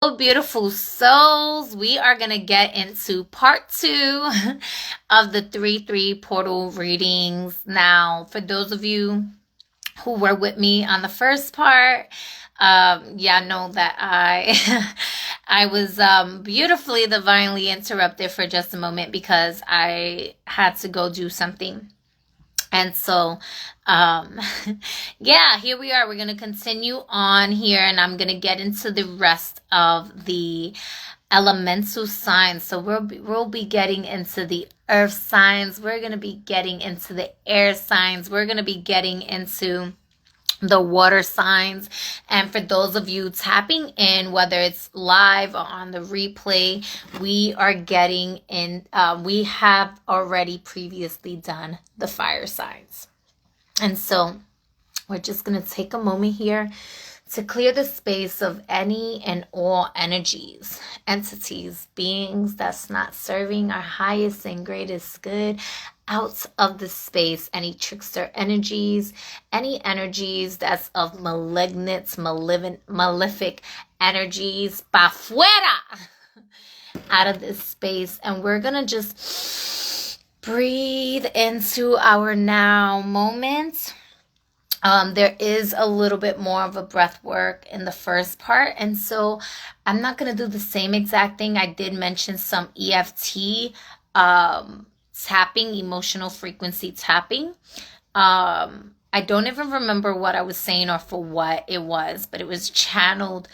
Beautiful souls, we are going to get into part 2 of the 3-3 portal readings. Now, for those of you who were with me on the first part, yeah, know that I was beautifully divinely interrupted for just a moment because I had to go do something. And so, yeah, here we are. We're going to continue on here, and I'm going to get into the rest of the elemental signs. So we'll be getting into the earth signs. We're going to be getting into the air signs. We're going to be getting into the water signs. And for those of you tapping in, whether it's live or on the replay, we are getting in, we have already previously done the fire signs. And so we're just going to take a moment here to clear the space of any and all energies, entities, beings that's not serving our highest and greatest good out of the space. Any trickster energies, any energies that's of malignant, malefic energies, pa fuera, out of this space. And we're going to just breathe into our now moment. There is a little bit more of a breath work in the first part. And so I'm not going to do the same exact thing. I did mention some EFT tapping, emotional frequency tapping. I don't even remember what I was saying or for what it was, but it was channeled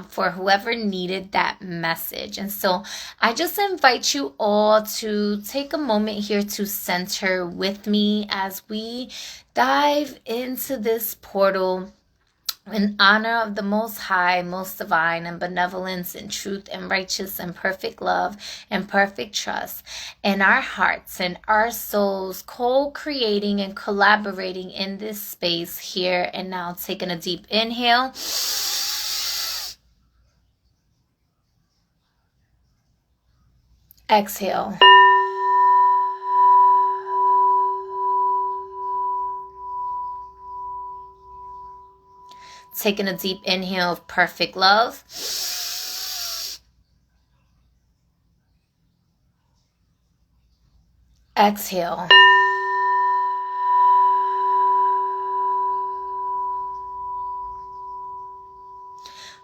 for whoever needed that message. And so I just invite you all to take a moment here to center with me as we dive into this portal in honor of the Most High, most divine, and benevolence, and truth, and righteous, and perfect love, and perfect trust, in our hearts and our souls, co-creating and collaborating in this space here and now. Taking a deep inhale. Exhale. Taking a deep inhale of perfect love. Exhale.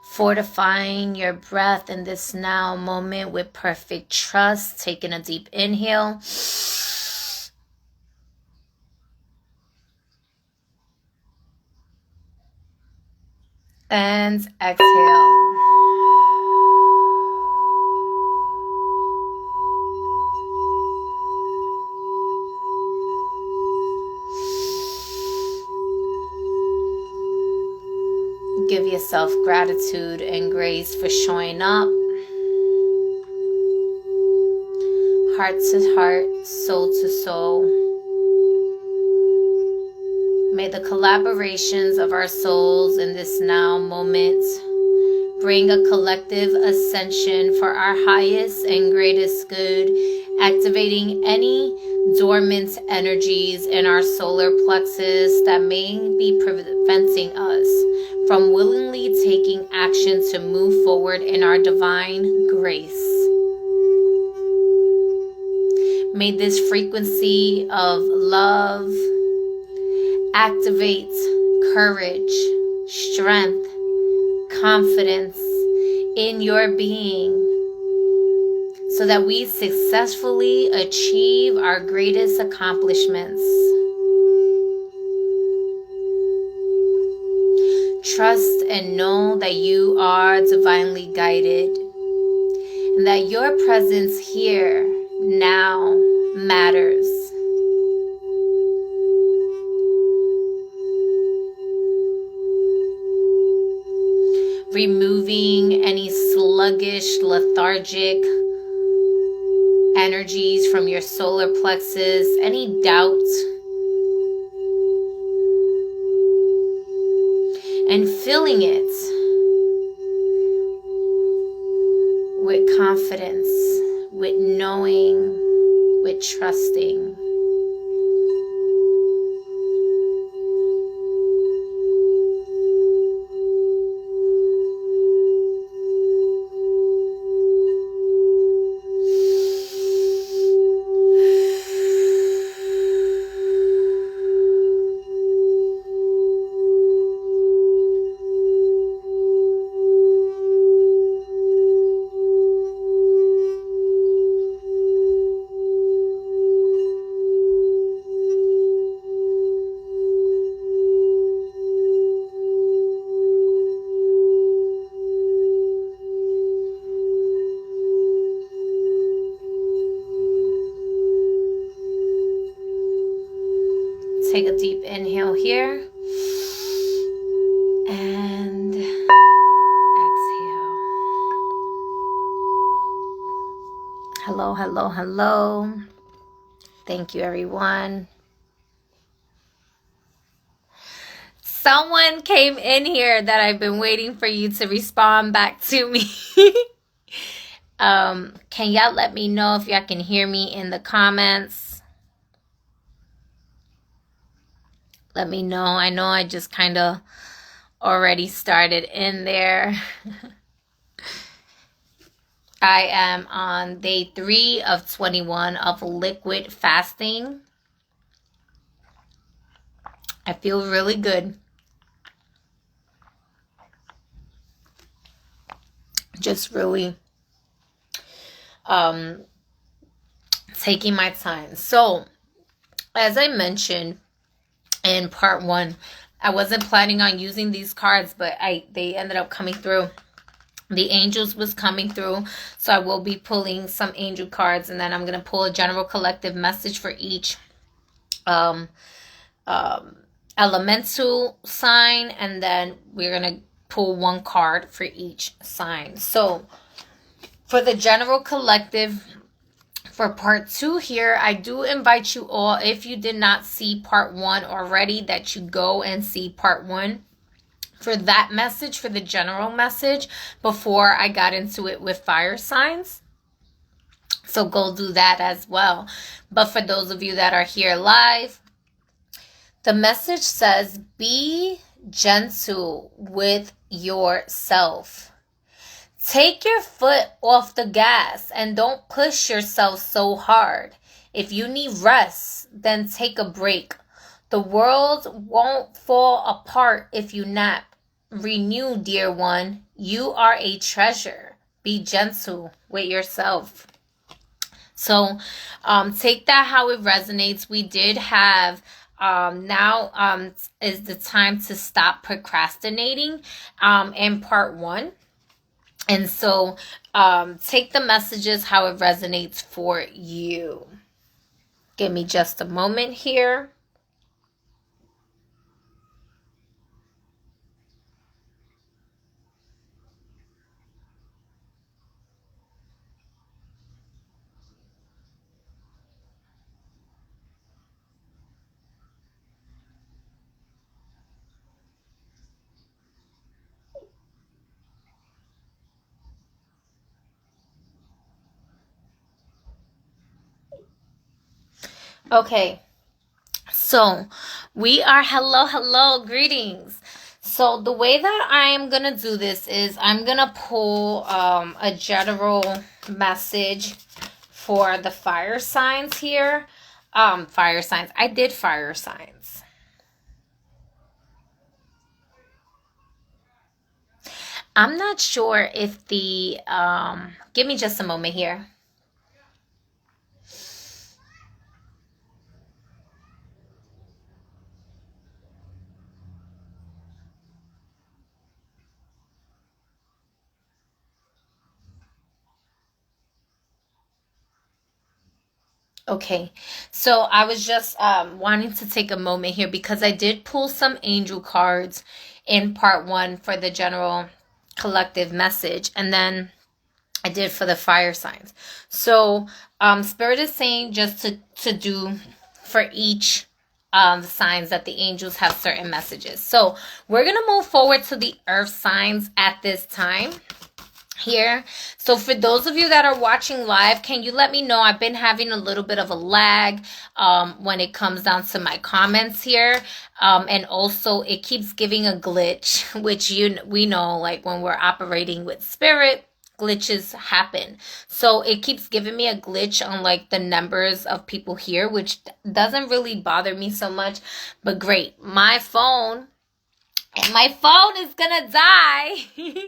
Fortifying your breath in this now moment with perfect trust. Taking a deep inhale. And exhale. Give yourself gratitude and grace for showing up. Heart to heart, soul to soul. May the collaborations of our souls in this now moment bring a collective ascension for our highest and greatest good, activating any dormant energies in our solar plexus that may be preventing us from willingly taking action to move forward in our divine grace. May this frequency of love activate courage, strength, confidence in your being so that we successfully achieve our greatest accomplishments. Trust and know that you are divinely guided and that your presence here now matters. Removing any sluggish, lethargic energies from your solar plexus, any doubt, and filling it with confidence, with knowing, with trusting. take a deep inhale here. And exhale. Hello, hello, hello. Thank you, everyone. Someone came in here that I've been waiting for you to respond back to me. Can y'all let me know if y'all can hear me in the comments? Let me know. I know I just kind of already started in there. I am on day 3 of 21 of liquid fasting. I feel really good. Just really taking my time. So, as I mentioned in part 1, I wasn't planning on using these cards, but they ended up coming through. The angels was coming through, so I will be pulling some angel cards, and then I'm going to pull a general collective message for each elemental sign, and then we're going to pull one card for each sign. So for the general collective, for part 2 here, I do invite you all, if you did not see part 1 already, that you go and see part 1 for that message, for the general message, before I got into it with fire signs. So go do that as well. But for those of you that are here live, the message says, be gentle with yourself. Take your foot off the gas and don't push yourself so hard. If you need rest, then take a break. The world won't fall apart if you nap. Renew, dear one. You are a treasure. Be gentle with yourself. So take that how it resonates. We did have now is the time to stop procrastinating in part 1. And so take the messages how it resonates for you. Give me just a moment here. Okay, so we are, hello, greetings. So the way that I am going to do this is I'm going to pull a general message for the fire signs here. Fire signs. I did fire signs. I'm not sure if the, give me just a moment here. Okay, so I was just wanting to take a moment here because I did pull some angel cards in part 1 for the general collective message, and then I did for the fire signs. So Spirit is saying just to do for each signs that the angels have certain messages. So we're going to move forward to the earth signs at this time here. So for those of you that are watching live, can you let me know? I've been having a little bit of a lag when it comes down to my comments here, and also it keeps giving a glitch, which we know, like when we're operating with spirit, glitches happen. So it keeps giving me a glitch on like the numbers of people here, which doesn't really bother me so much, but great. My phone is gonna die.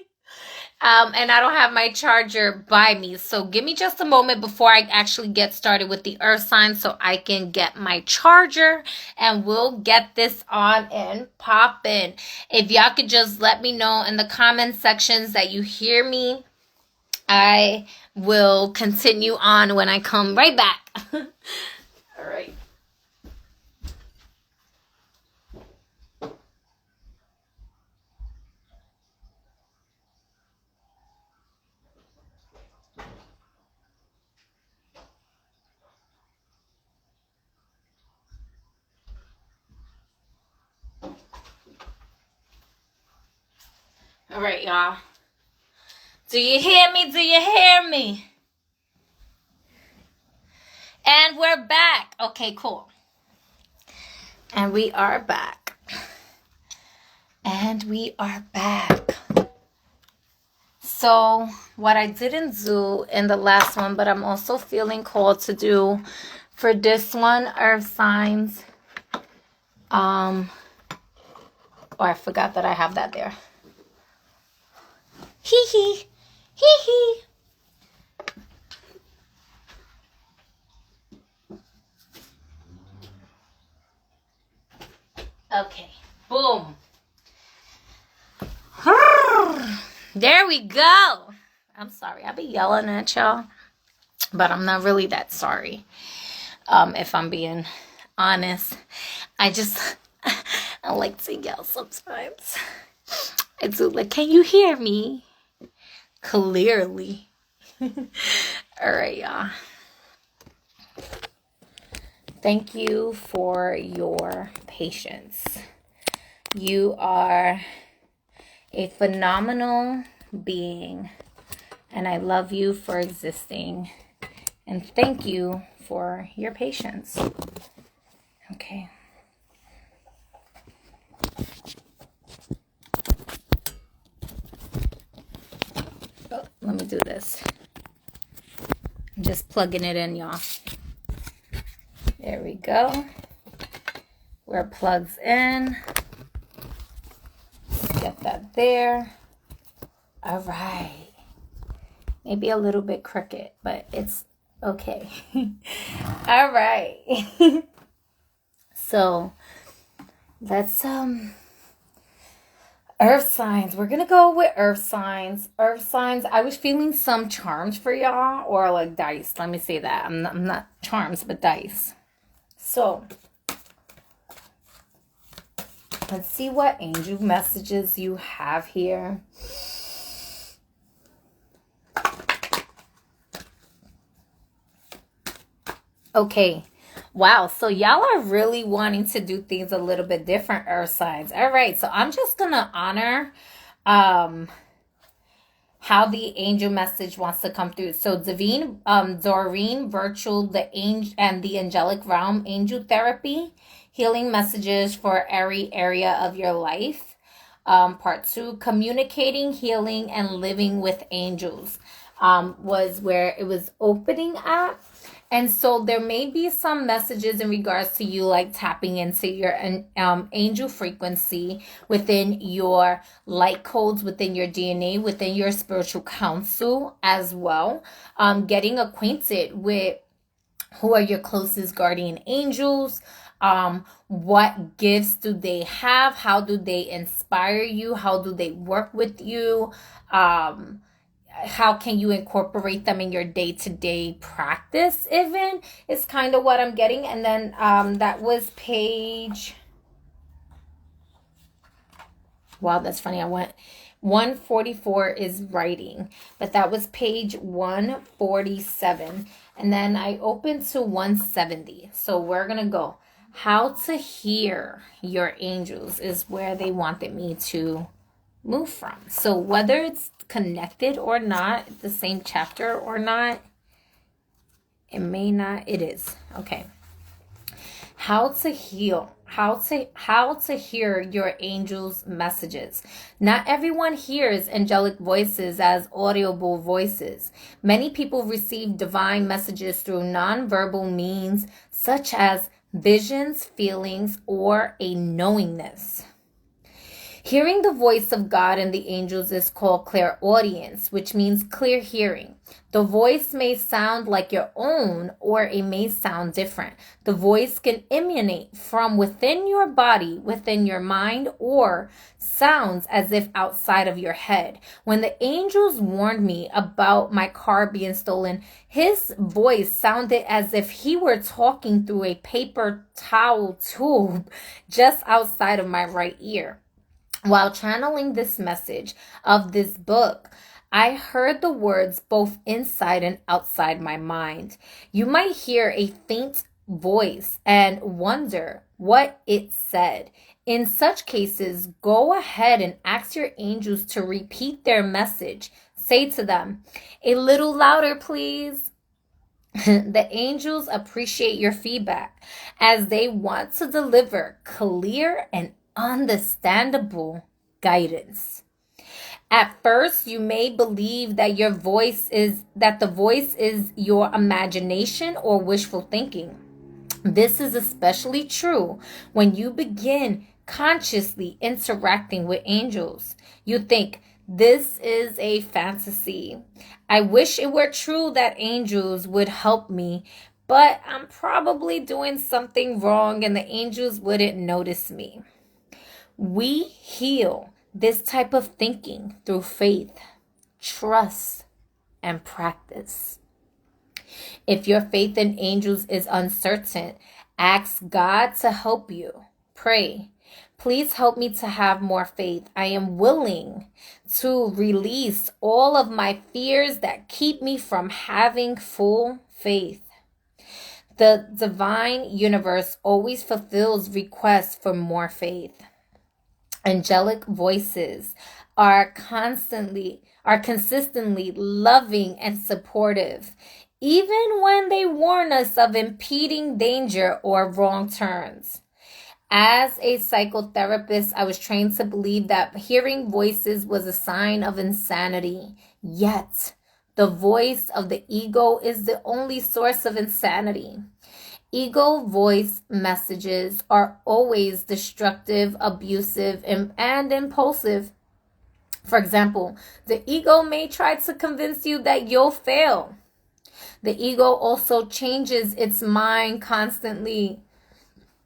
And I don't have my charger by me. So give me just a moment before I actually get started with the earth sign so I can get my charger and we'll get this on and poppin'. If y'all could just let me know in the comment sections that you hear me, I will continue on when I come right back. All right. All right, y'all. Do you hear me? Do you hear me? And we're back. Okay, cool. And we are back. And we are back. So what I didn't do in the last one, but I'm also feeling called to do for this one, earth signs. Oh, I forgot that I have that there. Hee hee. Hee hee. Okay. Boom. There we go. I'm sorry. I be yelling at y'all, but I'm not really that sorry. If I'm being honest, I like to yell sometimes. I do. Like, can you hear me? Clearly. All right, y'all. Thank you for your patience. You are a phenomenal being, and I love you for existing. And thank you for your patience. Okay. Oh, let me do this. I'm just plugging it in, y'all. There we go. Where it plugs in. Get that there. All right. Maybe a little bit crooked, but it's okay. All right. So let's earth signs. We're gonna go with earth signs. Earth signs. I was feeling some charms for y'all, or like dice. Let me say that. I'm not charms, but dice. So let's see what angel messages you have here. Okay. Wow. So y'all are really wanting to do things a little bit different, earth signs. All right. So I'm just going to honor how the angel message wants to come through. So Doreen, virtual, the angel and the angelic realm, angel therapy, healing messages for every area of your life. Part 2, communicating, healing, and living with angels, was where it was opening at. And so there may be some messages in regards to you like tapping into your angel frequency within your light codes, within your DNA, within your spiritual council as well. Getting acquainted with who are your closest guardian angels. What gifts do they have? How do they inspire you? How do they work with you? How can you incorporate them in your day-to-day practice even is kind of what I'm getting. And then that was page, wow, that's funny, I went 144 is writing, but that was page 147, and then I opened to 170. So we're gonna go how to hear your angels is where they wanted me to move from. So whether it's connected or not, the same chapter or not, it may not, it is. Okay. How to heal, how to hear your angels' messages. Not everyone hears angelic voices as audible voices. Many people receive divine messages through nonverbal means such as visions, feelings, or a knowingness. Hearing the voice of God and the angels is called clairaudience, which means clear hearing. The voice may sound like your own, or it may sound different. The voice can emanate from within your body, within your mind, or sounds as if outside of your head. When the angels warned me about my car being stolen, his voice sounded as if he were talking through a paper towel tube just outside of my right ear. While channeling this message of this book, I heard the words both inside and outside my mind. You might hear a faint voice and wonder what it said. In such cases, go ahead and ask your angels to repeat their message. Say to them, "A little louder, please." The angels appreciate your feedback as they want to deliver clear and understandable guidance. At first, you may believe that the voice is your imagination or wishful thinking. This is especially true when you begin consciously interacting with angels. You think, "This is a fantasy. I wish it were true that angels would help me, but I'm probably doing something wrong and the angels wouldn't notice me." We heal this type of thinking through faith, trust, and practice. If your faith in angels is uncertain, ask God to help you. Pray, "Please help me to have more faith. I am willing to release all of my fears that keep me from having full faith." The divine universe always fulfills requests for more faith. Angelic voices are consistently loving and supportive, even when they warn us of impending danger or wrong turns. As a psychotherapist, I was trained to believe that hearing voices was a sign of insanity. Yet, the voice of the ego is the only source of insanity. Ego voice messages are always destructive, abusive, and impulsive. For example, the ego may try to convince you that you'll fail. The ego also changes its mind constantly.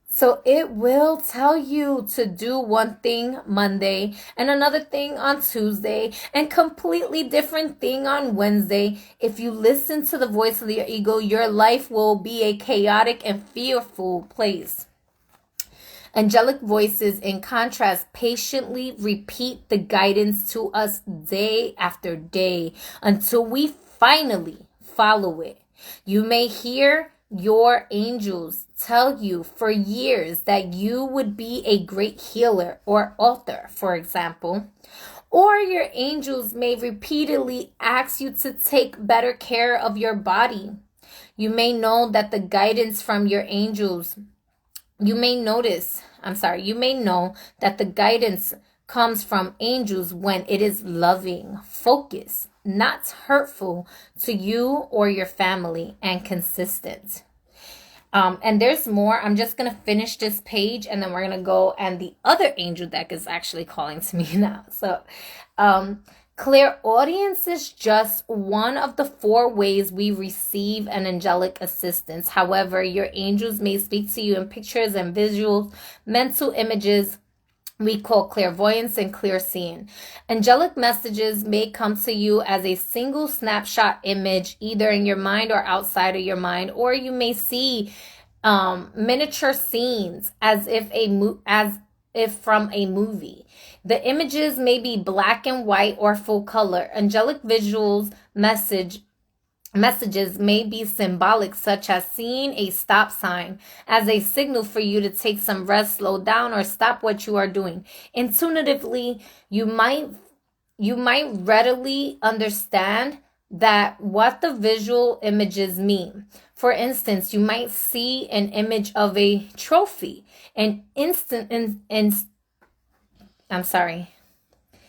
So it will tell you to do one thing Monday and another thing on Tuesday and completely different thing on Wednesday. If you listen to the voice of your ego, your life will be a chaotic and fearful place. Angelic voices, in contrast, patiently repeat the guidance to us day after day until we finally follow it. You may hear your angels tell you for years that you would be a great healer or author, for example. Or your angels may repeatedly ask you to take better care of your body. You may know that the guidance from your angels, you may know that the guidance comes from angels when it is loving, focused, not hurtful to you or your family, and consistent. And there's more. I'm just going to finish this page and then we're going to go, and the other angel deck is actually calling to me now. So, clairaudience is just one of the 4 ways we receive an angelic assistance. However, your angels may speak to you in pictures and visuals, mental images. We call clairvoyance and clairseeing. Angelic messages may come to you as a single snapshot image, either in your mind or outside of your mind, or you may see miniature scenes as if from a movie. The images may be black and white or full color. Angelic visuals messages may be symbolic, such as seeing a stop sign as a signal for you to take some rest, slow down, or stop what you are doing. Intuitively, you might readily understand that what the visual images mean. For instance, you might see an image of a trophy,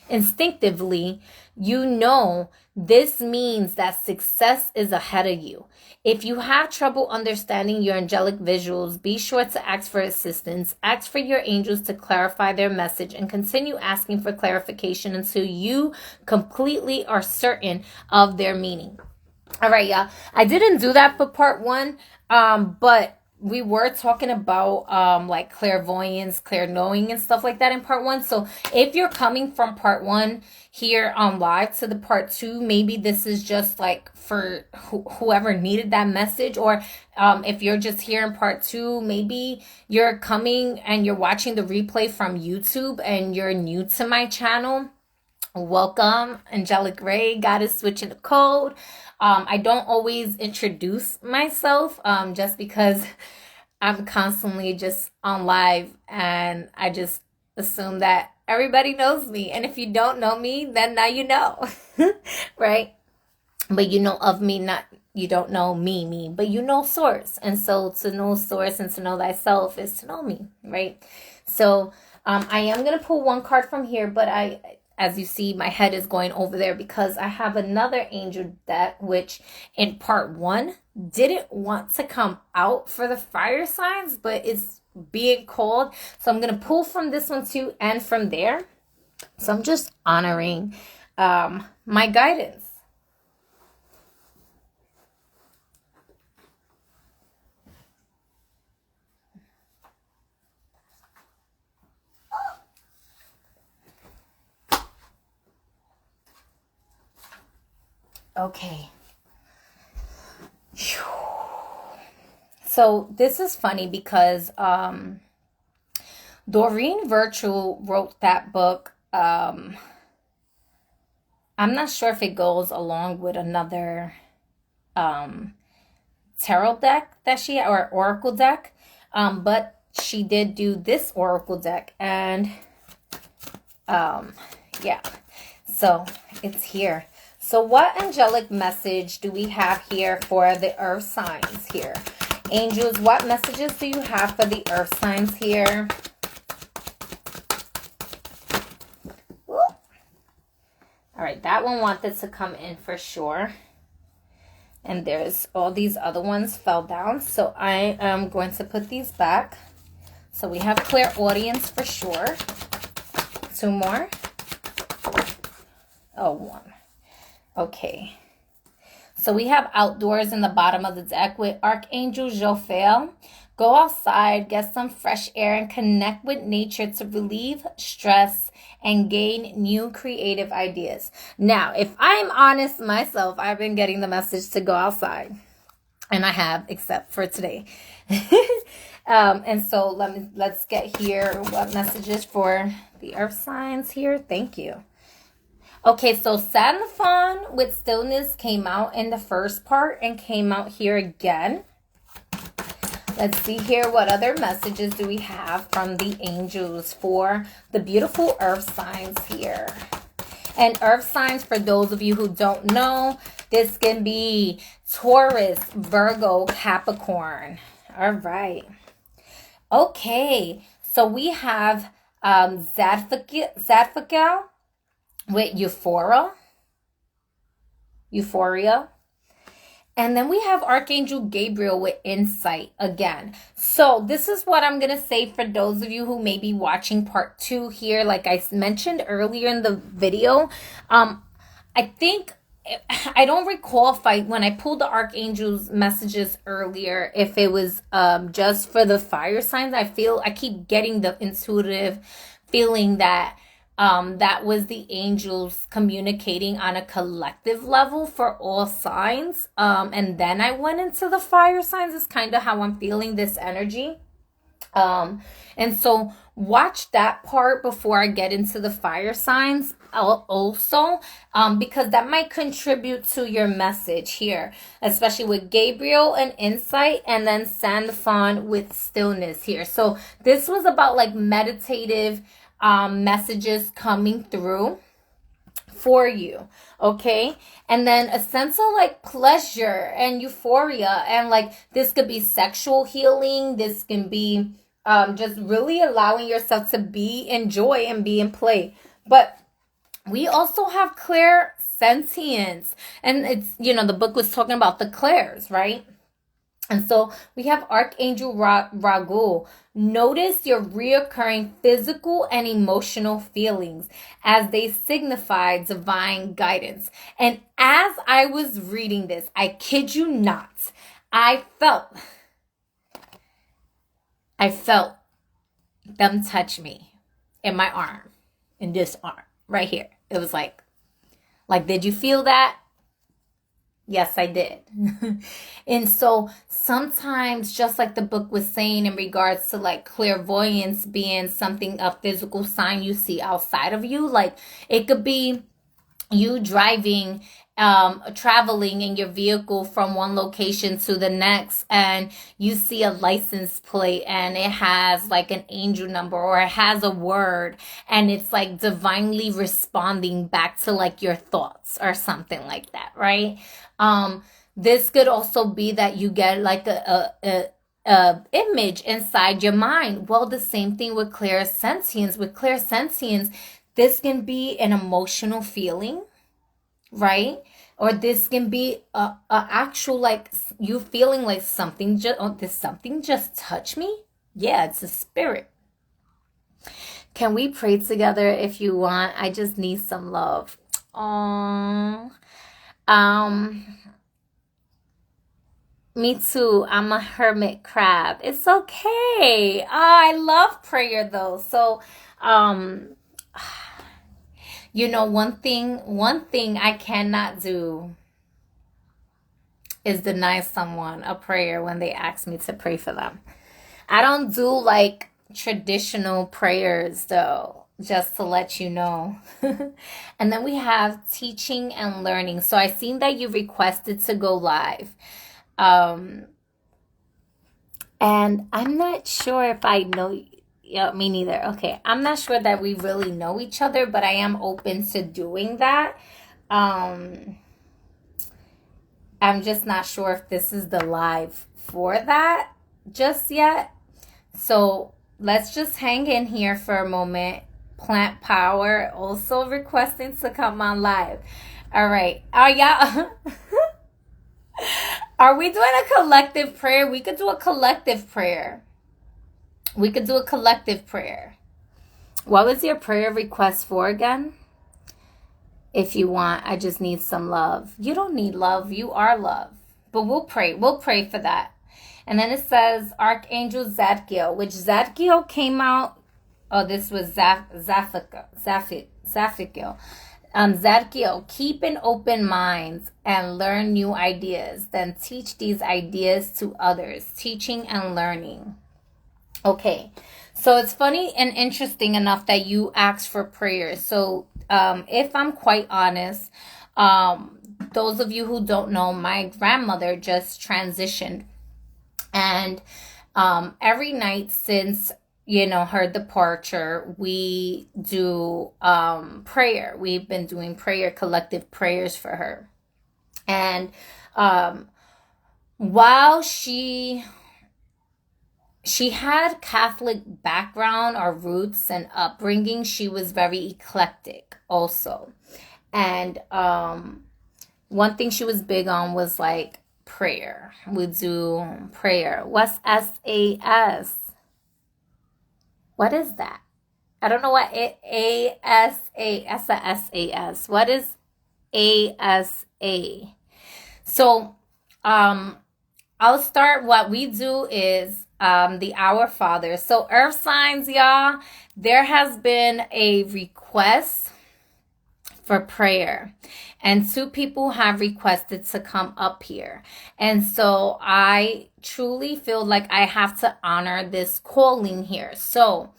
instinctively, you know this means that success is ahead of you. If you have trouble understanding your angelic visuals, be sure to ask for assistance. Ask for your angels to clarify their message and continue asking for clarification until you completely are certain of their meaning. All right, y'all. I didn't do that for part 1, but we were talking about like clairvoyance, clair-knowing, and stuff like that in part 1. So if you're coming from part 1 here on live to the part 2, maybe this is just like for whoever needed that message. Or if you're just here in part 2, maybe you're coming and you're watching the replay from YouTube and you're new to my channel. Welcome, Angelic Ray, Goddess Switching the Code. I don't always introduce myself just because I'm constantly just on live and I just assume that everybody knows me. And if you don't know me, then now you know, right? But you know of me, not you don't know me, but you know source. And so to know source and to know thyself is to know me, right? So I am going to pull one card from here, but as you see, my head is going over there because I have another angel deck, which in part 1 didn't want to come out for the fire signs, but it's being called. So I'm going to pull from this one too and from there. So I'm just honoring my guidance. Okay. So this is funny because Doreen Virtue wrote that book. I'm not sure if it goes along with another tarot deck that she or oracle deck, but she did do this oracle deck, and yeah, so it's here. So what angelic message do we have here for the earth signs here? Angels, what messages do you have for the earth signs here? Ooh. All right, that one wanted to come in for sure. And there's all these other ones fell down. So I am going to put these back. So we have clairaudience for sure. 2 more. Oh, 1. Okay. So we have outdoors in the bottom of the deck with Archangel Jophiel. Go outside, get some fresh air, and connect with nature to relieve stress and gain new creative ideas. Now, if I'm honest myself, I've been getting the message to go outside. And I have, except for today. And so let's get here what messages for the earth signs here. Thank you. Okay, so Saturn with stillness came out in the first part and came out here again. Let's see here, what other messages do we have from the angels for the beautiful earth signs here? And earth signs, for those of you who don't know, this can be Taurus, Virgo, Capricorn. All right. Okay, so we have Zadfakel with Euphoria. And then we have Archangel Gabriel with Insight again. So this is what I'm going to say for those of you who may be watching part 2 here. Like I mentioned earlier in the video, I think, I don't recall when I pulled the Archangel's messages earlier, if it was just for the fire signs. I keep getting the intuitive feeling that that was the angels communicating on a collective level for all signs. And then I went into the fire signs is kind of how I'm feeling this energy. And so watch that part before I get into the fire signs also, because that might contribute to your message here, especially with Gabriel and Insight, and then Sandfon with stillness here. So this was about like meditative messages coming through for you, okay? And then a sense of like pleasure and euphoria, and like this could be sexual healing, this can be just really allowing yourself to be in joy and be in play. But we also have clairsentience, and it's, the book was talking about the clairs, right? And so we have Archangel Raguel. Notice your reoccurring physical and emotional feelings as they signify divine guidance. And as I was reading this, I kid you not, I felt them touch me in my arm, in this arm right here. It was like, did you feel that? Yes, I did. And so sometimes, just like the book was saying in regards to like clairvoyance being something, a physical sign you see outside of you, like it could be you driving, traveling in your vehicle from one location to the next, and you see a license plate and it has like an angel number or it has a word, and it's like divinely responding back to like your thoughts or something like that, right? This could also be that you get like a image inside your mind. Well, the same thing with clairsentience. With clairsentience, this can be an emotional feeling, right? Or this can be a actual like you feeling like something just, oh, this something just touched me. Yeah, it's a spirit. Can we pray together if you want? I just need some love. Oh, um, me too. I'm a hermit crab. It's okay. Oh, I love prayer though. So, um, one thing I cannot do is deny someone a prayer when they ask me to pray for them. I don't do like traditional prayers though, just to let you know. And then we have teaching and learning. So I seen that you requested to go live. Um, and I'm not sure if I know. Yeah, me neither. Okay, I'm not sure that we really know each other, but I am open to doing that. Um, I'm just not sure if this is the live for that just yet. So let's just hang in here for a moment. Plant Power also requesting to come on live. All right. Are y'all are we doing a collective prayer? We could do a collective prayer. We could do a collective prayer. What was your prayer request for again? If you want, I just need some love. You don't need love. You are love. But we'll pray. We'll pray for that. And then it says Archangel Zadkiel, which Zadkiel came out. Oh, this was Zaphikiel. Zadkiel, keep an open mind and learn new ideas. Then teach these ideas to others. Teaching and learning. Okay, so it's funny and interesting enough that you asked for prayers. So, if I'm quite honest, those of you who don't know, my grandmother just transitioned, and every night since her departure, we do prayer. We've been doing prayer, collective prayers for her, and um, while she had Catholic background or roots and upbringing. She was very eclectic also. And one thing she was big on was like prayer. We do prayer. What's SAS? What is that? I don't know what ASA. That's a SAS. What is ASA? So, I'll start. What we do is the Our Father. So, Earth signs, y'all, there has been a request for prayer, and two people have requested to come up here. And so, I truly feel like I have to honor this calling here. So,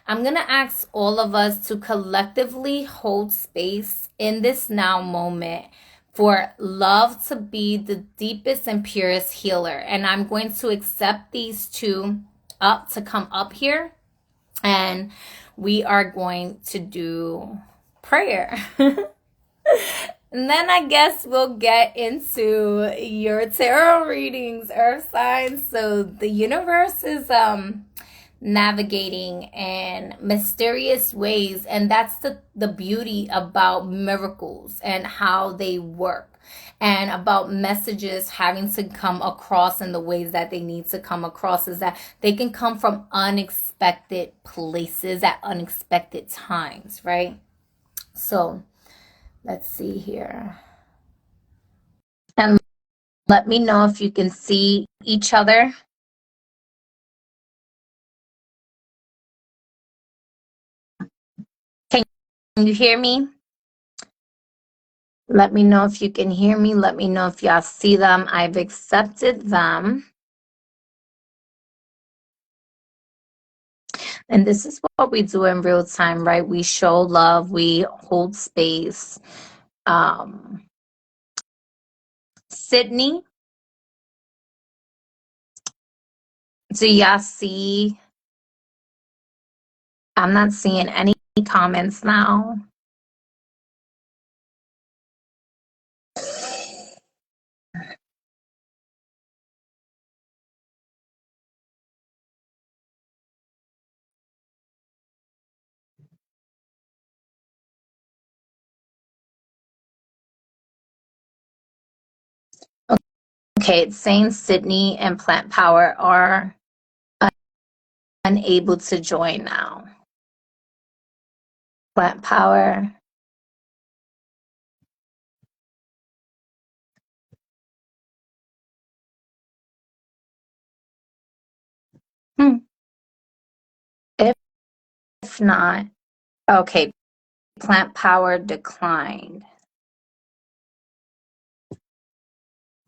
I'm going to ask all of us to collectively hold space in this now moment for love to be the deepest and purest healer. And I'm going to accept these two up to come up here. And we are going to do prayer. And then I guess we'll get into your tarot readings, earth signs. So the universe is navigating in mysterious ways, and that's the beauty about miracles and how they work, and about messages having to come across in the ways that they need to come across, is that they can come from unexpected places at unexpected times, right? So let's see here, and let me know if you can see each other. Can you hear me? Let me know if you can hear me. Let me know if y'all see them. I've accepted them. And this is what we do in real time, right? We show love, we hold space. Sydney, do y'all see? I'm not seeing any comments now. Okay, it's saying Sydney and Plant Power are unable to join now. Plant Power. If not, okay, Plant Power declined.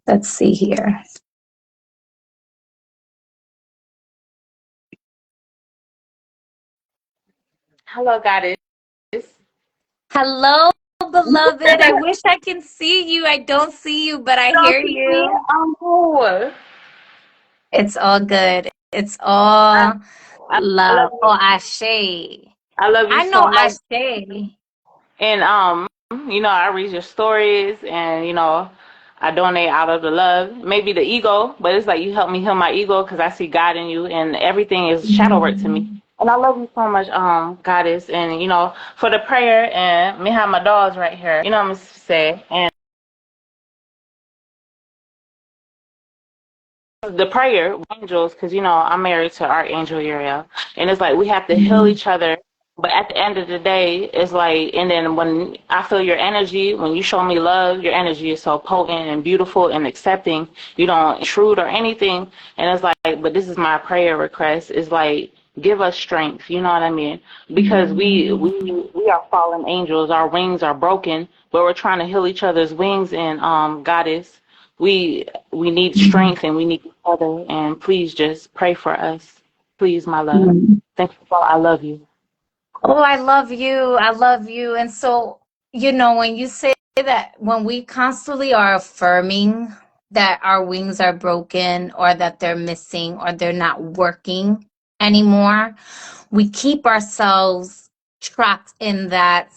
Let's see here. Hello, Godis. Hello, beloved. I wish I can see you. I don't see you, but I hear you. I'm cool. It's all good. It's I, all I love love. you. Oh, Ashe. I love you I so know much. Ashe. And I read your stories, and I donate out of the love, maybe the ego, but it's like you help me heal my ego because I see God in you, and everything is shadow work to me. And I love you so much, Goddess, and for the prayer, and me have my dogs right here. You know what I'm gonna say, and the prayer angels, because I'm married to Archangel Uriel, and it's like we have to heal each other. But at the end of the day, it's like, and then when I feel your energy, when you show me love, your energy is so potent and beautiful and accepting. You don't intrude or anything, and it's like, but this is my prayer request. Is like, give us strength. You know what I mean? Because we are fallen angels. Our wings are broken, but we're trying to heal each other's wings. And Goddess, we need strength and we need each other. And please just pray for us, please, my love. Thank you for I love you. Oh, I love you. I love you. And so, when you say that, when we constantly are affirming that our wings are broken or that they're missing or they're not working anymore, we keep ourselves trapped in that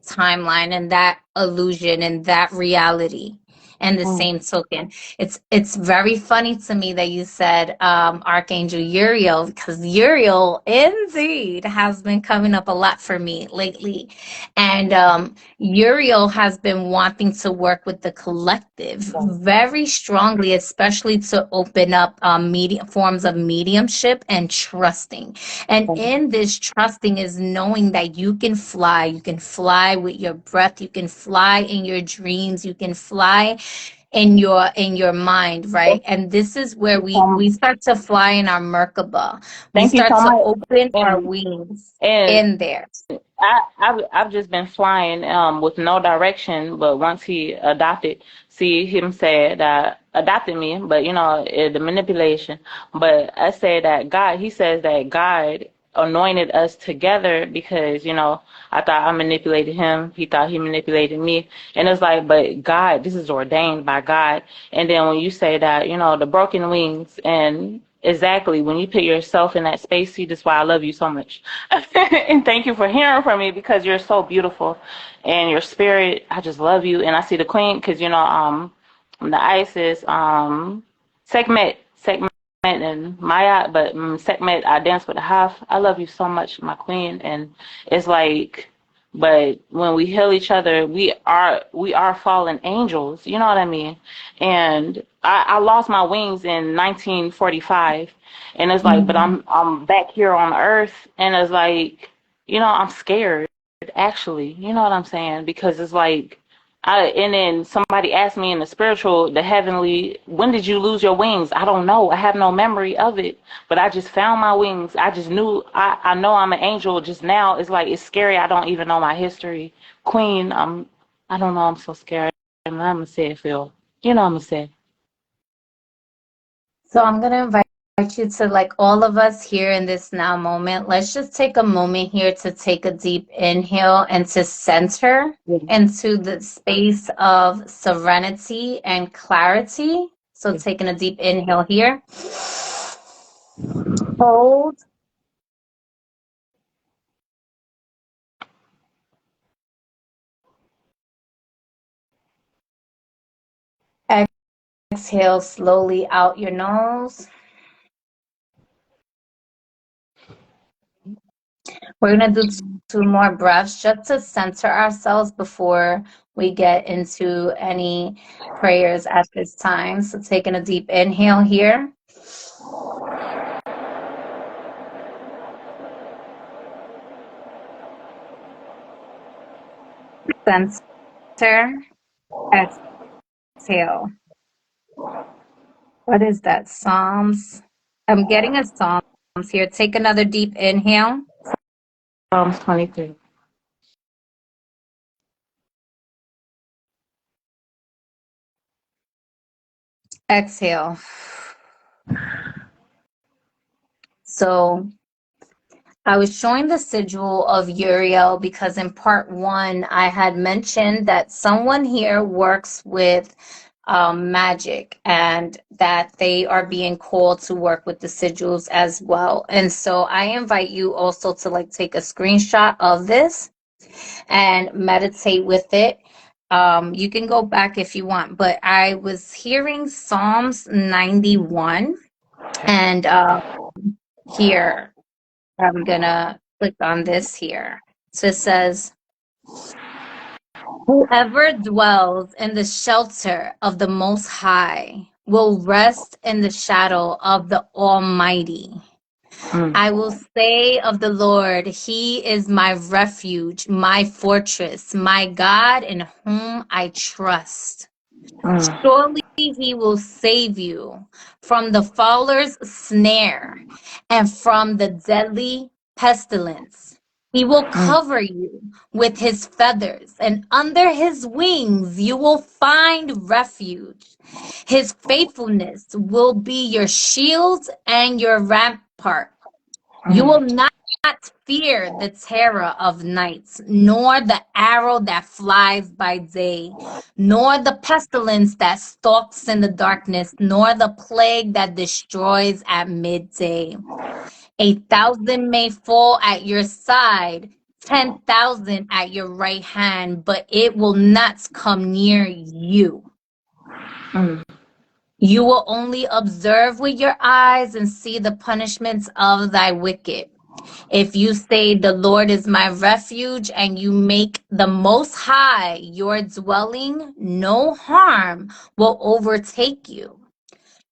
timeline and that illusion and that reality. And the same token, it's very funny to me that you said Archangel Uriel, because Uriel indeed has been coming up a lot for me lately. And Uriel has been wanting to work with the collective very strongly, especially to open up forms of mediumship and trusting. And in this trusting is knowing that you can fly. You can fly with your breath. You can fly in your dreams. You can fly in your mind, right? And this is where we start to fly in our Merkaba. We Thank you start so to much. open our And wings and in there. I've just been flying with no direction, but once he see him say that adopted me, but the manipulation. But I say that God, he says that God anointed us together because I thought I manipulated him, he thought he manipulated me, and it's like, but God, this is ordained by God. And then when you say that, the broken wings and exactly, when you put yourself in that space, see, that's why I love you so much. And thank you for hearing from me because you're so beautiful and your spirit, I just love you. And I see the queen because, the Isis, Sekhmet, and Maya, but Sekhmet, I dance with the half. I love you so much, my queen. And it's like, but when we heal each other, we are fallen angels. You know what I mean? And I lost my wings in 1945, and it's like, but I'm back here on Earth, and it's like, I'm scared actually. You know what I'm saying? Because it's like, and then somebody asked me in the spiritual, the heavenly, when did you lose your wings? I don't know. I have no memory of it, but I just found my wings. I just knew, I know I'm an angel just now. It's like, it's scary. I don't even know my history. Queen, I I don't know. I'm so scared. I'm gonna say it, Phil. You know I'm gonna say. So I'm going to invite you to, like, all of us here in this now moment. Let's just take a moment here to take a deep inhale and to center Yeah. into the space of serenity and clarity. So Yeah. taking a deep inhale here. Hold. Exhale slowly out your nose. We're going to do two more breaths just to center ourselves before we get into any prayers at this time. So taking a deep inhale here. Center. Exhale. What is that? Psalms. I'm getting a Psalms here. Take another deep inhale. Psalms 23. Exhale. So I was showing the sigil of Uriel because in part one, I had mentioned that someone here works with magic and that they are being called to work with the sigils as well. And so I invite you also to, like, take a screenshot of this and meditate with it. You can go back if you want, but I was hearing Psalms 91, and here I'm gonna click on this here. So it says, whoever dwells in the shelter of the Most High will rest in the shadow of the Almighty. Mm. I will say of the Lord, He is my refuge, my fortress, my God in whom I trust. Mm. Surely He will save you from the fowler's snare and from the deadly pestilence. He will Mm. cover you with His feathers, and under His wings you will find refuge. His faithfulness will be your shield and your rampart. You will Mm. not fear the terror of nights, nor the arrow that flies by day, nor the pestilence that stalks in the darkness, nor the plague that destroys at midday. 1,000 may fall at your side, 10,000 at your right hand, but it will not come near you. Mm. You will only observe with your eyes and see the punishments of thy wicked. If you say, the Lord is my refuge, and you make the Most High your dwelling, no harm will overtake you.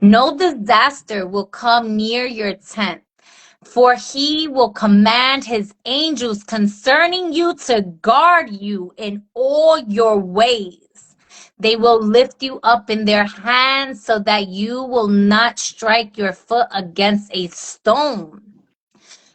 No disaster will come near your tent, for he will command his angels concerning you to guard you in all your ways. They will lift you up in their hands so that you will not strike your foot against a stone.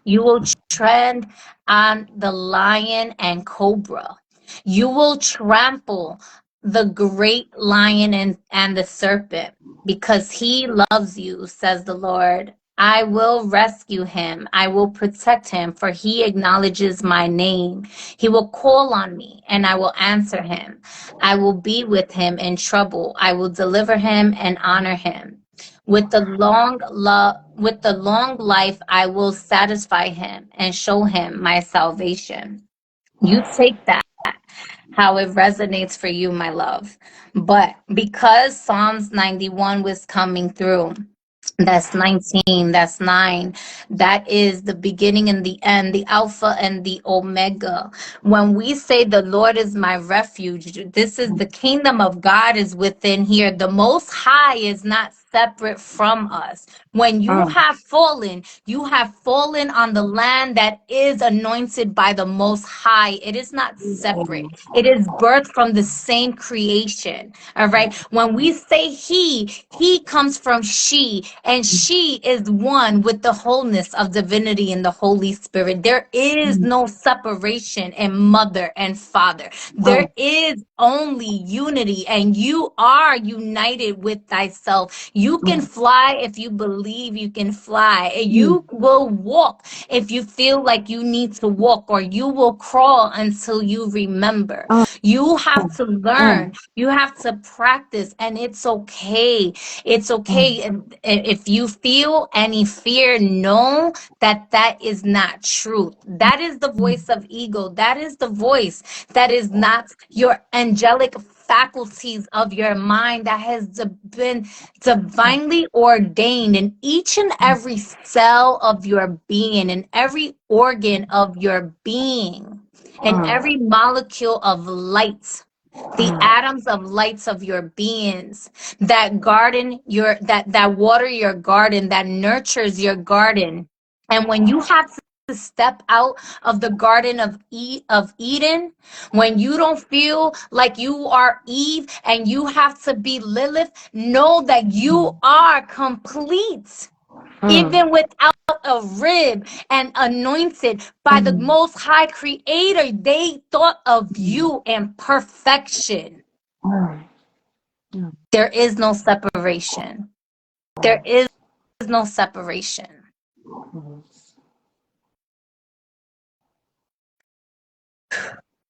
You will tread on the lion and cobra. You will trample the great lion and the serpent, because he loves you, says the Lord. I will rescue him. I will protect him, for he acknowledges my name. He will call on me, and I will answer him. I will be with him in trouble. I will deliver him and honor him. With the long life, I will satisfy him and show him my salvation. You take that how it resonates for you, my love. But because Psalms 91 was coming through, that's 19, that's 9. That is the beginning and the end, the Alpha and the Omega. When we say the Lord is my refuge, this is the kingdom of God is within here. The Most High is not separate from us. When you have fallen on the land that is anointed by the Most High. It is not separate. It is birthed from the same creation. All right. When we say he comes from she, and she is one with the wholeness of divinity and the Holy Spirit. There is no separation in mother and father. There is only unity, and you are united with thyself. You can fly if you believe you can fly. You will walk if you feel like you need to walk, or you will crawl until you remember. You have to learn. You have to practice, and it's okay. It's okay. If you feel any fear, know that that is not truth. That is the voice of ego. That is the voice that is not your angelic faculties of your mind that has been divinely ordained in each and every cell of your being, in every organ of your being, in every molecule of light, the atoms of lights of your beings that garden your that water your garden, that nurtures your garden. And when you have to step out of the garden of Eden, when you don't feel like you are Eve and you have to be Lilith, know that you are complete, even without a rib, and anointed by the Most High Creator. They thought of you in perfection. There is no separation. There is no separation.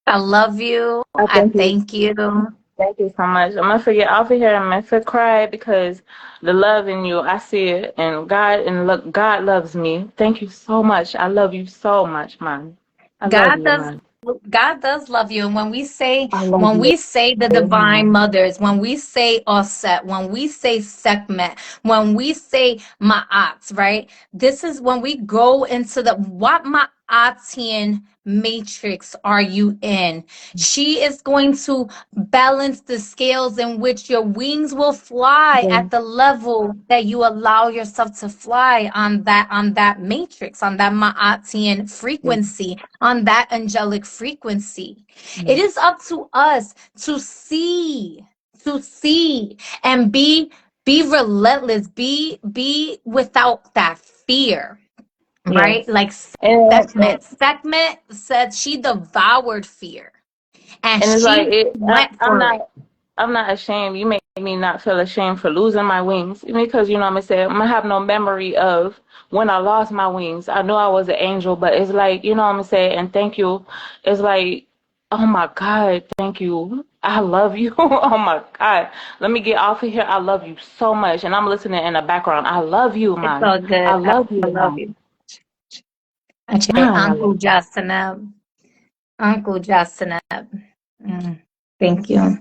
I love you. I Thank you. thank you. Thank you so much. I'm gonna forget off of here. I'm gonna cry because the love in you, I see it, and look, God loves me. Thank you so much. I love you so much, man. I love God you, does man. God does love you. And when we say I love you. the divine mothers, when we say Osset, when we say Sekhmet, when we say Ma'at, right? This is when we go into the what Ma'atian matrix are you in? She is going to balance the scales in which your wings will fly at the level that you allow yourself to fly on that matrix, on that Ma'atian frequency, on that angelic frequency. It is up to us to see and be relentless, be without that fear. Right? Yes. Like And Sekhmet said she devoured fear, and it's like she went I'm for it. not ashamed. You make me not feel ashamed for losing my wings because you know what I'm saying. I'm gonna have no memory of when I lost my wings. I know I was an angel, but it's like you know what I'm saying. And thank you. It's like, oh my God, thank you. I love you. Oh my God. Let me get off of here. I love you so much, and I'm listening in the background. I love you, It's man. all I good. love I you, love man. you. Okay, Man, I Uncle love you. Jasanab. Uncle Jasanab. Thank you.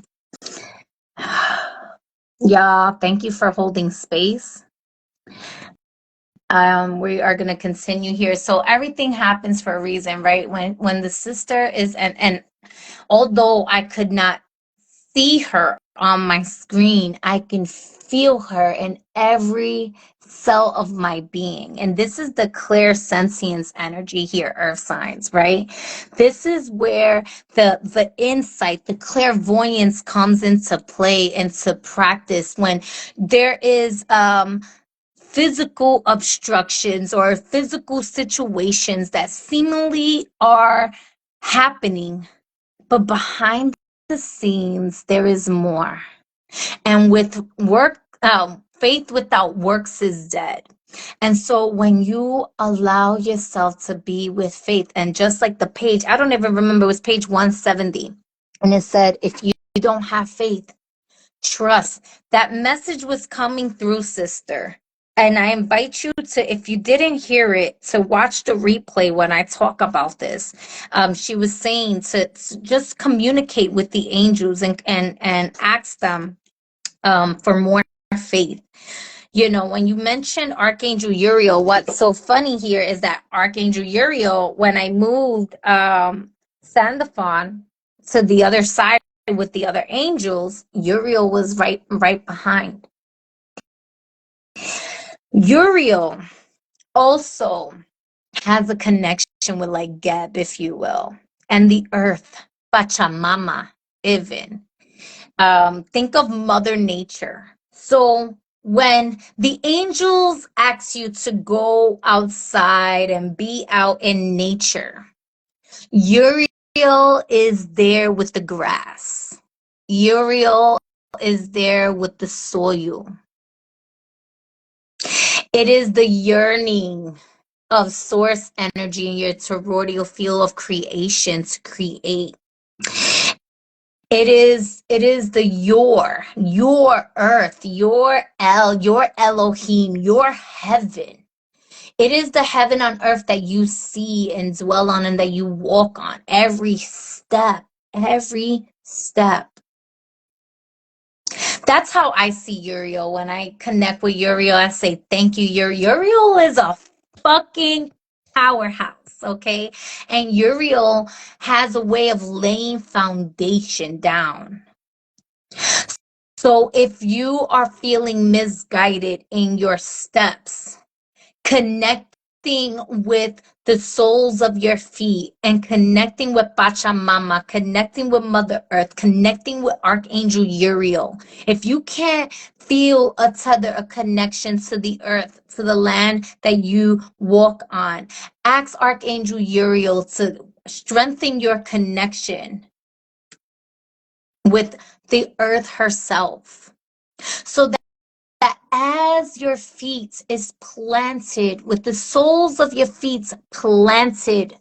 Y'all, thank you for holding space. We are going to continue here. So everything happens for a reason, right? When the sister is, and although I could not see her on my screen, I can feel her in every cell of my being. And this is the clairsentience energy here, earth signs, right? This is where the insight, the clairvoyance comes into play, into practice, when there is physical obstructions or physical situations that seemingly are happening, but behind the scenes there is more. And with work, faith without works is dead. And so when you allow yourself to be with faith, and just like the page, I don't even remember, it was page 170, and it said, if you don't have faith, trust. That message was coming through, sister. And I invite you to, if you didn't hear it, to watch the replay when I talk about this. She was saying to just communicate with the angels and ask them for more faith. You know, when you mentioned Archangel Uriel, what's so funny here is that Archangel Uriel, when I moved Sandalphon to the other side with the other angels, Uriel was right behind. Uriel also has a connection with like Geb, if you will, and the earth, Pachamama, even. Think of Mother Nature. So when the angels ask you to go outside and be out in nature, Uriel is there with the grass. Uriel is there with the soil. It is the yearning of source energy in your toroidal field of creation to create. It is the your earth, your Elohim, your heaven. It is the heaven on earth that you see and dwell on and that you walk on every step, every step. That's how I see Uriel. When I connect with Uriel, I say, thank you, Uriel is a fucking powerhouse, okay? And Uriel has a way of laying foundation down. So if you are feeling misguided in your steps, connecting with the soles of your feet and connecting with Pachamama, connecting with Mother Earth, connecting with Archangel Uriel. If you can't feel a tether, a connection to the earth, to the land that you walk on, ask Archangel Uriel to strengthen your connection with the earth herself. So that as your feet is planted, with the soles of your feet planted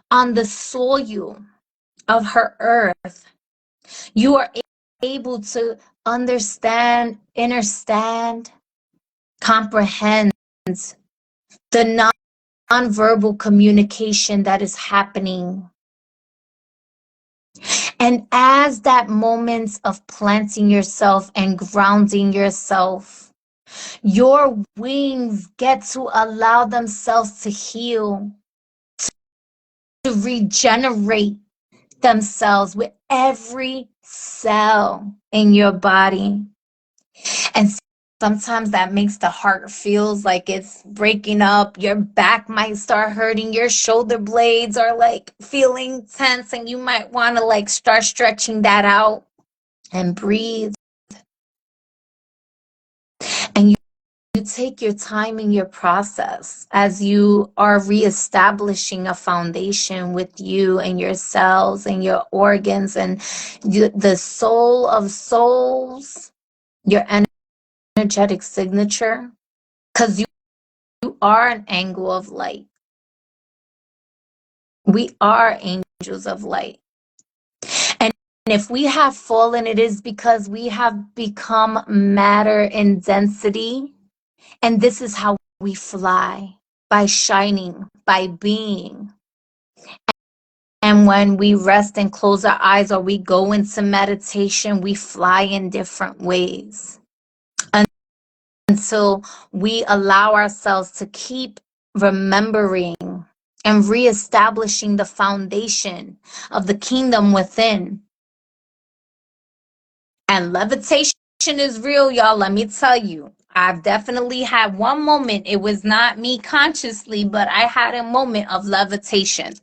on the soil of her earth, you are able to understand, comprehend the nonverbal communication that is happening. And as that moment of planting yourself and grounding yourself, your wings get to allow themselves to heal, to regenerate themselves with every cell in your body. And sometimes that makes the heart feels like it's breaking up. Your back might start hurting. Your shoulder blades are like feeling tense, and you might want to like start stretching that out and breathe. And you take your time in your process as you are reestablishing a foundation with you and your cells and your organs and the soul of souls, your energetic signature, because you are an angle of light. We are angels of light. And if we have fallen, it is because we have become matter in density. And this is how we fly, by shining, by being. And when we rest and close our eyes or we go into meditation, we fly in different ways until we allow ourselves to keep remembering and reestablishing the foundation of the kingdom within. And levitation is real, y'all. Let me tell you. I've definitely had one moment. It was not me consciously, but I had a moment of levitation.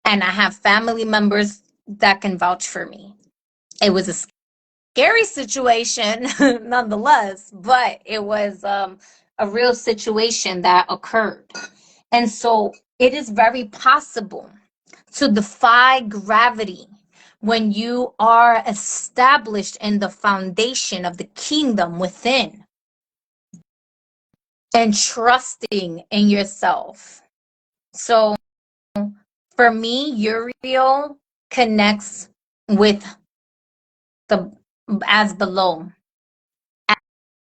And I have family members that can vouch for me. It was a scary situation nonetheless, but it was a real situation that occurred. And so it is very possible to defy gravity when you are established in the foundation of the kingdom within and trusting in yourself. So for me, Uriel connects with the as below.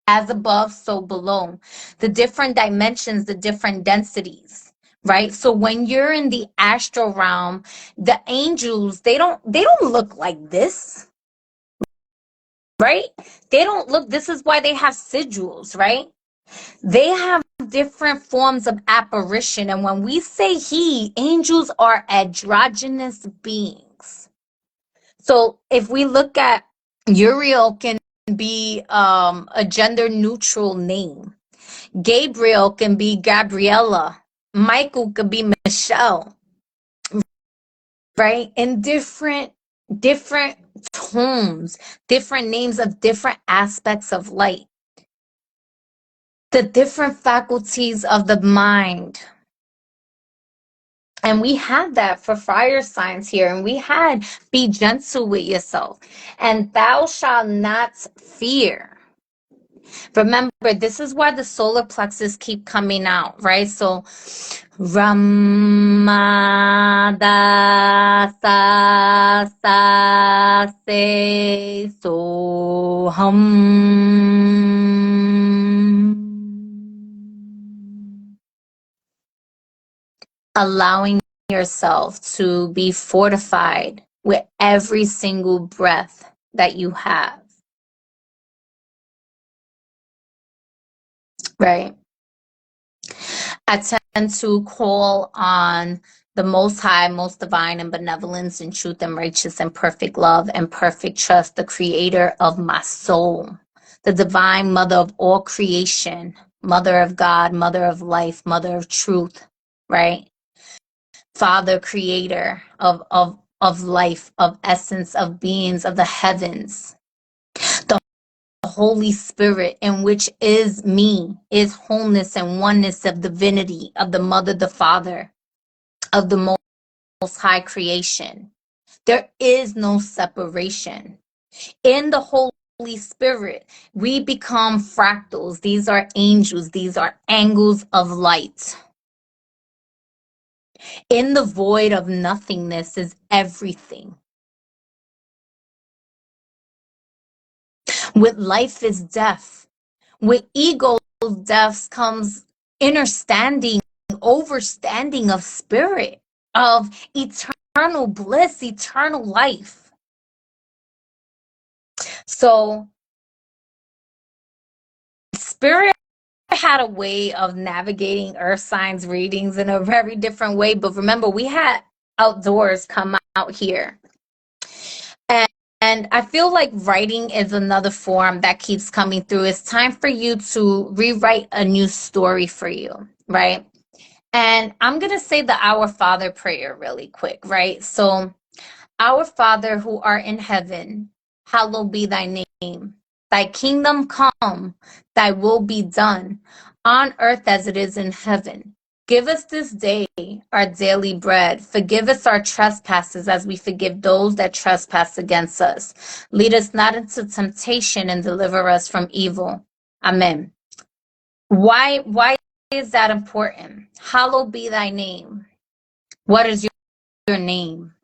As above, so below. The different dimensions, the different densities, right? So when you're in the astral realm, the angels, they don't look like this, right? They don't look, this is why they have sigils, right? They have different forms of apparition. And when we say angels are androgynous beings. So if we look at Uriel can be a gender neutral name. Gabriel can be Gabriella. Michael could be Michelle, right? In different tones, different names of different aspects of light. The different faculties of the mind. And we had that for fire signs here. And we had be gentle with yourself. And thou shalt not fear. Remember, this is why the solar plexus keep coming out, right? So, Ramada sa sa se so hum. Allowing yourself to be fortified with every single breath that you have. Right? I tend to call on the Most High, most divine and benevolence and truth and righteous and perfect love and perfect trust, the creator of my soul, the divine mother of all creation, mother of God, mother of life, mother of truth, right? Father, creator of life, of essence, of beings, of the heavens. The Holy Spirit, in which is me, is wholeness and oneness of divinity, of the Mother, the Father, of the Most High creation. There is no separation. In the Holy Spirit, we become fractals. These are angels. These are angles of light. In the void of nothingness is everything. With life is death. With ego death comes understanding, overstanding of spirit, of eternal bliss, eternal life. So spirit had a way of navigating earth signs readings in a very different way. But remember, we had outdoors come out here. And I feel like writing is another form that keeps coming through. It's time for you to rewrite a new story for you, right? And I'm going to say the Our Father prayer really quick, right? So, Our Father who art in heaven, hallowed be thy name. Thy kingdom come, thy will be done, on earth as it is in heaven. Give us this day our daily bread. Forgive us our trespasses as we forgive those that trespass against us. Lead us not into temptation and deliver us from evil. Amen. Why is that important? Hallowed be thy name. What is your name?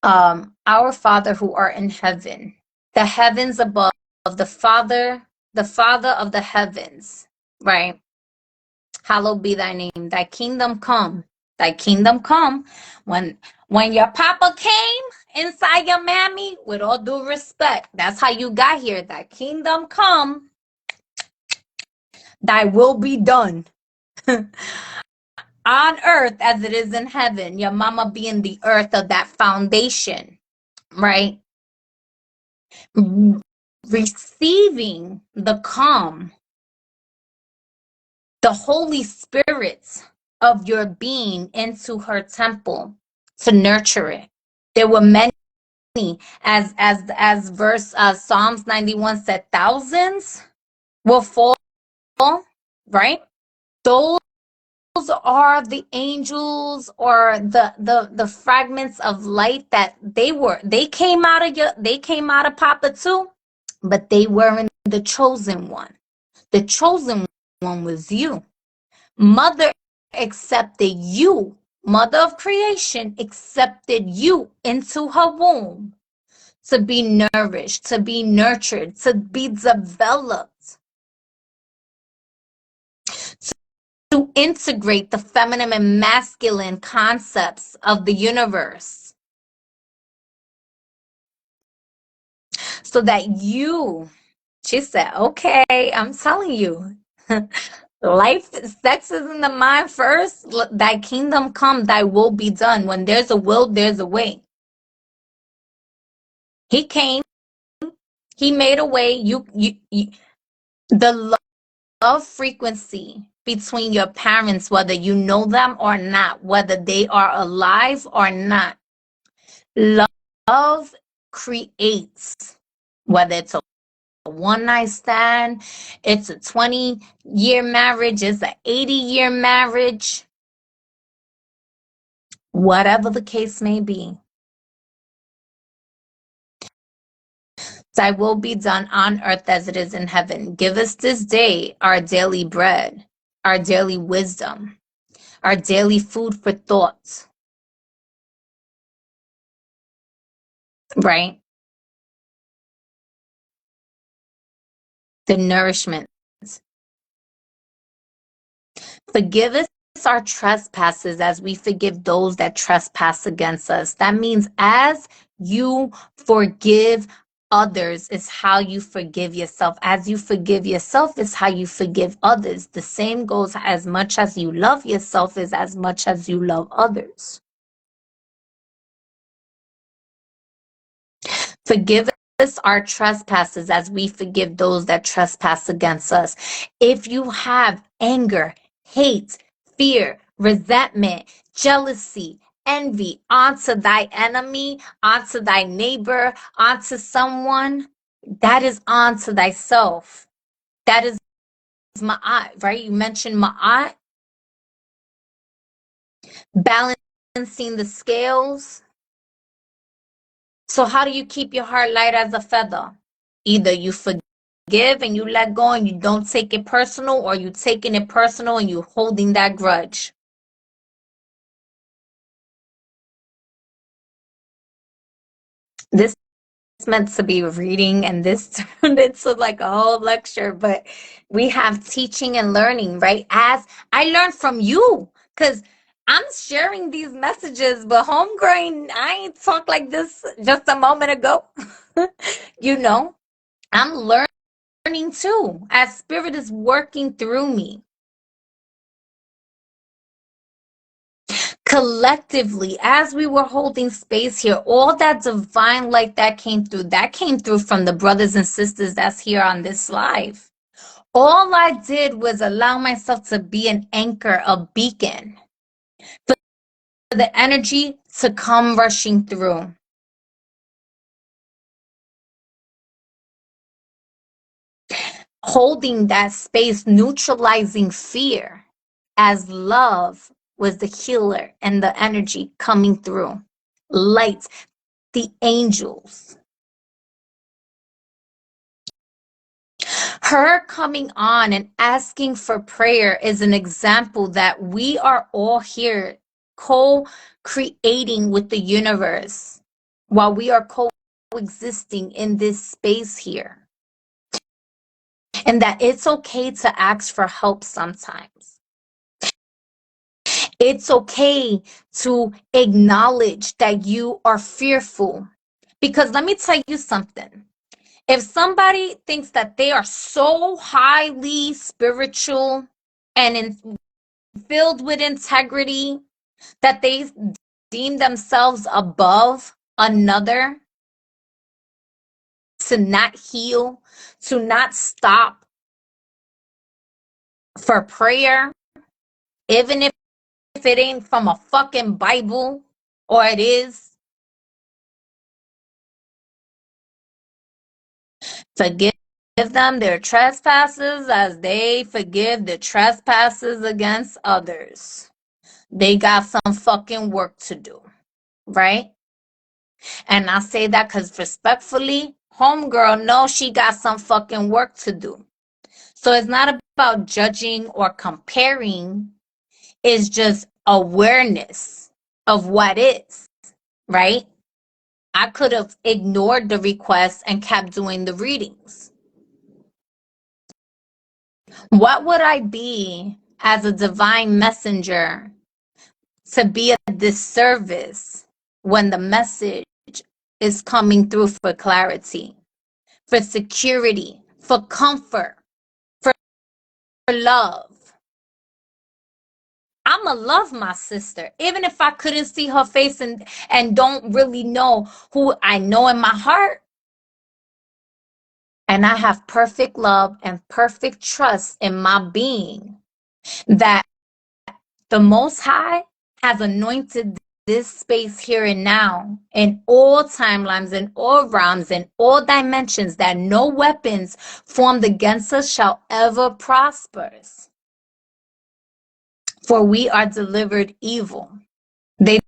Our Father who art in heaven, the heavens above, the Father of the heavens, right? Hallowed be thy name. Thy kingdom come. Thy kingdom come. When your papa came inside your mammy, with all due respect, that's how you got here. Thy kingdom come. Thy will be done. On earth as it is in heaven. Your mama being the earth of that foundation, right? Receiving the calm, the Holy Spirit of your being into her temple to nurture it. There were many, as verse Psalms 91 said, thousands will fall, right? Those are the angels or the fragments of light that they came out of Papa too, but they weren't the chosen one. The chosen one was you. Mother accepted you. Mother of creation accepted you into her womb to be nourished, to be nurtured, to be developed, to integrate the feminine and masculine concepts of the universe so that she said, okay, I'm telling you, sex is in the mind first. Thy kingdom come, thy will be done. When there's a will, there's a way. He came He made a way. The love frequency between your parents, whether you know them or not, whether they are alive or not, love creates, whether it's a one night stand, it's a 20-year marriage, it's an 80-year marriage, whatever the case may be. Thy will be done on earth as it is in heaven. Give us this day our daily bread, our daily wisdom, our daily food for thought, right? The nourishment. Forgive us our trespasses as we forgive those that trespass against us. That means as you forgive others is how you forgive yourself. As you forgive yourself is how you forgive others. The same goes as much as you love yourself is as much as you love others. Forgive us our trespasses as we forgive those that trespass against us. If you have anger, hate, fear, resentment, jealousy, envy onto thy enemy, onto thy neighbor, onto someone, that is onto thyself. That is ma'at, right? You mentioned ma'at, balancing the scales. So how do you keep your heart light as a feather? Either you forgive and you let go and you don't take it personal, or you taking it personal and you holding that grudge. This is meant to be reading and this turned into like a whole lecture, but we have teaching and learning, right? As I learned from you, because I'm sharing these messages, but homegrown, I ain't talked like this just a moment ago. You know, I'm learning too, as spirit is working through me. Collectively, as we were holding space here, all that divine light that came through from the brothers and sisters that's here on this live. All I did was allow myself to be an anchor, a beacon for the energy to come rushing through. Holding that space, neutralizing fear, as love was the healer and the energy coming through. Light, the angels. Her coming on and asking for prayer is an example that we are all here co-creating with the universe while we are coexisting in this space here. And that it's okay to ask for help sometimes. It's okay to acknowledge that you are fearful. Because let me tell you something. If somebody thinks that they are so highly spiritual and filled with integrity that they deem themselves above another, to not heal, to not stop for prayer, even if it ain't from a fucking Bible, or it is, forgive them their trespasses as they forgive the trespasses against others. They got some fucking work to do, right? And I say that because respectfully, homegirl knows she got some fucking work to do. So it's not about judging or comparing. It's just awareness of what is, right? I could have ignored the request and kept doing the readings. What would I be as a divine messenger to be a disservice when the message is coming through for clarity, for security, for comfort, for love? I'ma love my sister, even if I couldn't see her face and don't really know who I know in my heart. And I have perfect love and perfect trust in my being that the Most High has anointed this space here and now in all timelines, in all realms, in all dimensions, that no weapons formed against us shall ever prosper. For we are delivered evil. They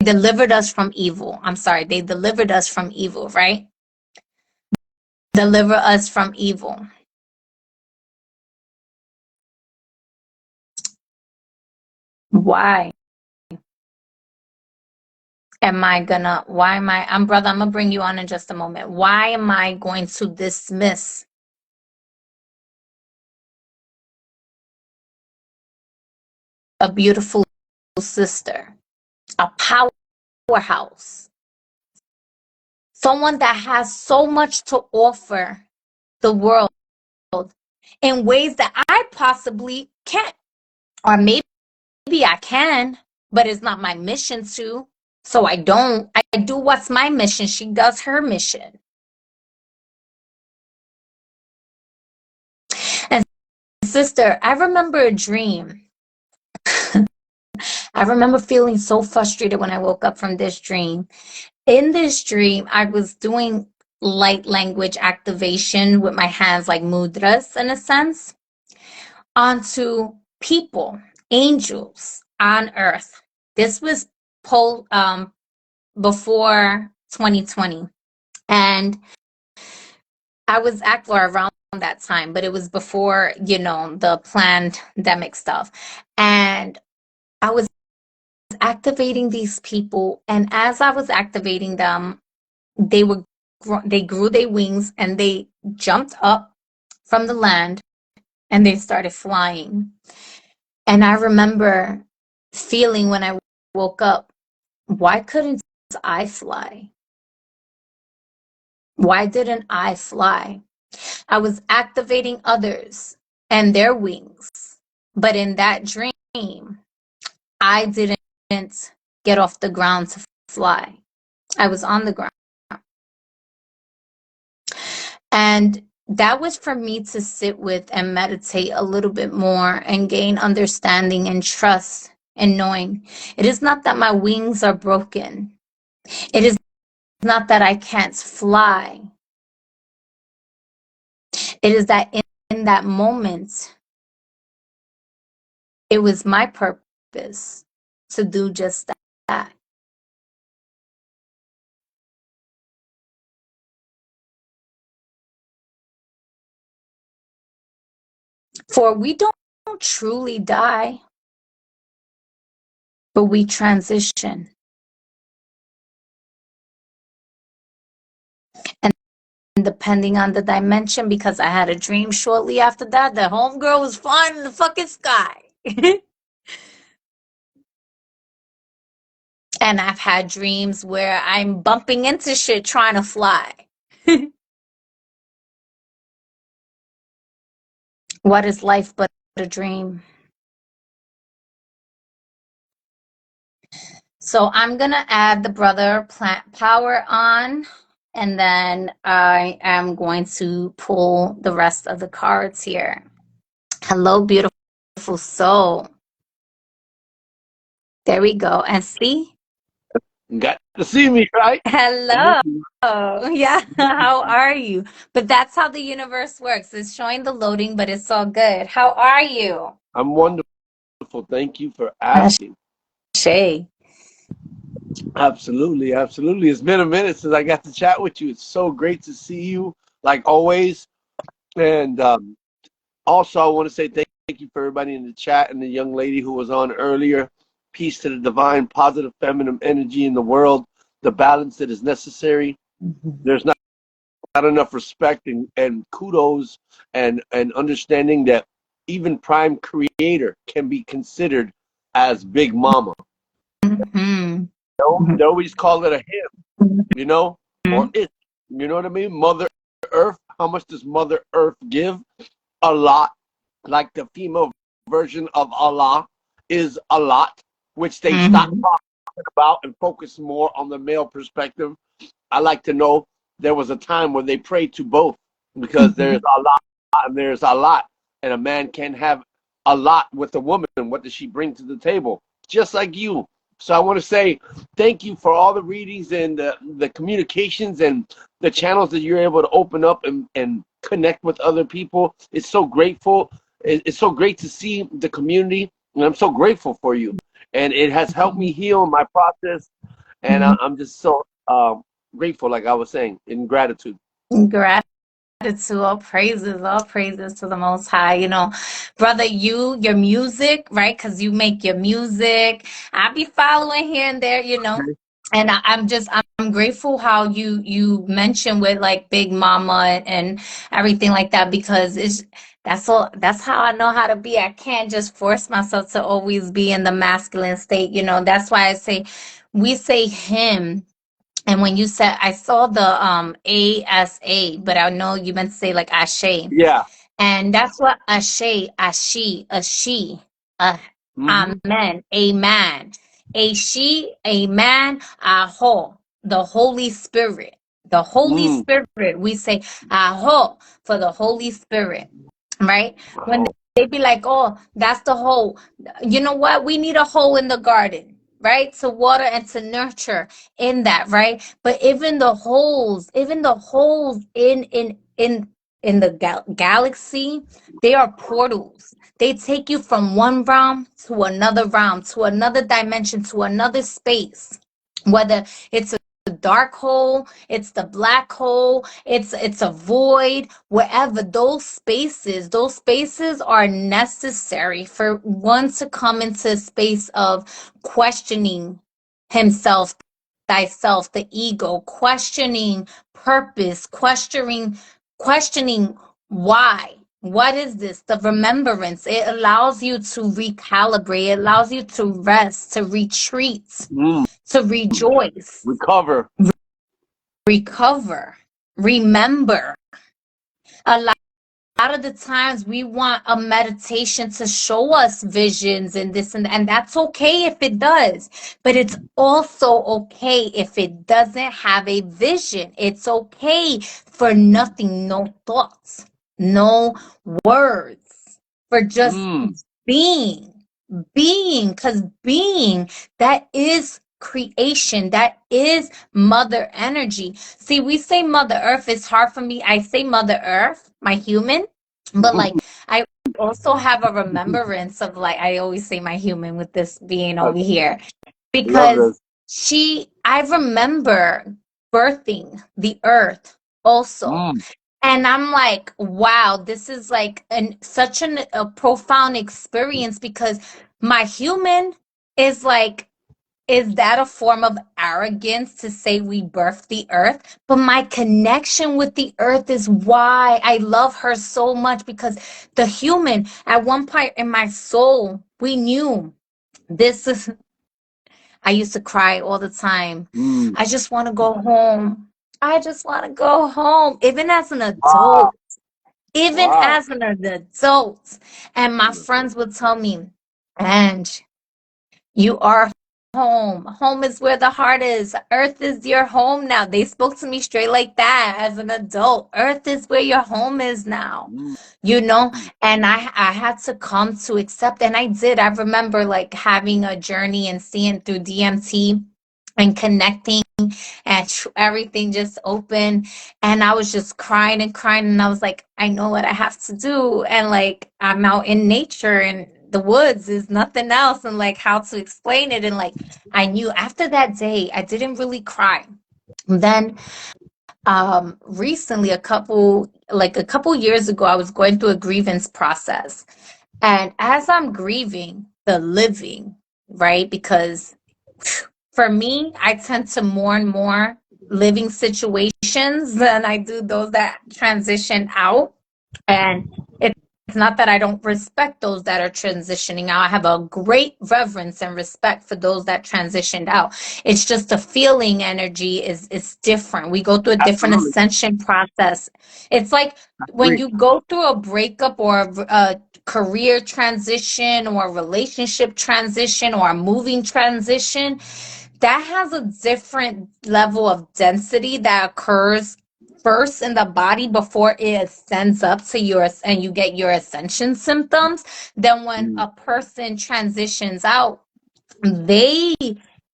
delivered us from evil. I'm sorry, they delivered us from evil, right? Deliver us from evil. Why brother, I'm gonna bring you on in just a moment. Why am I going to dismiss a beautiful sister, a powerhouse, someone that has so much to offer the world in ways that I possibly can't? Or maybe I can, but it's not my mission to. So I don't. I do what's my mission. She does her mission. And sister, I remember a dream. I remember feeling so frustrated when I woke up from this dream. In this dream, I was doing light language activation with my hands, like mudras in a sense, onto people, angels on earth. This was before 2020. And I was active around that time, but it was before, the pandemic stuff. And I was activating these people. And as I was activating them, they grew their wings and they jumped up from the land and they started flying. And I remember feeling when I woke up, why couldn't I fly? Why didn't I fly? I was activating others and their wings. But in that dream, I didn't get off the ground to fly. I was on the ground. And that was for me to sit with and meditate a little bit more and gain understanding and trust and knowing it is not that my wings are broken. It is not that I can't fly. It is that in that moment, it was my purpose to do just that. For we don't truly die, but we transition. And depending on the dimension, because I had a dream shortly after that, the homegirl was flying in the fucking sky. And I've had dreams where I'm bumping into shit trying to fly. What is life but a dream? So I'm going to add the brother plant power on, and then I am going to pull the rest of the cards here. Hello, beautiful soul. There we go. And see? Got to see me, right? Hello. Yeah. How are you? But that's how the universe works. It's showing the loading, but it's all good. How are you? I'm wonderful. Thank you for asking. Shay. Absolutely, absolutely. It's been a minute since I got to chat with you. It's so great to see you, like always. And also, I want to say thank you for everybody in the chat and the young lady who was on earlier. Peace to the divine, positive, feminine energy in the world, the balance that is necessary. There's not enough respect and kudos and understanding that even Prime Creator can be considered as Big Mama. Mm-hmm. They always call it a him, or it. You know what I mean? Mother Earth. How much does Mother Earth give? A lot. Like the female version of Allah is a lot, which they stop talking about and focus more on the male perspective. I like to know there was a time when they prayed to both. because there's a lot and there's a lot, and a man can have a lot with a woman. What does she bring to the table? Just like you. So I want to say thank you for all the readings and the communications and the channels that you're able to open up and connect with other people. It's so grateful. It's so great to see the community, and I'm so grateful for you. And it has helped me heal my process, and I'm just so grateful, like I was saying, in gratitude. Gratitude, all praises to the Most High. You know, brother, your music, right? Because you make your music. I be following here and there, you know. And I'm grateful how you mentioned with like Big Mama and everything like that, because that's how I know how to be. I can't just force myself to always be in the masculine state, you know. That's why we say him. And when you said, I saw the ASA, but I know you meant to say like Ashe. Yeah. And that's what Ashe, Ashi, a she, Amen, Amen. A she, a man, Aho, the Holy Spirit. The Holy Spirit, we say Aho for the Holy Spirit, right? When they be like, oh, that's the hole. You know what? We need a hole in the garden, right? To water and to nurture in that, right? But even the holes in the galaxy, they are portals. They take you from one realm, to another dimension, to another space. Whether it's a dark hole, it's the black hole, it's a void, wherever, those spaces are necessary for one to come into a space of questioning himself, thyself, the ego, questioning purpose, questioning why. What is this? The remembrance. It allows you to recalibrate. It allows you to rest, to retreat, to rejoice, recover, remember. A lot of the times we want a meditation to show us visions and this and that's okay if it does, but it's also okay if it doesn't have a vision. It's okay for nothing, no thoughts, no words, for just being, because being, that is creation, that is mother energy. See, we say mother earth. It's hard for me. I say mother earth, my human, but like I also have a remembrance of, like, I always say my human with this being over here, because I remember birthing the earth also. And I'm like, wow, this is like such a profound experience, because my human is like, is that a form of arrogance to say we birthed the earth? But my connection with the earth is why I love her so much, because the human, at one point in my soul, we knew this is, I used to cry all the time. I just want to go home. I just want to go home, even as an adult. Even as an adult. And my friends would tell me, Ange, you are home. Home is where the heart is. Earth is your home now. They spoke to me straight like that as an adult. Earth is where your home is now. You know, and I had to come to accept, and I did. I remember like having a journey and seeing through DMT and connecting, and everything just opened, and I was just crying and crying, and I was like, I know what I have to do, and like I'm out in nature, and the woods is nothing else, and like how to explain it. And like I knew after that day I didn't really cry. Then recently, a couple years ago, I was going through a grievance process, and as I'm grieving the living, right, because for me, I tend to mourn more living situations than I do those that transition out. And it's not that I don't respect those that are transitioning out. I have a great reverence and respect for those that transitioned out. It's just the feeling energy is different. We go through a different ascension process. It's like when you go through a breakup or a career transition or a relationship transition or a moving transition, that has a different level of density that occurs first in the body before it ascends up to yours and you get your ascension symptoms, then when a person transitions out, they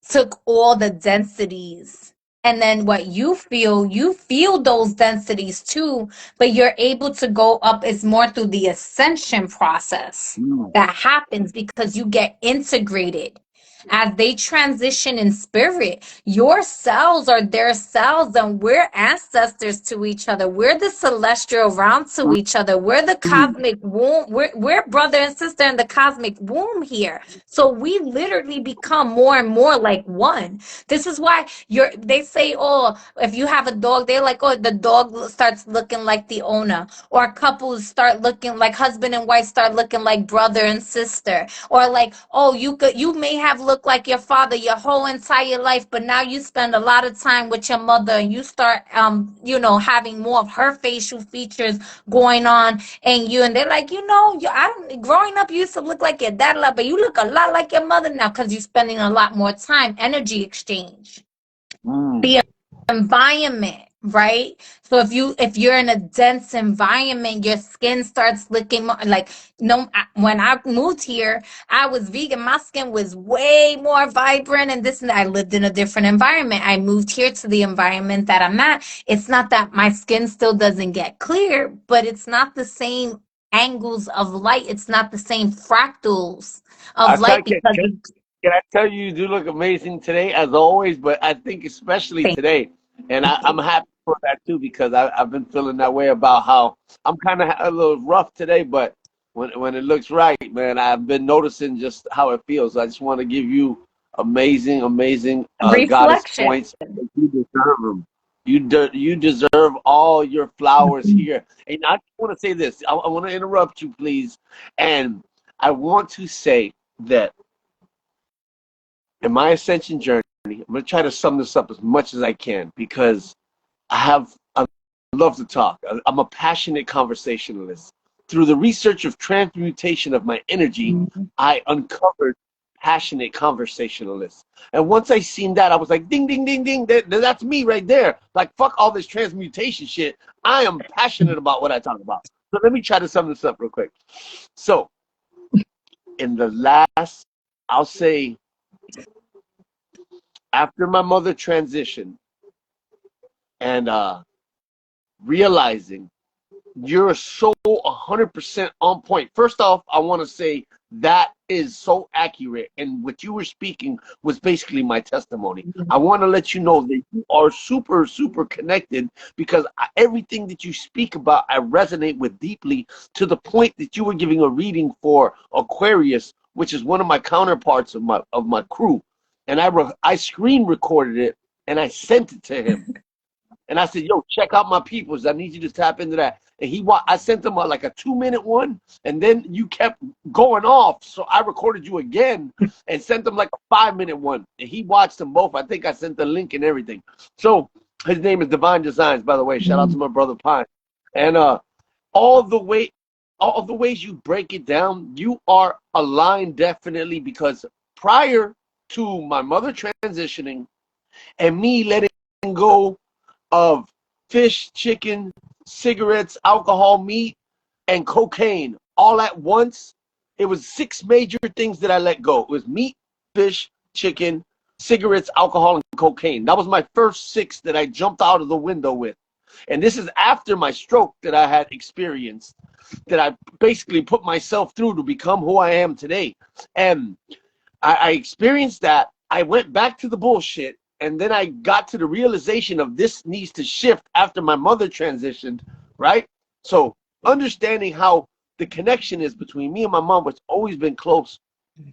took all the densities. And then what you feel those densities too, but you're able to go up is more through the ascension process that happens because you get integrated. As they transition in spirit, your cells are their cells, and we're ancestors to each other. We're the celestial realm to each other. We're the cosmic womb. We're brother and sister in the cosmic womb here. So we literally become more and more like one. This is why they say, oh, if you have a dog, they're like, oh, the dog starts looking like the owner. Or couples start looking like husband and wife start looking like brother and sister. Or like, oh, you may have looked like your father your whole entire life, but now you spend a lot of time with your mother and you start having more of her facial features going on and they're like, growing up you used to look like your dad a lot, but you look a lot like your mother now because you're spending a lot more time. Energy exchange. The environment, right? So if you're in a dense environment, your skin starts looking more like, when I moved here, I was vegan. My skin was way more vibrant and this and that. I lived in a different environment. I moved here to the environment that I'm at. It's not that my skin still doesn't get clear, but it's not the same angles of light. It's not the same fractals of light because can I tell you, you do look amazing today, as always, but I think especially today. And I'm happy for that, too, because I've been feeling that way about how I'm kind of a little rough today, but when it looks right, man, I've been noticing just how it feels. I just want to give you amazing goddess reflection. points. You deserve them. You deserve all your flowers here. And I just want to say this. I want to interrupt you, please. And I want to say that in my ascension journey, I'm going to try to sum this up as much as I can because I love to talk. I'm a passionate conversationalist. Through the research of transmutation of my energy, I uncovered passionate conversationalists. And once I seen that, I was like, ding, ding, ding, ding. That's me right there. Like, fuck all this transmutation shit. I am passionate about what I talk about. So let me try to sum this up real quick. So in the last, I'll say, after my mother transitioned and realizing you're so 100% on point. First off, I want to say that is so accurate. And what you were speaking was basically my testimony. I want to let you know that you are super, super connected because everything that you speak about, I resonate with deeply to the point that you were giving a reading for Aquarius, which is one of my counterparts of my crew. And I screen recorded it and I sent it to him. And I said, yo, check out my peoples. I need you to tap into that. And I sent him like a 2-minute one. And then you kept going off. So I recorded you again and sent him like a 5-minute one. And he watched them both. I think I sent the link and everything. So his name is Divine Designs, by the way. Shout out to my brother Pine. And all the ways you break it down, you are aligned definitely because prior to my mother transitioning and me letting go of fish, chicken, cigarettes, alcohol, meat, and cocaine all at once. It was 6 major things that I let go. It was meat, fish, chicken, cigarettes, alcohol, and cocaine. That was my first 6 that I jumped out of the window with. And this is after my stroke that I had experienced, that I basically put myself through to become who I am today. And I experienced that. I went back to the bullshit. And then I got to the realization of this needs to shift after my mother transitioned, right? So understanding how the connection is between me and my mom, which has always been close,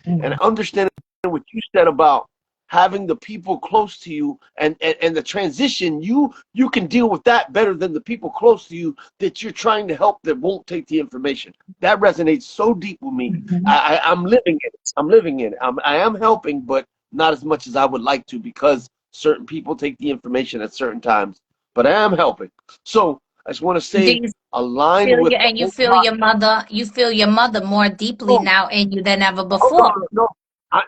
and understanding what you said about having the people close to you and the transition, you can deal with that better than the people close to you that you're trying to help that won't take the information. That resonates so deep with me. I'm living it. I'm living it. I am helping, but not as much as I would like to because certain people take the information at certain times. But I am helping. So I just want to say, aligned with you feel your mother more deeply now in you than ever before. No,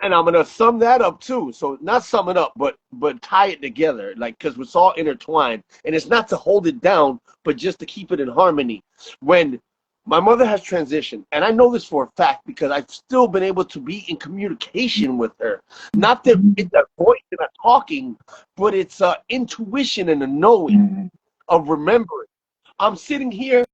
And I'm gonna sum that up too. So not sum it up, but tie it together, like because it's all intertwined. And it's not to hold it down, but just to keep it in harmony. When my mother has transitioned, and I know this for a fact because I've still been able to be in communication with her. Not that it's a voice and a talking, but it's a intuition and a knowing of remembering. I'm sitting here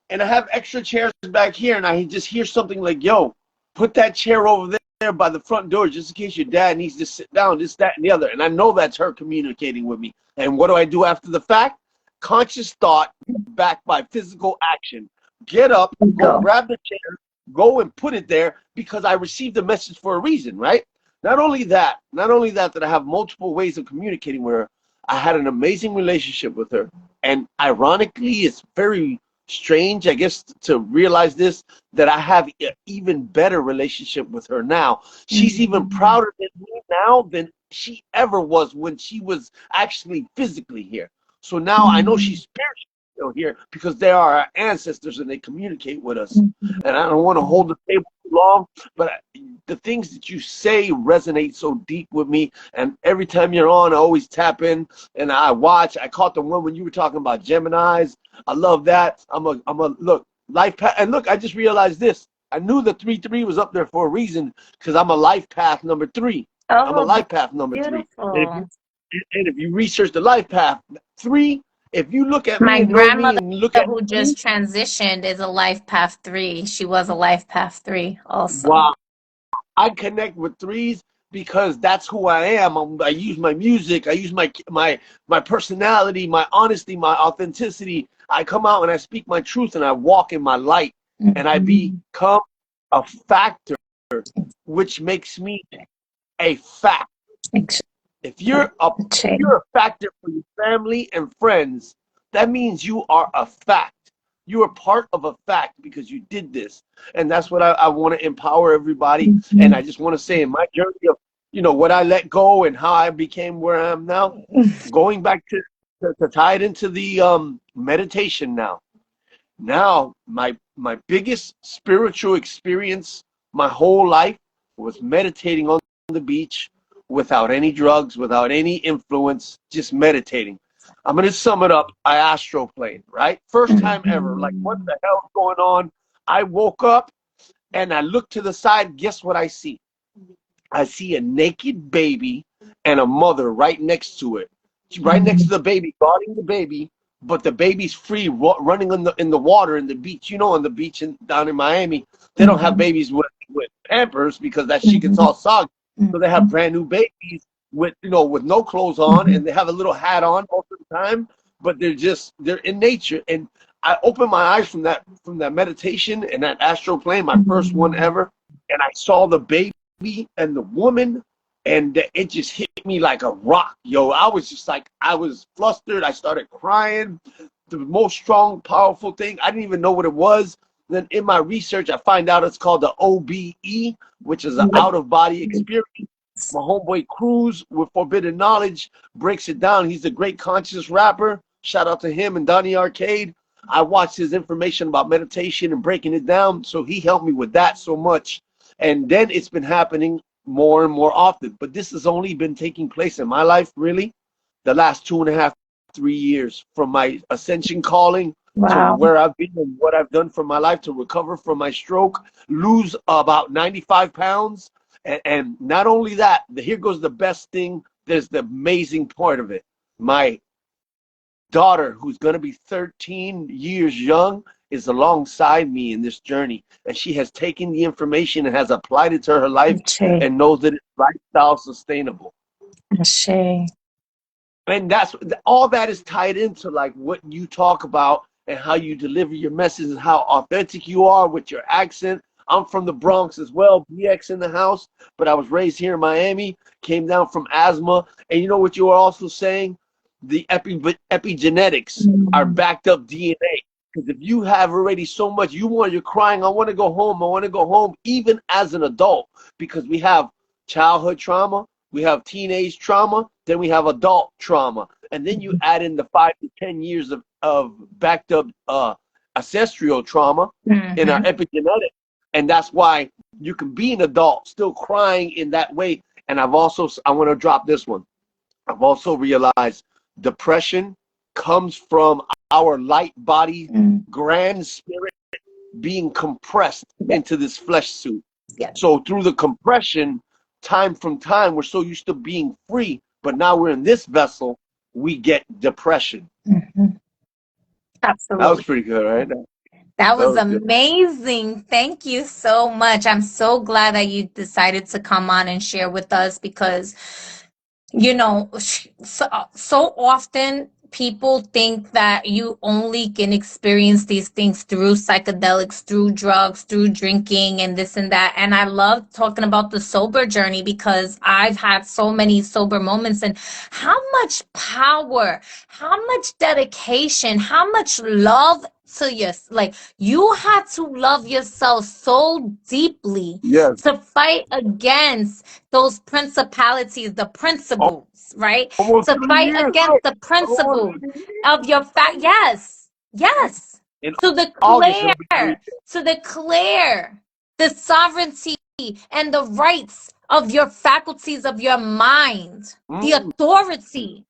and I have extra chairs back here, and I just hear something like, "Yo, put that chair over there by the front door just in case your dad needs to sit down, this, that, and the other." And I know that's her communicating with me. And what do I do after the fact? Conscious thought backed by physical action. Get up, go grab the chair, go and put it there because I received a message for a reason, right? Not only that that I have multiple ways of communicating with her, I had an amazing relationship with her. And ironically, it's very strange, I guess, to realize this, that I have an even better relationship with her now. She's even prouder than me now than she ever was when she was actually physically here. So now I know she's spiritually still here because they are our ancestors and they communicate with us. And I don't want to hold the table too long, but the things that you say resonate so deep with me. And every time you're on, I always tap in and I watch. I caught the one when you were talking about Geminis. I love that. I'm a look, life path. And look, I just realized this. I knew the 3-3 was up there for a reason because I'm a life path number 3. I'm a life path number 3. And if you research the life path 3, if you look at My me and know me grandmother and look at who me, just transitioned is a life path 3. She was a life path 3 also. wow, I connect with 3s because that's who I am. I use my music. I use my personality, my honesty, my authenticity. I come out and I speak my truth and I walk in my light and I become a factor, which makes me a fact. If you're a factor for your family and friends, that means you are a fact. You are part of a fact because you did this. And that's what I want to empower everybody. And I just want to say in my journey of, what I let go and how I became where I am now, going back to tie it into the meditation now. Now, my biggest spiritual experience my whole life was meditating on the beach without any drugs, without any influence, just meditating. I'm going to sum it up. I astroplaned, right? First time ever. Like, what the hell's going on? I woke up and I looked to the side. Guess what I see? I see a naked baby and a mother right next to it. Right next to the baby, guarding the baby, but the baby's free, running in the water in the beach. On the beach down in Miami, they don't have babies with Pampers because that shit gets all soggy. So they have brand new babies with no clothes on, and they have a little hat on most of the time, but they're in nature. And I opened my eyes from that meditation and that astral plane, my first one ever, and I saw the baby and the woman, and it just hit me like a rock. Yo, I was just like, I was flustered. I started crying. The most strong, powerful thing. I didn't even know what it was. Then in my research, I find out it's called the OBE, which is an out-of-body experience. My homeboy Cruz with Forbidden Knowledge breaks it down. He's a great conscious rapper. Shout out to him and Donnie Arcade. I watched his information about meditation and breaking it down, so he helped me with that so much. And then it's been happening more and more often. But this has only been taking place in my life, really, the last 2.5, 3 years, from my ascension calling to where I've been and what I've done for my life to recover from my stroke, lose about 95 pounds. And not only that, here goes the best thing. There's the amazing part of it. My daughter, who's going to be 13 years young, is alongside me in this journey. And she has taken the information and has applied it to her life and knows that it's lifestyle sustainable. And that's all that is tied into like what you talk about and how you deliver your message and how authentic you are with your accent. I'm from the Bronx as well, BX in the house, but I was raised here in Miami, came down from asthma. And you know what you were also saying? The epigenetics are backed up DNA. Because if you have already so much, you're crying, I want to go home, even as an adult, because we have childhood trauma, we have teenage trauma, then we have adult trauma. And then you add in the 5 to 10 years of backed up ancestral trauma in our epigenetics. And that's why you can be an adult still crying in that way. And I want to drop this one. I've also realized depression comes from our light body, grand spirit being compressed into this flesh suit. Yeah. So through the compression, time from time, we're so used to being free, but now we're in this vessel, we get depression. Absolutely. That was pretty good, right? That was good. amazing. Thank you so much. I'm so glad that you decided to come on and share with us because, you know, so often people think that you only can experience these things through psychedelics, through drugs, through drinking and this and that. And I love talking about the sober journey because I've had so many sober moments, and how much power, how much dedication, how much love to your, like, you had to love yourself so deeply to fight against those principalities, the principles, right? Almost To 3 fight years, against the principle of your fact. Yes, yes. in To August, it'll be 3 years. to declare the sovereignty and the rights of your faculties of your mind, the authority.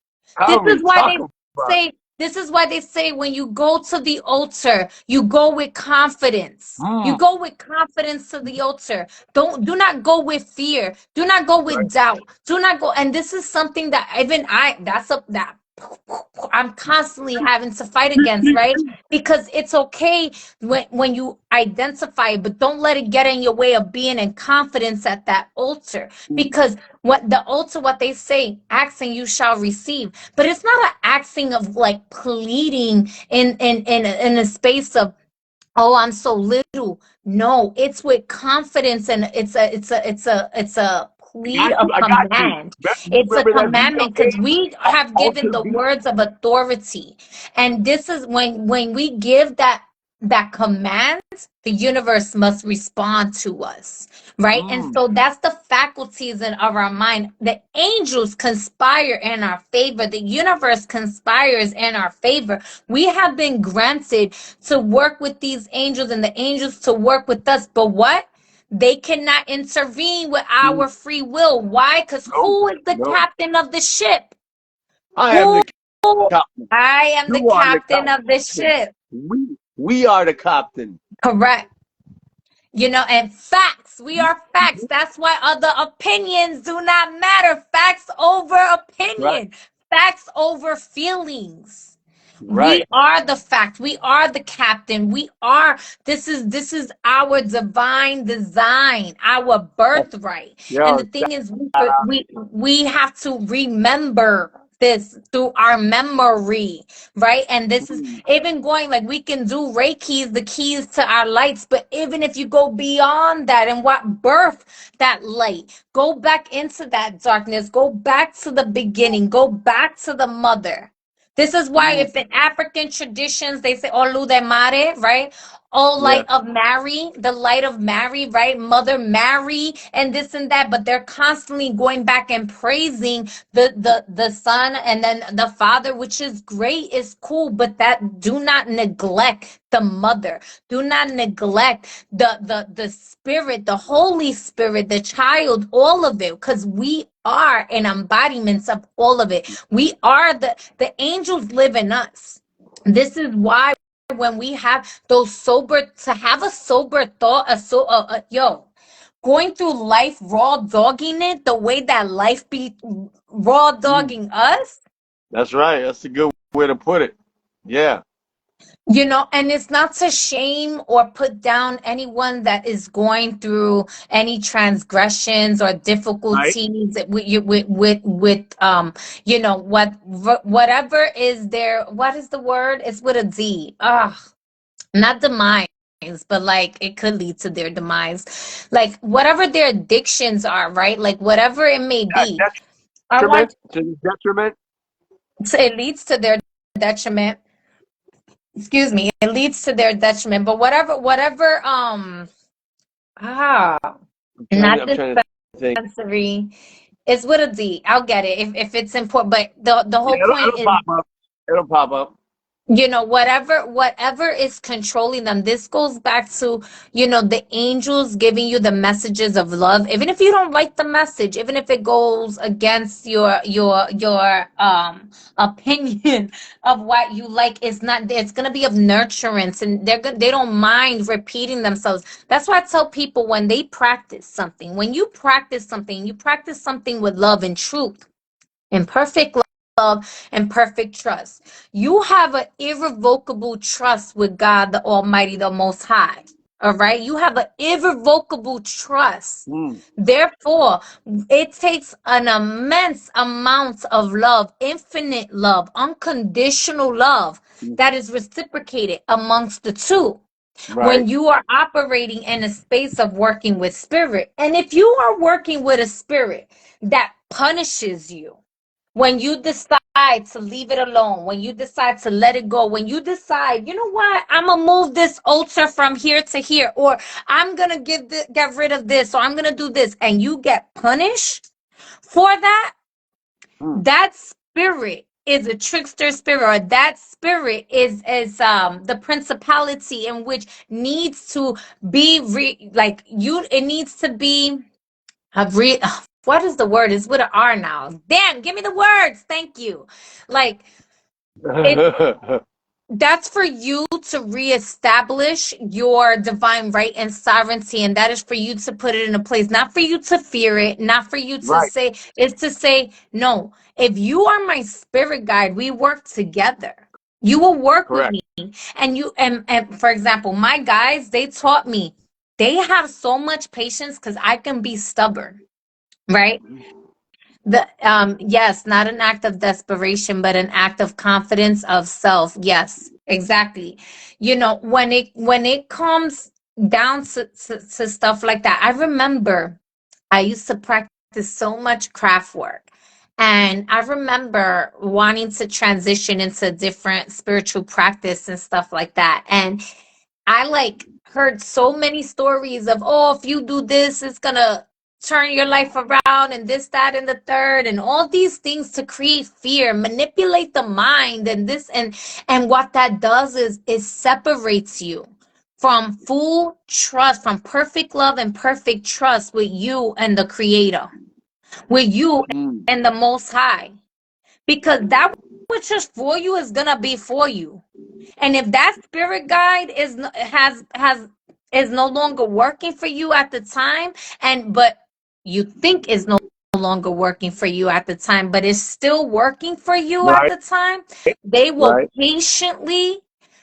This is why they say when you go to the altar, you go with confidence. You go with confidence to the altar. Do not go with fear. Do not go with doubt. Do not go. And this is something that even I'm constantly having to fight against, right? Because it's okay when you identify it, but don't let it get in your way of being in confidence at that altar. Because what they say, asking you shall receive. But it's not an asking of like pleading in a space of, oh, I'm so little. No, it's with confidence, and it's a plea of command. It's a commandment because we have given the words of authority, and this is when we give that command, the universe must respond to us, right? And so that's the faculties of our mind. The angels conspire in our favor. The universe conspires in our favor. We have been granted to work with these angels and the angels to work with us. But what? They cannot intervene with our free will. Why? Because who is the captain of the ship? I am the captain. I am the captain of the ship. We are the captain. Correct. You know, and facts. We are facts. That's why other opinions do not matter. Facts over opinion. Right. Facts over feelings. Right. We are the fact. We are the captain. We are. This is our divine design, our birthright. And the thing is, we have to remember this through our memory, right? And this is even going, like, we can do Reiki, the keys to our lights, but even if you go beyond that and what birth that light, go back into that darkness, go back to the beginning, go back to the mother. This is why if in African traditions, they say, Olu de Mare, right? Oh, light of Mary, the light of Mary, right? Mother Mary, and this and that. But they're constantly going back and praising the son and then the father, which is great, is cool. But that, do not neglect the mother. Do not neglect the spirit, the Holy Spirit, the child, all of it, because we are an embodiment of all of it. We are the angels live in us. This is why when we have those sober, to have a sober thought, going through life raw dogging it the way that life be raw dogging us. That's right. That's a good way to put it. Yeah. You know, and it's not to shame or put down anyone that is going through any transgressions or difficulties with you know, whatever is there. What is the word? It's with a D. Not demise, but like it could lead to their demise. Like whatever their addictions are, right? Like whatever it may be. Detriment. So it leads to their detriment. Excuse me, it leads to their detriment. But whatever, not dispensary. It's with a D. I'll get it if it's important. But the whole point is it'll pop up. whatever is controlling them. This goes back to, the angels giving you the messages of love, even if you don't like the message, even if it goes against your opinion of what you like. It's going to be of nurturance, and they don't mind repeating themselves. That's why I tell people, when they practice something, when you practice something with love and truth and perfect love and perfect trust. You have an irrevocable trust with God, the Almighty, the Most High. All right. You have an irrevocable trust. Therefore, it takes an immense amount of love, infinite love, unconditional love that is reciprocated amongst the two. When Right. you are operating in a space of working with spirit. And if you are working with a spirit that punishes you, when you decide to leave it alone, when you decide to let it go, when you decide, you know what, I'm gonna move this altar from here to here, or I'm gonna get rid of this, or I'm gonna do this, and you get punished for that, that spirit is a trickster spirit, or that spirit is the principality in which needs to be it needs to be what is the word? It's with an R now. Damn, give me the words. Thank you. Like, it that's for you to reestablish your divine right and sovereignty, and that is for you to put it in a place, not for you to fear it, not for you to Right. say, it's to say, no, if you are my spirit guide, we work together. You will work with Correct. me. And for example, my guys, they taught me, they have so much patience because I can be stubborn, right? Yes, not an act of desperation, but an act of confidence of self. Yes, exactly. When it comes down to stuff like that, I remember I used to practice so much craft work. And I remember wanting to transition into different spiritual practice and stuff like that. And I heard so many stories of, oh, if you do this, it's gonna turn your life around, and this, that, and the third, and all these things to create fear, manipulate the mind, and this, and what that does is it separates you from full trust, from perfect love and perfect trust with you and the Creator, with you and the Most High, because that which is for you is gonna be for you. And if that spirit guide is no longer working for you at the time, but you think is no longer working for you at the time, but it's still working for you at Right. the time, they will Right. patiently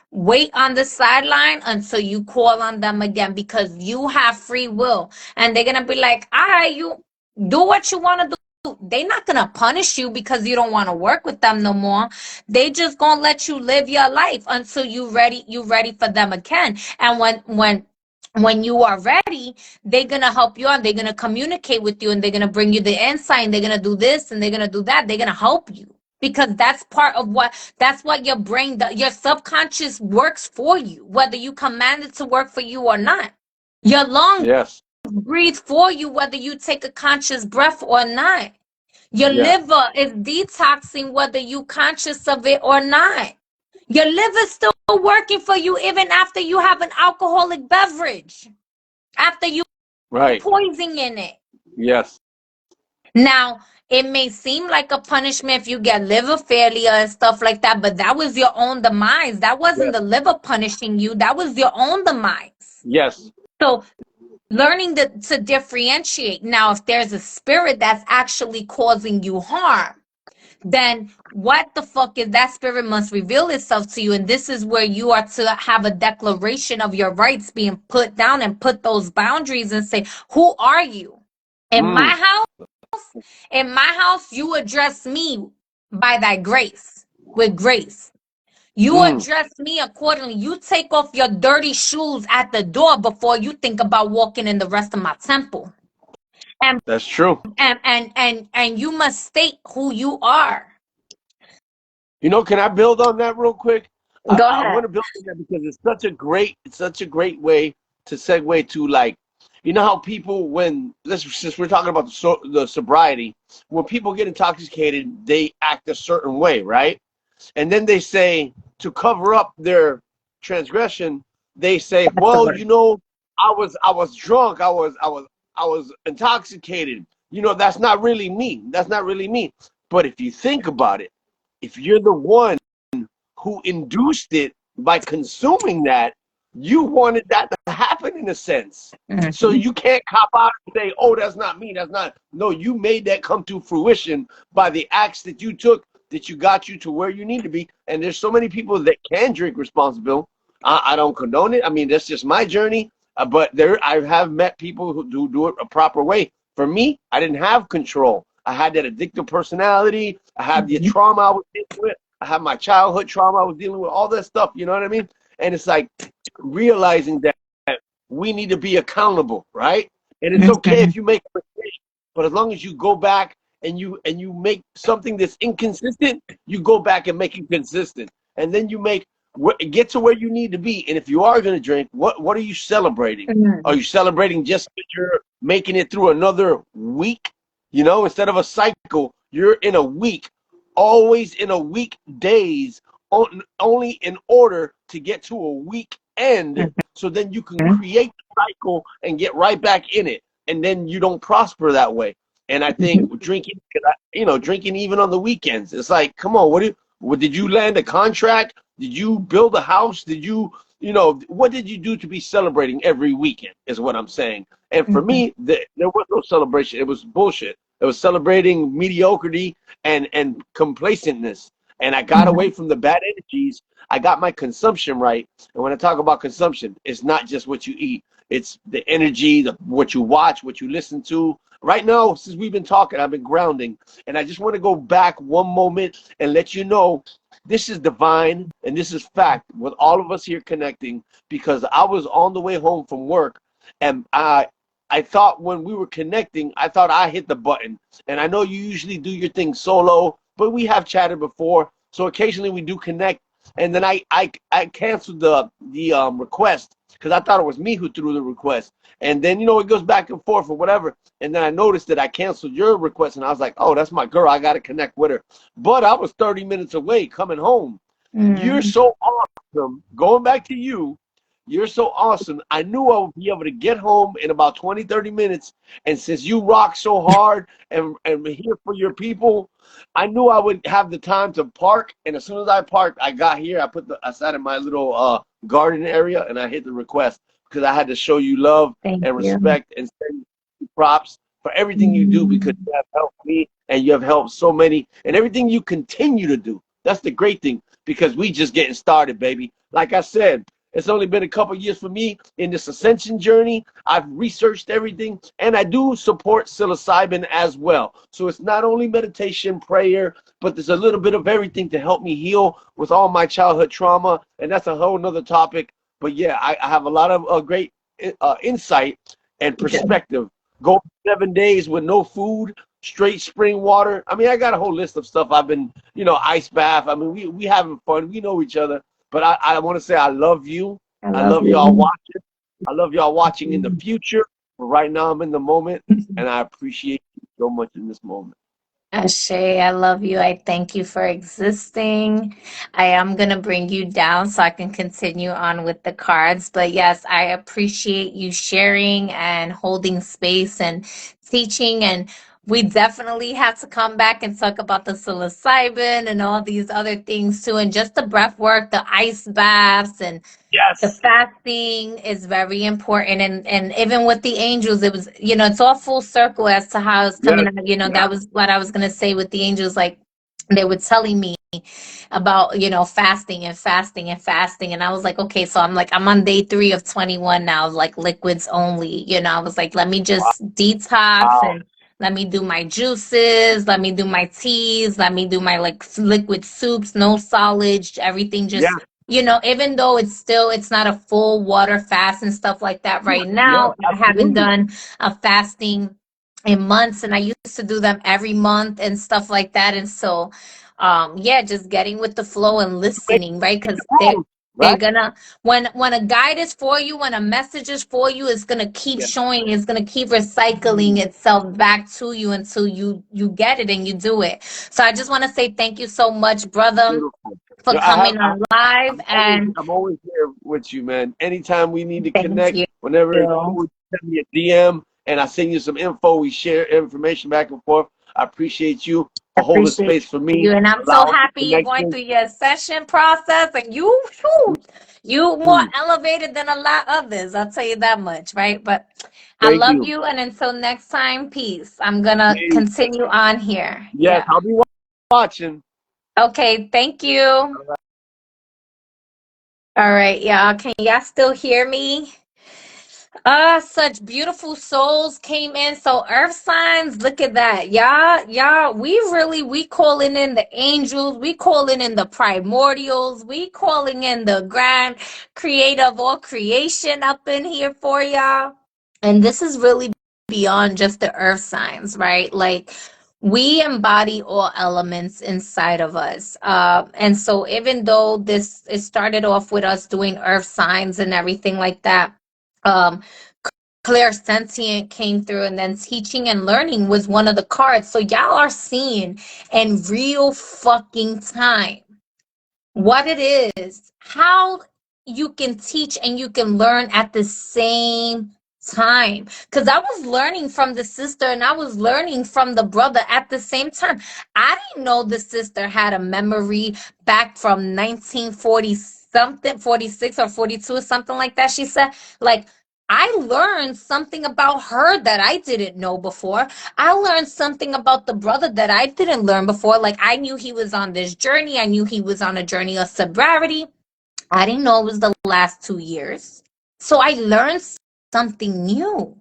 wait on the sideline until you call on them again, because you have free will. And they're gonna be like, all right, you do what you want to do. They're not gonna punish you because you don't want to work with them no more. They just gonna let you live your life until you ready for them again. And when you are ready, they're gonna help you out. They're gonna communicate with you, and they're gonna bring you the insight, and they're gonna do this, and they're gonna do that. They're gonna help you, because that's what your brain does. Your subconscious works for you, whether you command it to work for you or not. Your lungs Yes. breathe for you, whether you take a conscious breath or not. Your Yes. liver is detoxing whether you conscious of it or not. Your liver's still working for you even after you have an alcoholic beverage, after you Right. poison in it. Yes. Now, it may seem like a punishment if you get liver failure and stuff like that, but that was your own demise. That wasn't Yes. the liver punishing you. That was your own demise. Yes. So learning to differentiate. Now, if there's a spirit that's actually causing you harm, then what the fuck is that spirit must reveal itself to you. And this is where you are to have a declaration of your rights being put down, and put those boundaries and say, who are you? In my house, you address me by thy grace, with grace. You address me accordingly. You take off your dirty shoes at the door before you think about walking in the rest of my temple. And That's true. and you must state who you are. Can I build on that real quick? Go I ahead. want to build on that because it's such a great way to segue to, like, how people, since we're talking about the sobriety, when people get intoxicated, they act a certain way, right? And then they say, to cover up their transgression, they say, well, you know, I was drunk, I was intoxicated. You know, that's not really me. That's not really me. But if you think about it, if you're the one who induced it by consuming that, you wanted that to happen in a sense. So you can't cop out and say, oh, that's not me. That's not. No, you made that come to fruition by the acts that you took that you got you to where you need to be. And there's so many people that can drink responsible. I don't condone it. I mean, that's just my journey. But I have met people who do it a proper way. For me, I didn't have control. I had that addictive personality. I had the trauma I was dealing with. I had my childhood trauma I was dealing with, all that stuff. You know what I mean? And it's like realizing that we need to be accountable, right? And it's okay if you make a mistake, but as long as you go back and you make something that's inconsistent, you go back and make it consistent, and then you get to where you need to be. And if you are going to drink, what are you celebrating? Are you celebrating just that you're making it through another week? You know, instead of a cycle, you're in a week, always in a week days, only in order to get to a week end, so then you can create the cycle and get right back in it, and then you don't prosper that way. And I think drinking, drinking even on the weekends, it's like, come on, what did you land a contract? Did you build a house? Did you, what did you do to be celebrating every weekend is what I'm saying. And for me, there was no celebration. It was bullshit. It was celebrating mediocrity and complacentness. And I got away from the bad energies. I got my consumption right. And when I talk about consumption, it's not just what you eat. It's the energy, what you watch, what you listen to. Right now, since we've been talking, I've been grounding. And I just want to go back one moment and let you know this is divine and this is fact with all of us here connecting, because I was on the way home from work and I thought when we were connecting, I thought I hit the button. And I know you usually do your thing solo, but we have chatted before. So occasionally we do connect. And then I canceled the request because I thought it was me who threw the request. And then, it goes back and forth or whatever. And then I noticed that I canceled your request. And I was like, oh, that's my girl. I got to connect with her. But I was 30 minutes away coming home. You're so awesome. Going back to you. You're so awesome. I knew I would be able to get home in about 20, 30 minutes. And since you rock so hard and here for your people, I knew I would have the time to park. And as soon as I parked, I got here. I sat in my little garden area and I hit the request because I had to show you love and respect and send you props for everything you do, because you have helped me and you have helped so many, and everything you continue to do. That's the great thing, because we just getting started, baby. Like I said, it's only been a couple years for me in this ascension journey. I've researched everything, and I do support psilocybin as well. So it's not only meditation, prayer, but there's a little bit of everything to help me heal with all my childhood trauma, and that's a whole nother topic. But yeah, I have a lot of great insight and perspective. Go 7 days with no food, straight spring water. I mean, I got a whole list of stuff. I've been, ice bath. I mean, we having fun. We know each other. But I want to say I love you. I love y'all watching. I love y'all watching in the future. But right now I'm in the moment, and I appreciate you so much in this moment. Ashe, I love you. I thank you for existing. I am going to bring you down so I can continue on with the cards. But yes, I appreciate you sharing and holding space and teaching. And we definitely have to come back and talk about the psilocybin and all these other things too. And just the breath work, the ice baths, and the fasting is very important. And even with the angels, it was, it's all full circle as to how it's coming out. That was what I was going to say with the angels. Like, they were telling me about, fasting and fasting and fasting. And I was like, okay, so I'm on day 3 of 21 now, like liquids only. I was like, let me just detox and let me do my juices, let me do my teas, let me do my liquid soups, no solids, everything just, even though it's not a full water fast and stuff like that right now. I haven't done a fasting in months, and I used to do them every month and stuff like that. And so, just getting with the flow and listening, right? Because they're gonna, when a guide is for you, when a message is for you, it's gonna keep showing, it's gonna keep recycling itself back to you until you get it and you do it. So I just want to say thank you so much, brother. for I have. coming on live, and I'm always here with you, man. Anytime we need to thank connect, you. whenever it's cool, send me a DM and I send you some info. We share information back and forth. I appreciate you for holding Appreciate space for me, you, and I'm so allowing the happy you're going connection. through your session process, and you more Mm, elevated than a lot others. I'll tell you that much, right? But I thank love you. you, and until next time, peace. I'm gonna Hey, continue on here. yes, Yeah. I'll be watching. Okay. Thank you. All right, y'all. Can y'all still hear me? Such beautiful souls came in. So earth signs, look at that. Y'all, we calling in the angels, we calling in the primordials, we calling in the grand creator of all creation up in here for y'all. And this is really beyond just the earth signs, right? Like we embody all elements inside of us. And so even though it started off with us doing earth signs and everything like that, um, clairsentient came through, and then teaching and learning was one of the cards. So y'all are seeing in real fucking time what it is, how you can teach and you can learn at the same time. Because I was learning from the sister and I was learning from the brother at the same time. I didn't know the sister had a memory back from 1940 something, 46 or 42 or something like that. She said, like, I learned something about her that I didn't know before. I learned something about the brother that I didn't learn before. Like, I knew he was on this journey. I knew he was on a journey of sobriety. I didn't know it was the last 2 years. So I learned something new.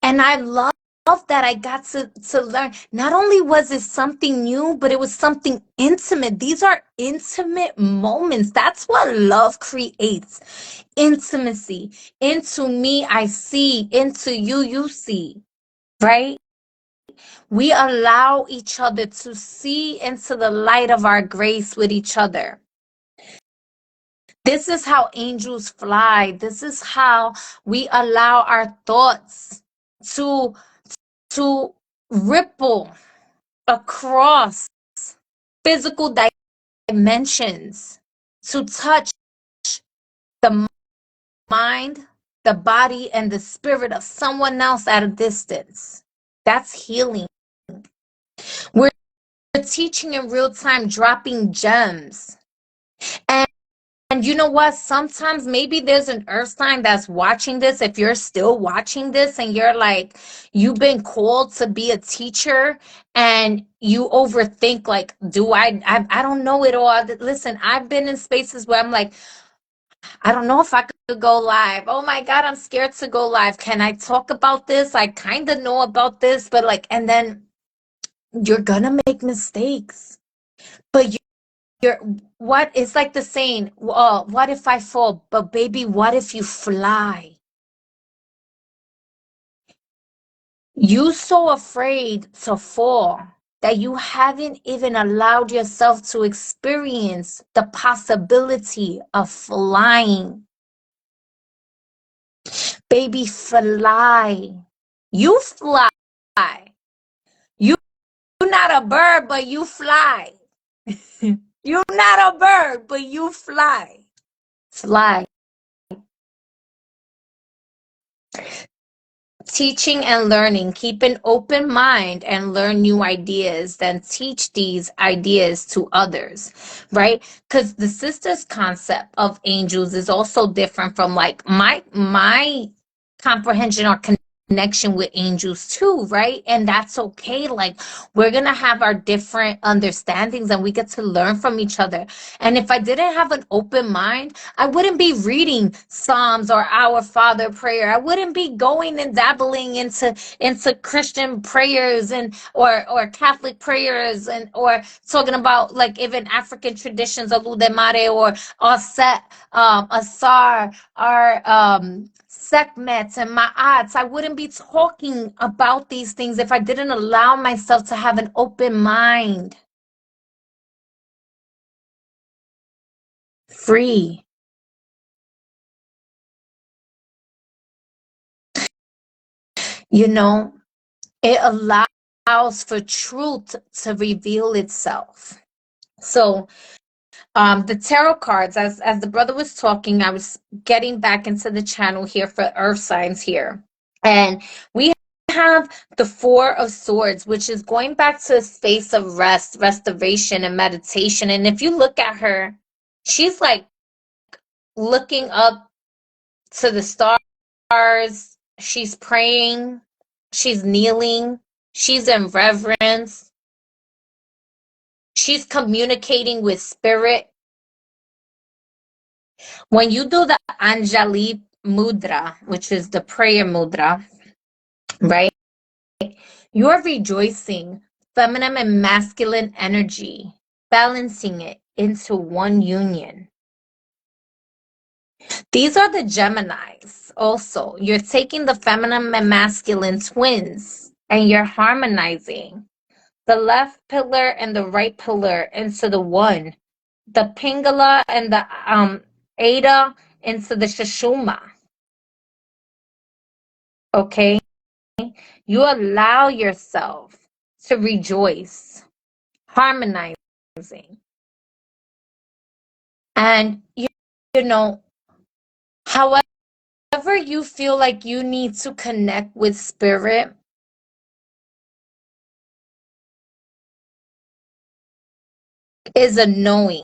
And I love that I got to learn. Not only was it something new, but it was something intimate. These are intimate moments. That's what love creates. Intimacy. Into me, I see. Into you, you see. Right? We allow each other to see into the light of our grace with each other. This is how angels fly. This is how we allow our thoughts to to ripple across physical dimensions, to touch the mind, the body, and the spirit of someone else at a distance. That's healing. We're teaching in real time, dropping gems. And you know what? Sometimes maybe there's an earth sign that's watching this. If you're still watching this and you're like, you've been called to be a teacher and you overthink, like, I don't know it all. Listen, I've been in spaces where I'm like, I don't know if I could go live. Oh my God, I'm scared to go live. Can I talk about this? I kind of know about this, but like, and then you're gonna make mistakes. But you're what it's like the saying, what if I fall? But baby, what if you fly? You so afraid to fall that you haven't even allowed yourself to experience the possibility of flying. Baby, fly. You fly. You're not a bird, but you fly. You're not a bird, but you fly. Fly. Teaching and learning. Keep an open mind and learn new ideas, then teach these ideas to others, right? Because the sister's concept of angels is also different from like my comprehension or connection with angels too, right? And that's okay. Like we're gonna have our different understandings and we get to learn from each other. And if I didn't have an open mind, I wouldn't be reading Psalms or Our Father prayer. I wouldn't be going and dabbling into Christian prayers and or Catholic prayers and or talking about like even African traditions of Udemare or Aset, Asar, or Sekhmet and Ma'at. I wouldn't be talking about these things if I didn't allow myself to have an open mind. Free. You know, it allows for truth to reveal itself. So The tarot cards, as the brother was talking, I was getting back into the channel here for earth signs here. And we have the Four of Swords, which is going back to a space of rest, restoration, and meditation. And if you look at her, she's like looking up to the stars. She's praying. She's kneeling. She's in reverence. She's communicating with spirit. When you do the Anjali Mudra, which is the prayer mudra, right? You are rejoicing feminine and masculine energy, balancing it into one union. These are the Geminis also. You're taking the feminine and masculine twins and you're harmonizing the left pillar and the right pillar into the one. The Pingala and the Ada into the Shashuma. Okay? You allow yourself to rejoice, harmonizing. And, you know, however you feel like you need to connect with spirit, is a knowing.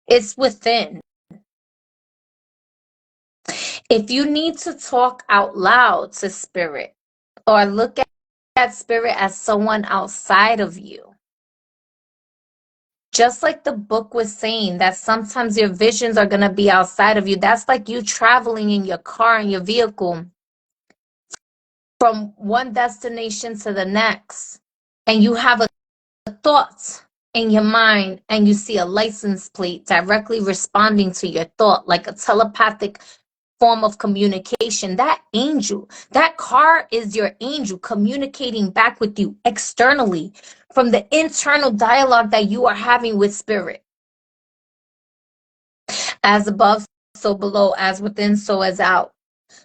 It's within. If you need to talk out loud to spirit or look at spirit as someone outside of you, just like the book was saying that sometimes your visions are going to be outside of you. That's like you traveling in your car, in your vehicle, from one destination to the next, and you have a thought in your mind and you see a license plate directly responding to your thought, like a telepathic form of communication. That angel, that car is your angel communicating back with you externally from the internal dialogue that you are having with spirit. As above, so below, as within, so as out.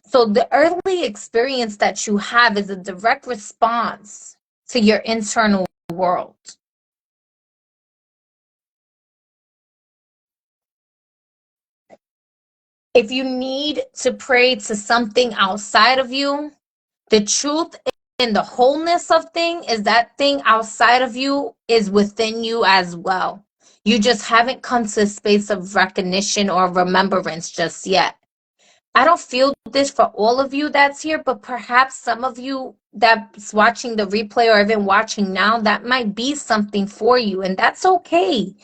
So the earthly experience that you have is a direct response to your internal world. If you need to pray to something outside of you, the truth and the wholeness of thing is that thing outside of you is within you as well. You just haven't come to a space of recognition or remembrance just yet. I don't feel this for all of you that's here, but perhaps some of you that's watching the replay or even watching now, that might be something for you, and that's okay.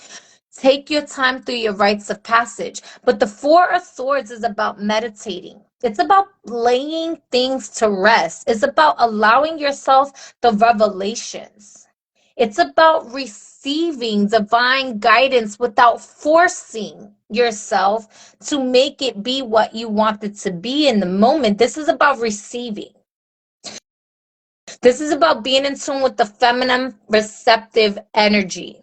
Take your time through your rites of passage. But the Four of Swords is about meditating. It's about laying things to rest. It's about allowing yourself the revelations. It's about receiving divine guidance without forcing yourself to make it be what you want it to be in the moment. This is about receiving. This is about being in tune with the feminine receptive energy.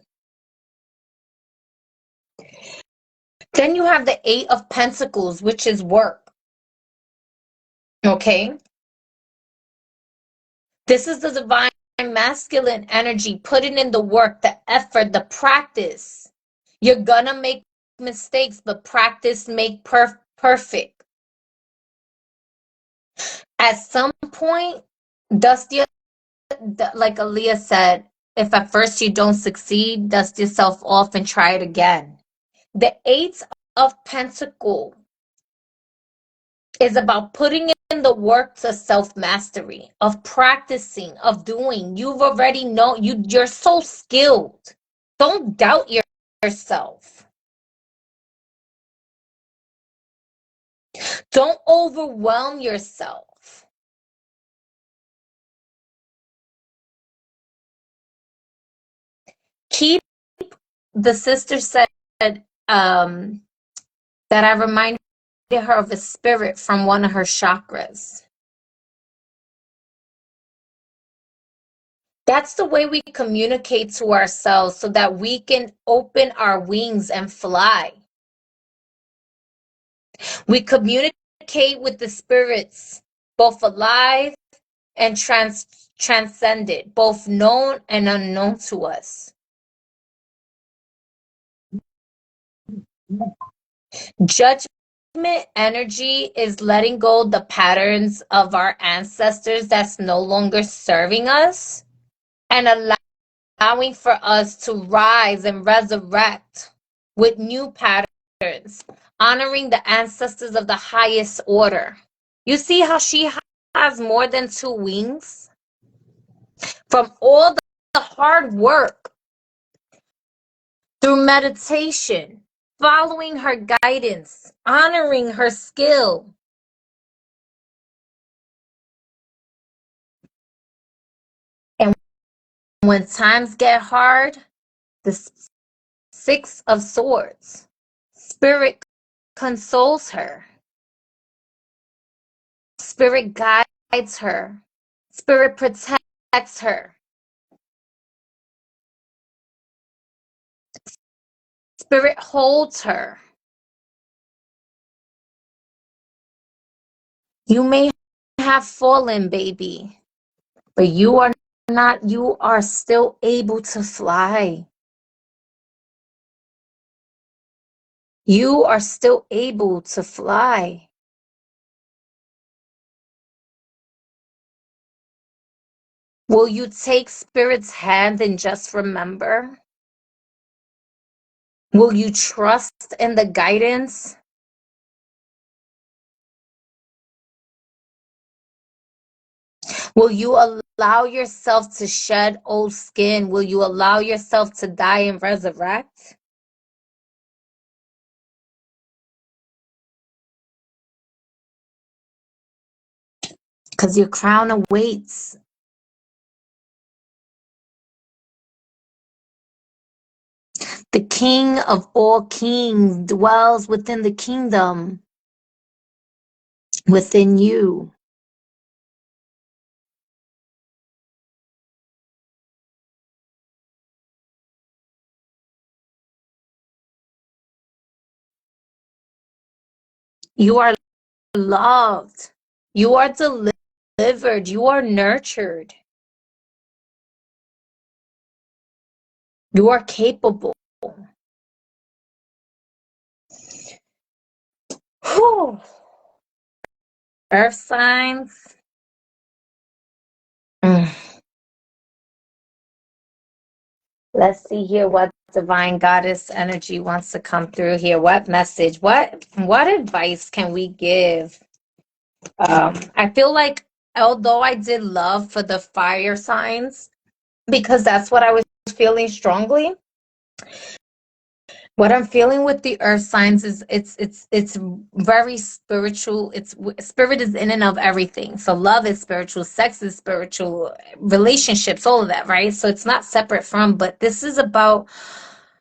Then you have the Eight of Pentacles, which is work. Okay? This is the divine masculine energy, putting in the work, the effort, the practice. You're gonna make mistakes, but practice make perfect. At some point, dust your, like Aaliyah said, if at first you don't succeed, dust yourself off and try it again. The Eight of Pentacles is about putting in the work to self-mastery, of practicing, of doing. You've already know, you're so skilled. Don't doubt yourself. Don't overwhelm yourself. Keep, the sister said, that I reminded her of a spirit from one of her chakras. That's the way we communicate to ourselves so that we can open our wings and fly. We communicate with the spirits, both alive and transcended, both known and unknown to us. Judgment energy is letting go the patterns of our ancestors that's no longer serving us and allowing for us to rise and resurrect with new patterns, honoring the ancestors of the highest order. You see how she has more than two wings? From all the hard work through meditation, following her guidance, honoring her skill. And when times get hard, the Six of Swords, Spirit consoles her. Spirit guides her. Spirit protects her. Spirit holds her. You may have fallen, baby, but you are not, you are still able to fly. You are still able to fly. Will you take Spirit's hand and just remember? Will you trust in the guidance? Will you allow yourself to shed old skin? Will you allow yourself to die and resurrect? Because your crown awaits. The King of all kings dwells within the kingdom, within you. You are loved. You are delivered. You are nurtured. You are capable. Whew. Earth signs. Let's see here what divine goddess energy wants to come through here. What message? What advice can we give? I feel like although I did love for the fire signs, because that's what I was feeling strongly. What I'm feeling with the earth signs is it's very spiritual. It's spirit is in and of everything. So love is spiritual, sex is spiritual, relationships, all of that, right? So it's not separate from, but this is about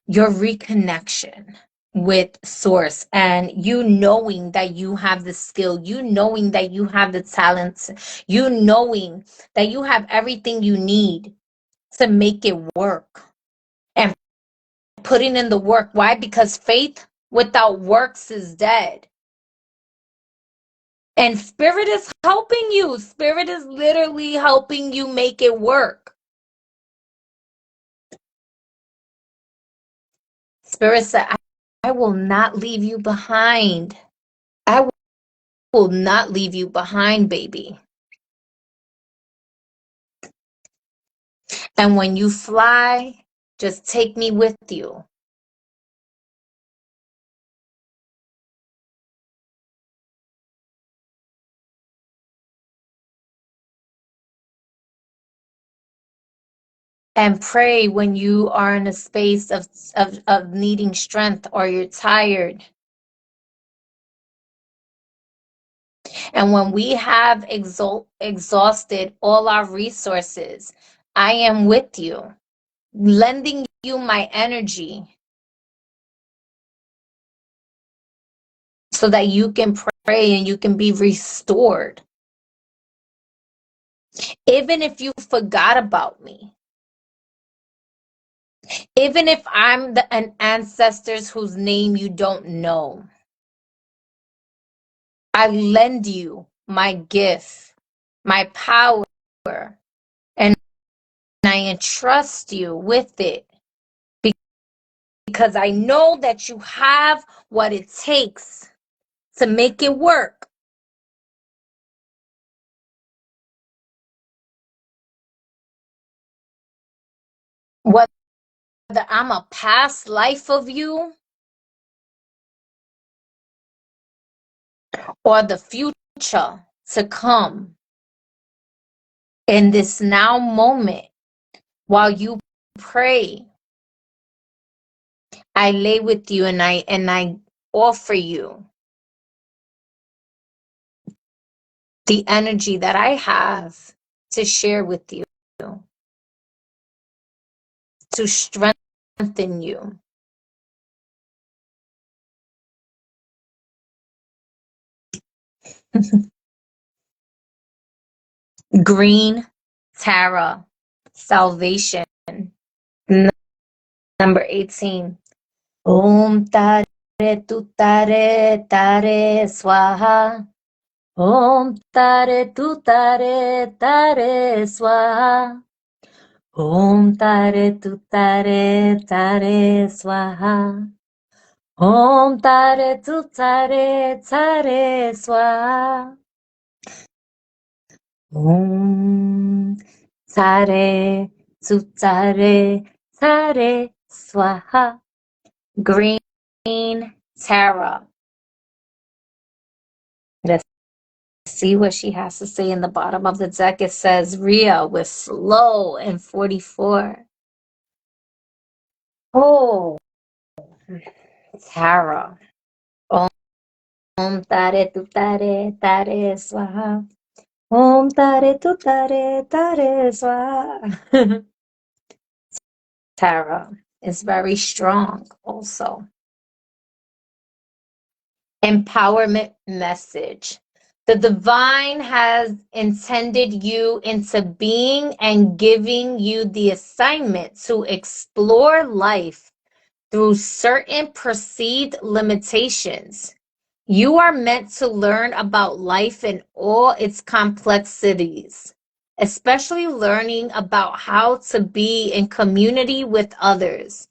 your reconnection with source and you knowing that you have the skill, you knowing that you have the talent, you knowing that you have everything you need to make it work and putting in the work. Why? Because faith without works is dead. And spirit is helping you. Spirit is literally helping you make it work. Spirit said, I will not leave you behind. I will not leave you behind, baby. And when you fly, just take me with you. And pray when you are in a space of needing strength or you're tired. And when we have exhausted all our resources, I am with you, lending you my energy so that you can pray and you can be restored. Even if you forgot about me, even if I'm an ancestors whose name you don't know, I lend you my gift, my power, and I entrust you with it because I know that you have what it takes to make it work. Whether I'm a past life of you or the future to come, in this now moment, while you pray, I lay with you and I offer you the energy that I have to share with you, to strengthen you. Green Tara, salvation. Number 18. Om Tare Tu Tare Tare Swaha. Om Tare Tu Tare Tare Swaha. Om Tare Tu Tare Tare Swaha. Om Tare Tu Tare Tare Swaha. Om Tare Tu Tare Tare Swaha. Green Tara. Let's see what she has to say in the bottom of the deck. It says Rhea with slow and 44. Oh, Tara. Om Tare Tu Tare Tare Swaha. Om Tare Tu Tare Tare Swaha. Tara is very strong also. Empowerment message. The divine has intended you into being and giving you the assignment to explore life through certain perceived limitations. You are meant to learn about life in all its complexities, especially learning about how to be in community with others.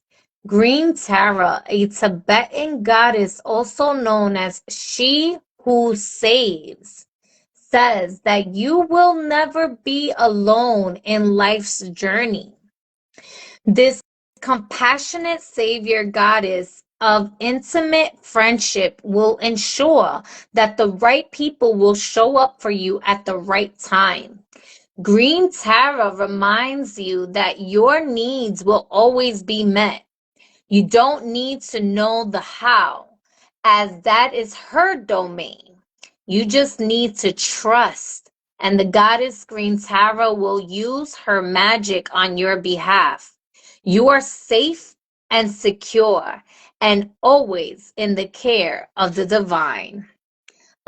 Green Tara, a Tibetan goddess also known as She Who Saves, says that you will never be alone in life's journey. This compassionate savior goddess of intimate friendship will ensure that the right people will show up for you at the right time. Green Tara reminds you that your needs will always be met. You don't need to know the how, as that is her domain. You just need to trust, and the goddess Green Tara will use her magic on your behalf. You are safe and secure, and always in the care of the divine.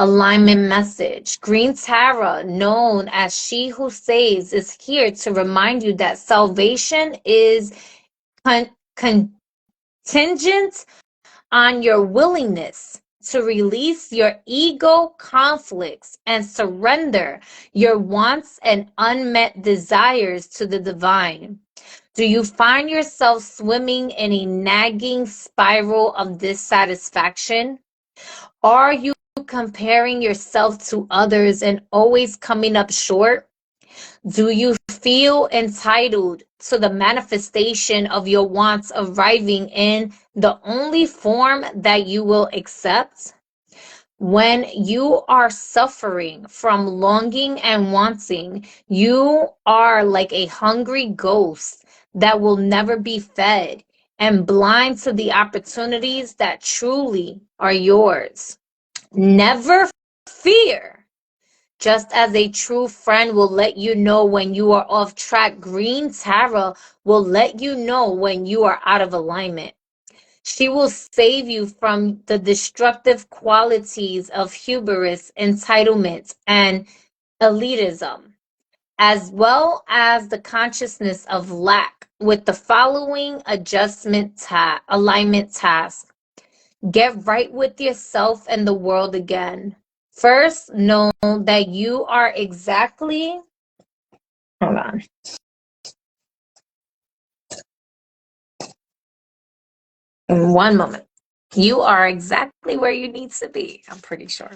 Alignment message. Green Tara, known as She Who Saves, is here to remind you that salvation is contingent on your willingness to release your ego conflicts and surrender your wants and unmet desires to the divine. Do you find yourself swimming in a nagging spiral of dissatisfaction? Are you comparing yourself to others and always coming up short? Do you feel entitled to the manifestation of your wants arriving in the only form that you will accept? When you are suffering from longing and wanting, you are like a hungry ghost that will never be fed and blind to the opportunities that truly are yours. Never fear. Just as a true friend will let you know when you are off track, Green Tara will let you know when you are out of alignment. She will save you from the destructive qualities of hubris, entitlement, and elitism, as well as the consciousness of lack with the following alignment task. Get right with yourself and the world again. First, know that you are exactly, hold on. In one moment. You are exactly where you need to be, I'm pretty sure.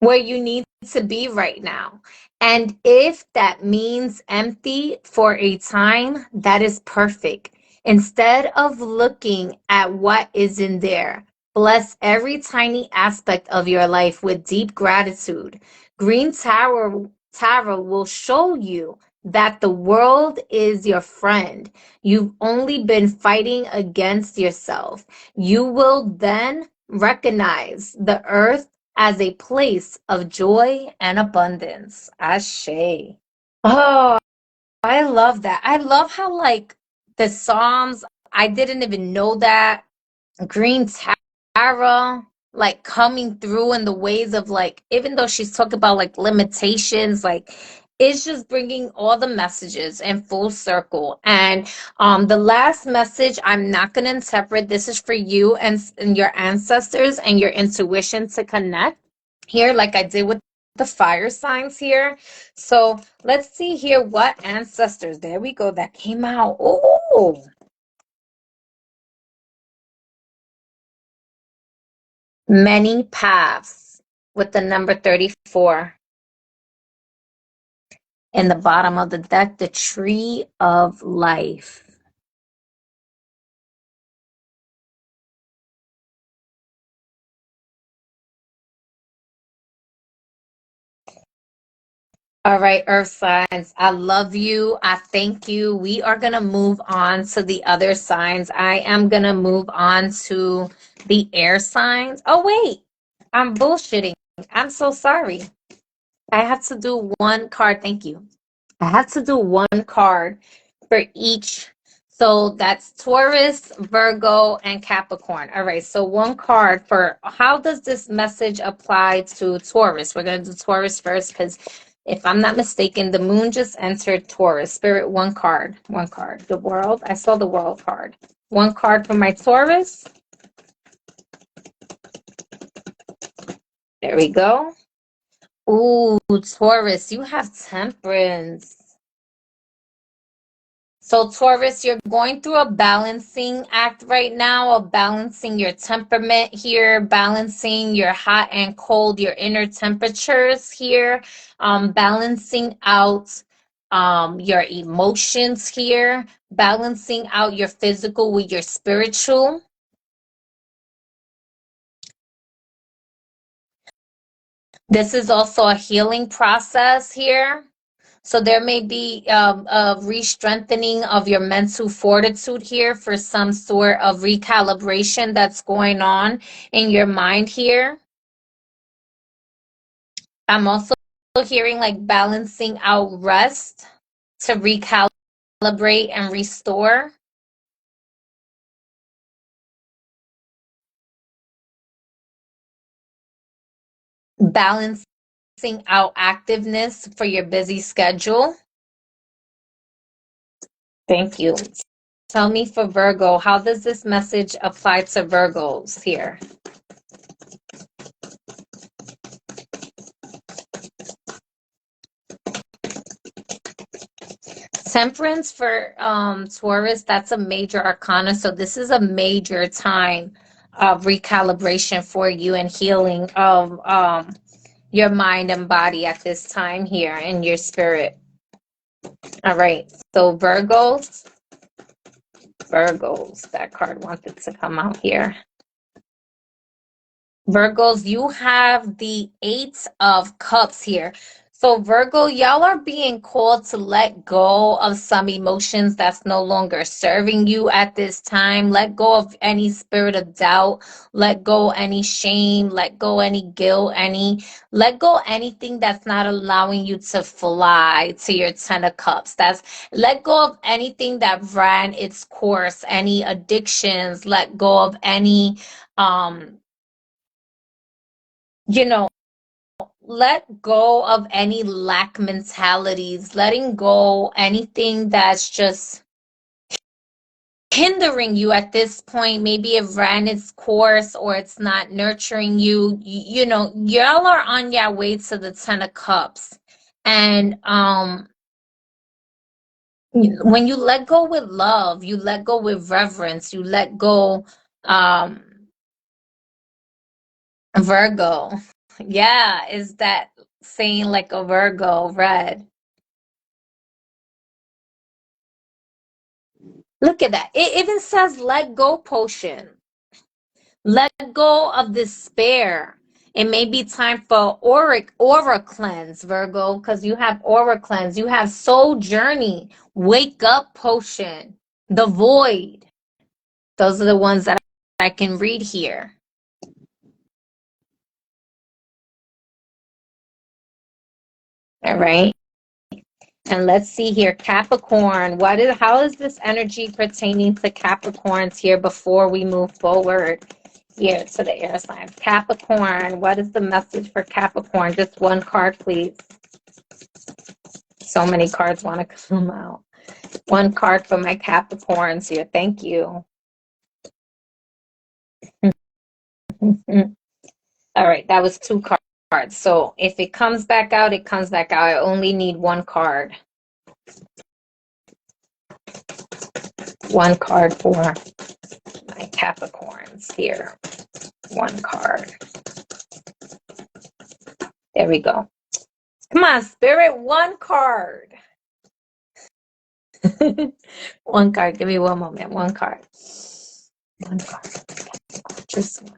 Where you need to be right now. And if that means empty for a time, that is perfect. Instead of looking at what is in there, bless every tiny aspect of your life with deep gratitude. Green Tarot will show you that the world is your friend. You've only been fighting against yourself. You will then recognize the earth as a place of joy and abundance. Ashe. Oh, I love that. I love how, like, the Psalms, I didn't even know that. Green Tara, like, coming through in the ways of, like, even though she's talking about, like, limitations, like, it's just bringing all the messages in full circle. And the last message, I'm not going to interpret. This is for you and your ancestors and your intuition to connect here, like I did with the fire signs here. So let's see here what ancestors, there we go, that came out. Oh, many paths with the number 34. In the bottom of the deck, the tree of life. All right, Earth signs, I love you. I thank you. We are going to move on to the other signs. I am going to move on to the air signs. Oh, wait, I'm bullshitting. I'm so sorry. I have to do one card. Thank you. I have to do one card for each. So that's Taurus, Virgo, and Capricorn. All right, so one card for how does this message apply to Taurus? We're going to do Taurus first because if I'm not mistaken, the moon just entered Taurus. Spirit, one card, one card. The world, I saw the world card. One card for my Taurus. There we go. Ooh, Taurus, you have temperance. So Taurus, you're going through a balancing act right now, of balancing your temperament here, balancing your hot and cold, your inner temperatures here, balancing out your emotions here, balancing out your physical with your spiritual. This is also a healing process here. So there may be a re-strengthening of your mental fortitude here for some sort of recalibration that's going on in your mind here. I'm also hearing like balancing out rest to recalibrate and restore. Balancing out activeness for your busy schedule. Thank you. Tell me for Virgo, how does this message apply to Virgos here? Temperance for Taurus, that's a major arcana. So this is a major time of recalibration for you and healing of your mind and body at this time here in your spirit. All right. So Virgos, that card wanted to come out here. Virgos, you have the 8 of Cups here. So Virgo, y'all are being called to let go of some emotions that's no longer serving you at this time. Let go of any spirit of doubt. Let go any shame. Let go any guilt. Let go anything that's not allowing you to fly to your 10 of Cups. Let go of anything that ran its course. Any addictions. Let go of any you know, let go of any lack mentalities, letting go anything that's just hindering you at this point. Maybe it ran its course or it's not nurturing you. Y'all are on your way to the 10 of Cups. And When you let go with love, you let go with reverence, you let go, Virgo. Yeah, is that saying like a Virgo red? Look at that. It even says let go potion. Let go of despair. It may be time for aura cleanse, Virgo, because you have aura cleanse. You have soul journey, wake up potion, the void. Those are the ones that I can read here. All right. And let's see here, Capricorn. How is this energy pertaining to Capricorns here before we move forward here to the air signs? Capricorn, what is the message for Capricorn? Just one card, please. So many cards want to come out. One card for my Capricorns here. Thank you. All right, that was 2 cards. So if it comes back out, it comes back out. I only need 1 card. 1 card for my Capricorns here. 1 card. There we go. Come on, Spirit, 1 card. 1 card. Give me 1 moment. 1 card. 1 card. Just 1.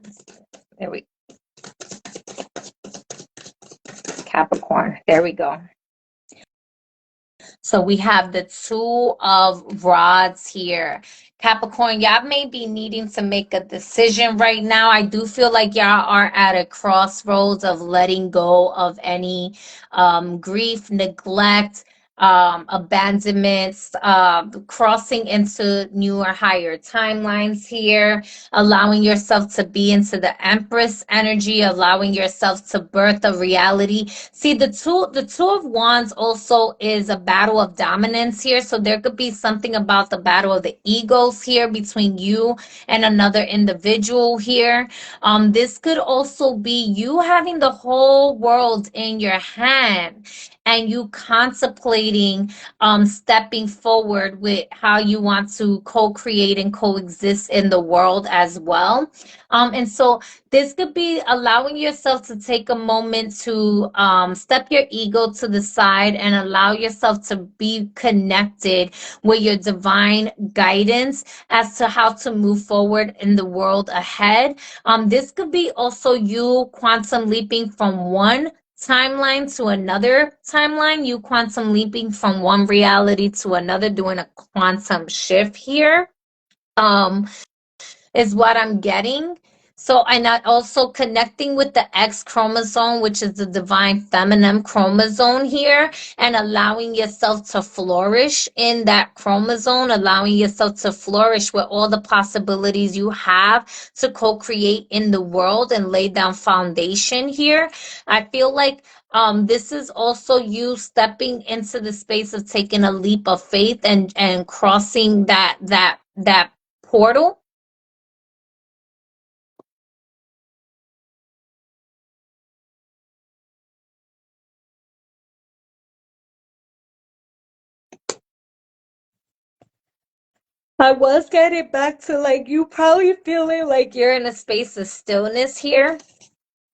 There we go. Capricorn. There we go. So we have the 2 of rods here. Capricorn, y'all may be needing to make a decision right now. I do feel like y'all are at a crossroads of letting go of any grief, neglect, abandonments, crossing into newer, higher timelines here, allowing yourself to be into the Empress energy, allowing yourself to birth a reality. See, the two of wands also is a battle of dominance here. So there could be something about the battle of the egos here between you and another individual here. This could also be you having the whole world in your hand and you contemplating stepping forward with how you want to co-create and coexist in the world as well. And so this could be allowing yourself to take a moment to step your ego to the side and allow yourself to be connected with your divine guidance as to how to move forward in the world ahead. This could be also you quantum leaping from one timeline to another timeline, you quantum leaping from one reality to another, doing a quantum shift here. Is what I'm getting. So I'm not also connecting with the X chromosome, which is the divine feminine chromosome here, and allowing yourself to flourish in that chromosome, allowing yourself to flourish with all the possibilities you have to co-create in the world and lay down foundation here. I feel like this is also you stepping into the space of taking a leap of faith and crossing that portal. I was getting back to like you probably feeling like you're in a space of stillness here,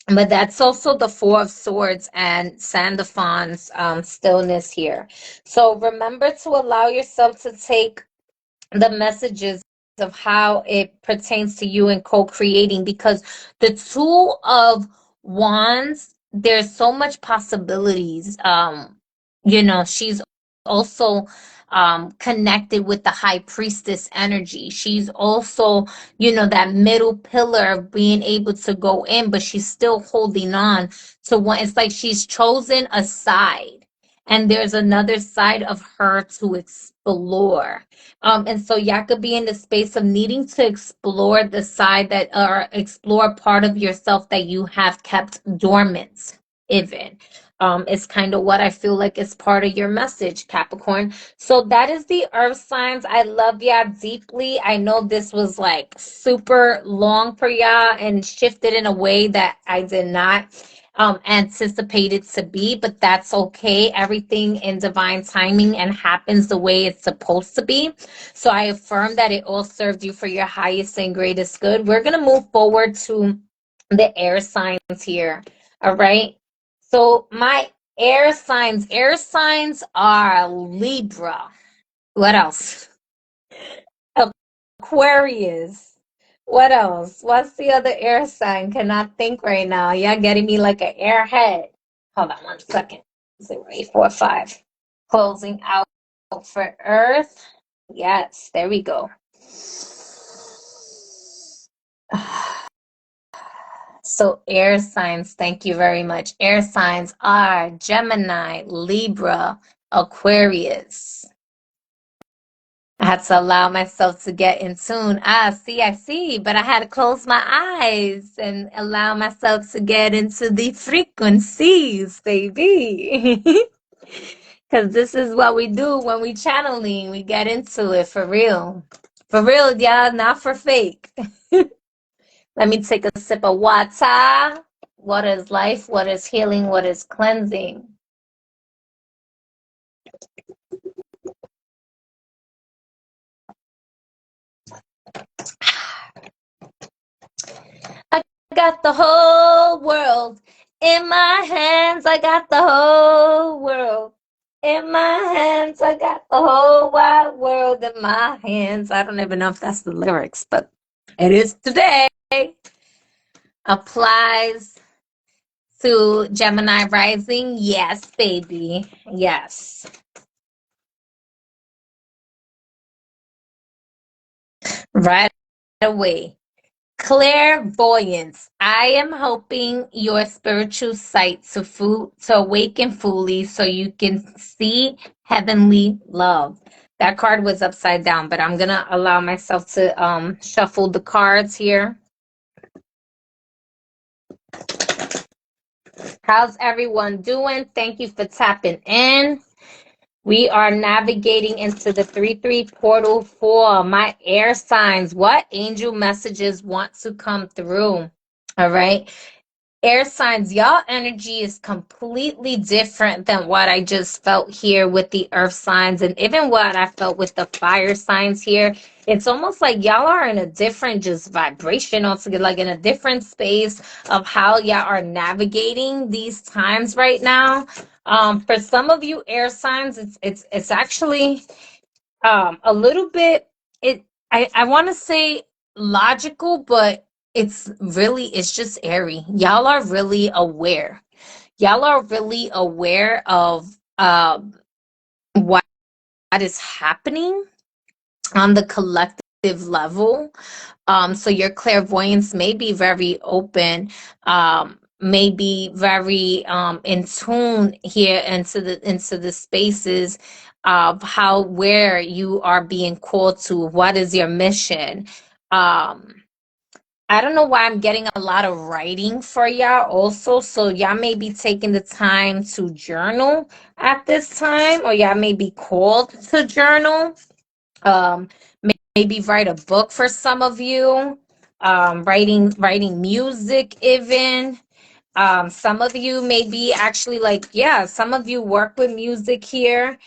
but that's also the 4 of Swords and Sandalphon's stillness here. So remember to allow yourself to take the messages of how it pertains to you in co-creating, because the 2 of Wands, there's so much possibilities. She's also connected with the High Priestess energy. She's also, that middle pillar of being able to go in, but she's still holding on to one. It's like she's chosen a side and there's another side of her to explore. And so y'all could be in the space of needing to explore the side or explore part of yourself that you have kept dormant even. It's kind of what I feel like is part of your message, Capricorn. So that is the earth signs. I love y'all deeply. I know this was like super long for y'all and shifted in a way that I did not anticipated to be, but that's okay. Everything in divine timing and happens the way it's supposed to be. So I affirm that it all served you for your highest and greatest good. We're going to move forward to the air signs here. All right. So my air signs are Libra. What else? Aquarius. What else? What's the other air sign? Cannot think right now. Y'all getting me like an airhead. Hold on 1 second. 0, 8, 4, 5. Closing out for Earth. Yes, there we go. So air signs, thank you very much. Air signs are Gemini, Libra, Aquarius. I had to allow myself to get in tune. I see, but I had to close my eyes and allow myself to get into the frequencies, baby. Because this is what we do when we channeling. We get into it for real. For real, y'all, not for fake. Let me take a sip of water. What is life? What is healing? What is cleansing? I got the whole world in my hands. I got the whole world in my hands. I got the whole wide world in my hands. I don't even know if that's the lyrics, but it is today. Applies to Gemini rising. Yes, baby. Yes. Right away. Clairvoyance. I am helping your spiritual sight to awaken fully so you can see heavenly love. That card was upside down, but I'm gonna allow myself to shuffle the cards here. How's everyone doing? Thank you for tapping in. We are navigating into the 3-3 portal for my air signs. What angel messages want to come through? All right. Air signs, y'all energy is completely different than what I just felt here with the earth signs and even what I felt with the fire signs here. It's almost like y'all are in a different just vibration altogether, like in a different space of how y'all are navigating these times right now. For some of you air signs, it's actually a little bit I want to say logical, but it's just airy. Y'all are really aware. Y'all are really aware of what is happening on the collective level. So your clairvoyance may be very open, may be very in tune here into the spaces of where you are being called to. What is your mission? I don't know why I'm getting a lot of writing for y'all also. So y'all may be taking the time to journal at this time, or y'all may be called to journal. Maybe write a book for some of you. Writing music even. Some of you may be actually some of you work with music here.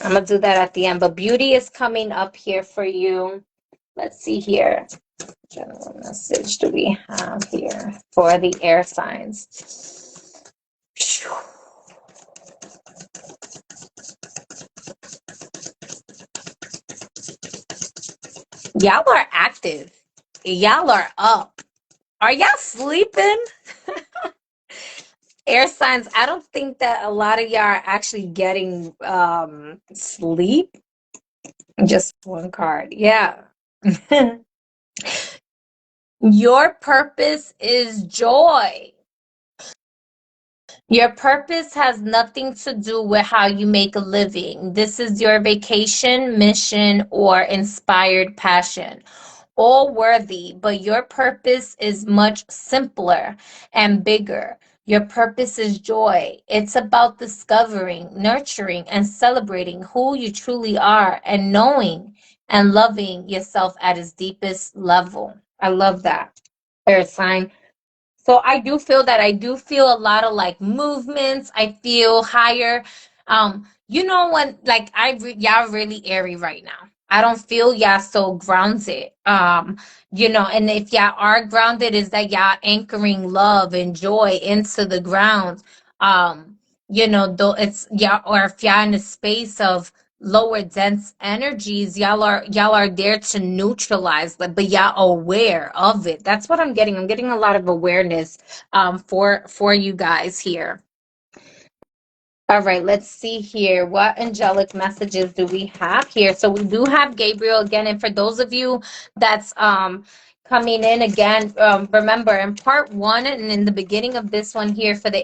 I'm gonna do that at the end, but beauty is coming up here for you. Let's see here. General message do we have here for the air signs? Y'all are active. Y'all are up. Are y'all sleeping? Air signs, I don't think that a lot of y'all are actually getting sleep. Just one card. Yeah. Your purpose is joy. Your purpose has nothing to do with how you make a living. This is your vacation, mission, or inspired passion. All worthy, but your purpose is much simpler and bigger. Your purpose is joy. It's about discovering, nurturing, and celebrating who you truly are and knowing and loving yourself at its deepest level. I love that. Air sign. So I do feel that. I do feel a lot of like movements. I feel higher. When like y'all really airy right now. I don't feel y'all so grounded. And if y'all are grounded, is that y'all anchoring love and joy into the ground. Though it's y'all, or if y'all in a space of lower dense energies, y'all are there to neutralize that, but y'all aware of it. That's what I'm getting. I'm getting a lot of awareness for you guys here. All right, let's see here. What angelic messages do we have here? So we do have Gabriel again, and for those of you that's coming in again, remember in part one and in the beginning of this one here for the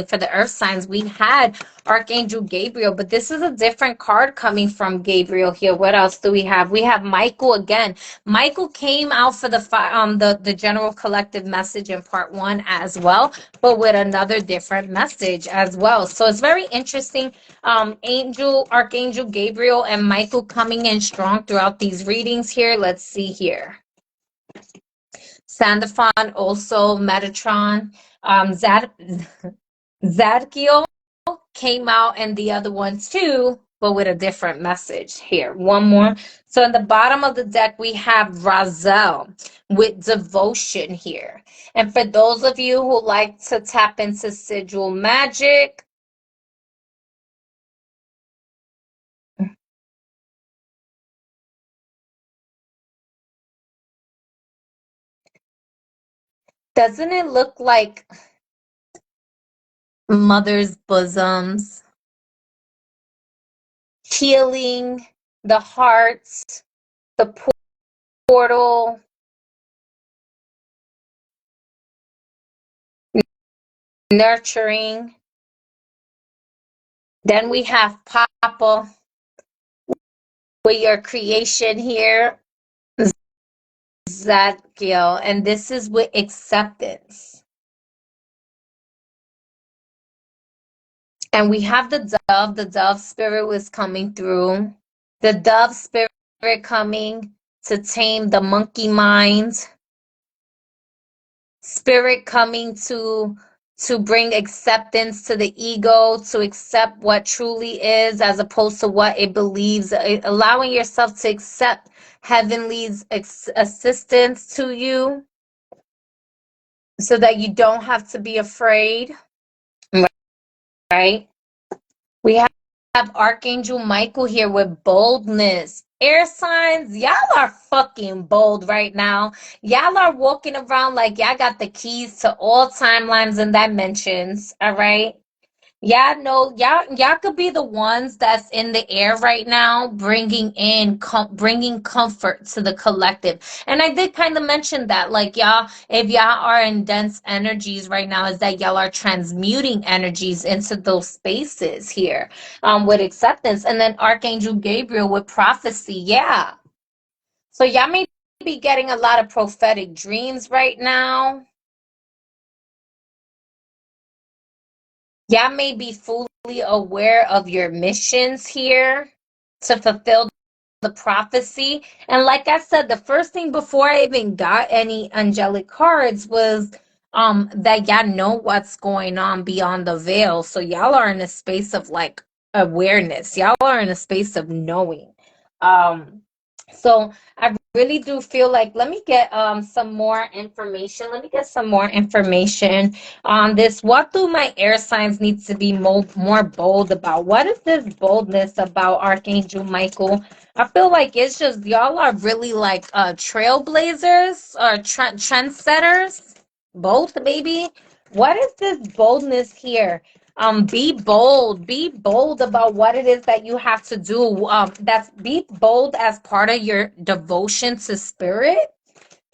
for the earth signs, we had Archangel Gabriel, but this is a different card coming from Gabriel here. What else do we have? We have Michael again. Michael came out for the general collective message in part one as well, but with another different message as well. So it's very interesting. Archangel Gabriel and Michael coming in strong throughout these readings here. Let's see here. Sandalphon, also Metatron, Zadkiel came out, and the other one too, but with a different message here. One more. So in the bottom of the deck, we have Razel with devotion here. And for those of you who like to tap into sigil magic, doesn't it look like mother's bosoms, healing the hearts, the portal, nurturing? Then we have Papa with your creation here, Zadkiel, and this is with acceptance. And we have the dove spirit was coming through. The dove spirit coming to tame the monkey mind. Spirit coming to bring acceptance to the ego, to accept what truly is as opposed to what it believes, allowing yourself to accept heavenly's assistance to you so that you don't have to be afraid, right? We have Archangel Michael here with boldness. Air signs, y'all are fucking bold right now. Y'all are walking around like y'all got the keys to all timelines and dimensions, all right? Y'all know, y'all could be the ones that's in the air right now, bringing comfort to the collective. And I did kind of mention that, like, y'all, if y'all are in dense energies right now, is that y'all are transmuting energies into those spaces here, with acceptance. And then Archangel Gabriel with prophecy, yeah. So y'all may be getting a lot of prophetic dreams right now. Y'all may be fully aware of your missions here to fulfill the prophecy. And like I said, the first thing before I even got any angelic cards was that y'all know what's going on beyond the veil. So y'all are in a space of like awareness. Y'all are in a space of knowing. So I really do feel like, let me get some more information. Let me get some more information on this. What do my air signs need to be more bold about? What is this boldness about, Archangel Michael? I feel like it's just y'all are really like trailblazers or trendsetters, both maybe. What is this boldness here? Be bold about what it is that you have to do. Be bold as part of your devotion to spirit.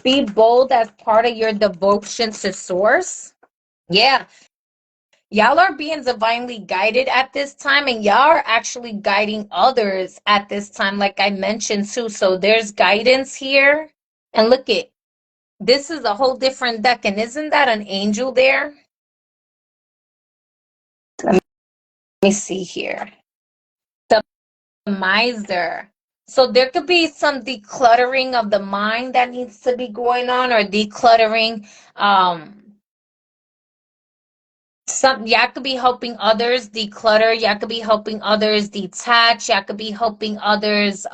Be bold as part of your devotion to source. Yeah, y'all are being divinely guided at this time, and y'all are actually guiding others at this time, like I mentioned too. So there's guidance here. And look it, this is a whole different deck, and isn't that an angel there? Let me see here. The miser. So there could be some decluttering of the mind that needs to be going on, or decluttering. Y'all could be helping others declutter. Y'all could be helping others detach. Y'all could be helping others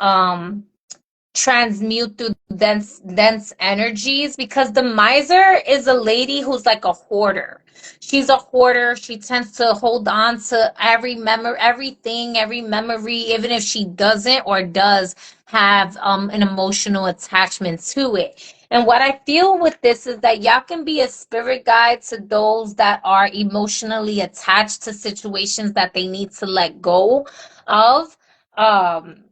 transmute through dense energies, because the miser is a lady who's like a hoarder. She's a hoarder. She tends to hold on to everything, every memory, even if she doesn't or does have an emotional attachment to it. And what I feel with this is that y'all can be a spirit guide to those that are emotionally attached to situations that they need to let go of. um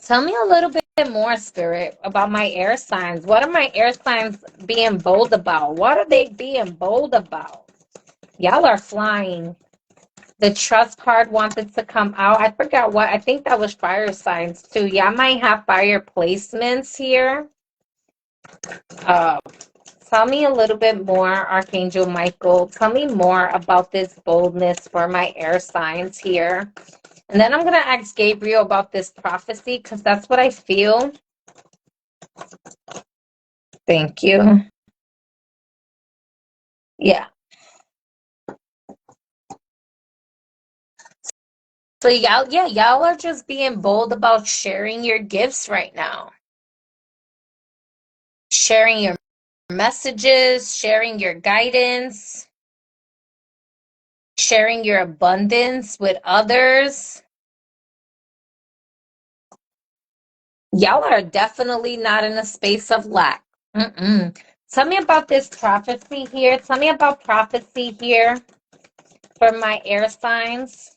Tell me a little bit more, Spirit, about my air signs. What are my air signs being bold about? What are they being bold about? Y'all are flying. The trust card wanted to come out. I forgot what. I think that was fire signs too. Y'all might have fire placements here. Uh, Tell me a little bit more, Archangel Michael. Tell me more about this boldness for my air signs here. And then I'm going to ask Gabriel about this prophecy, because that's what I feel. Thank you. Yeah. So y'all are just being bold about sharing your gifts right now. Sharing your messages, sharing your guidance, sharing your abundance with others. Y'all are definitely not in a space of lack. Tell me about this prophecy here. Tell me about prophecy here for my air signs.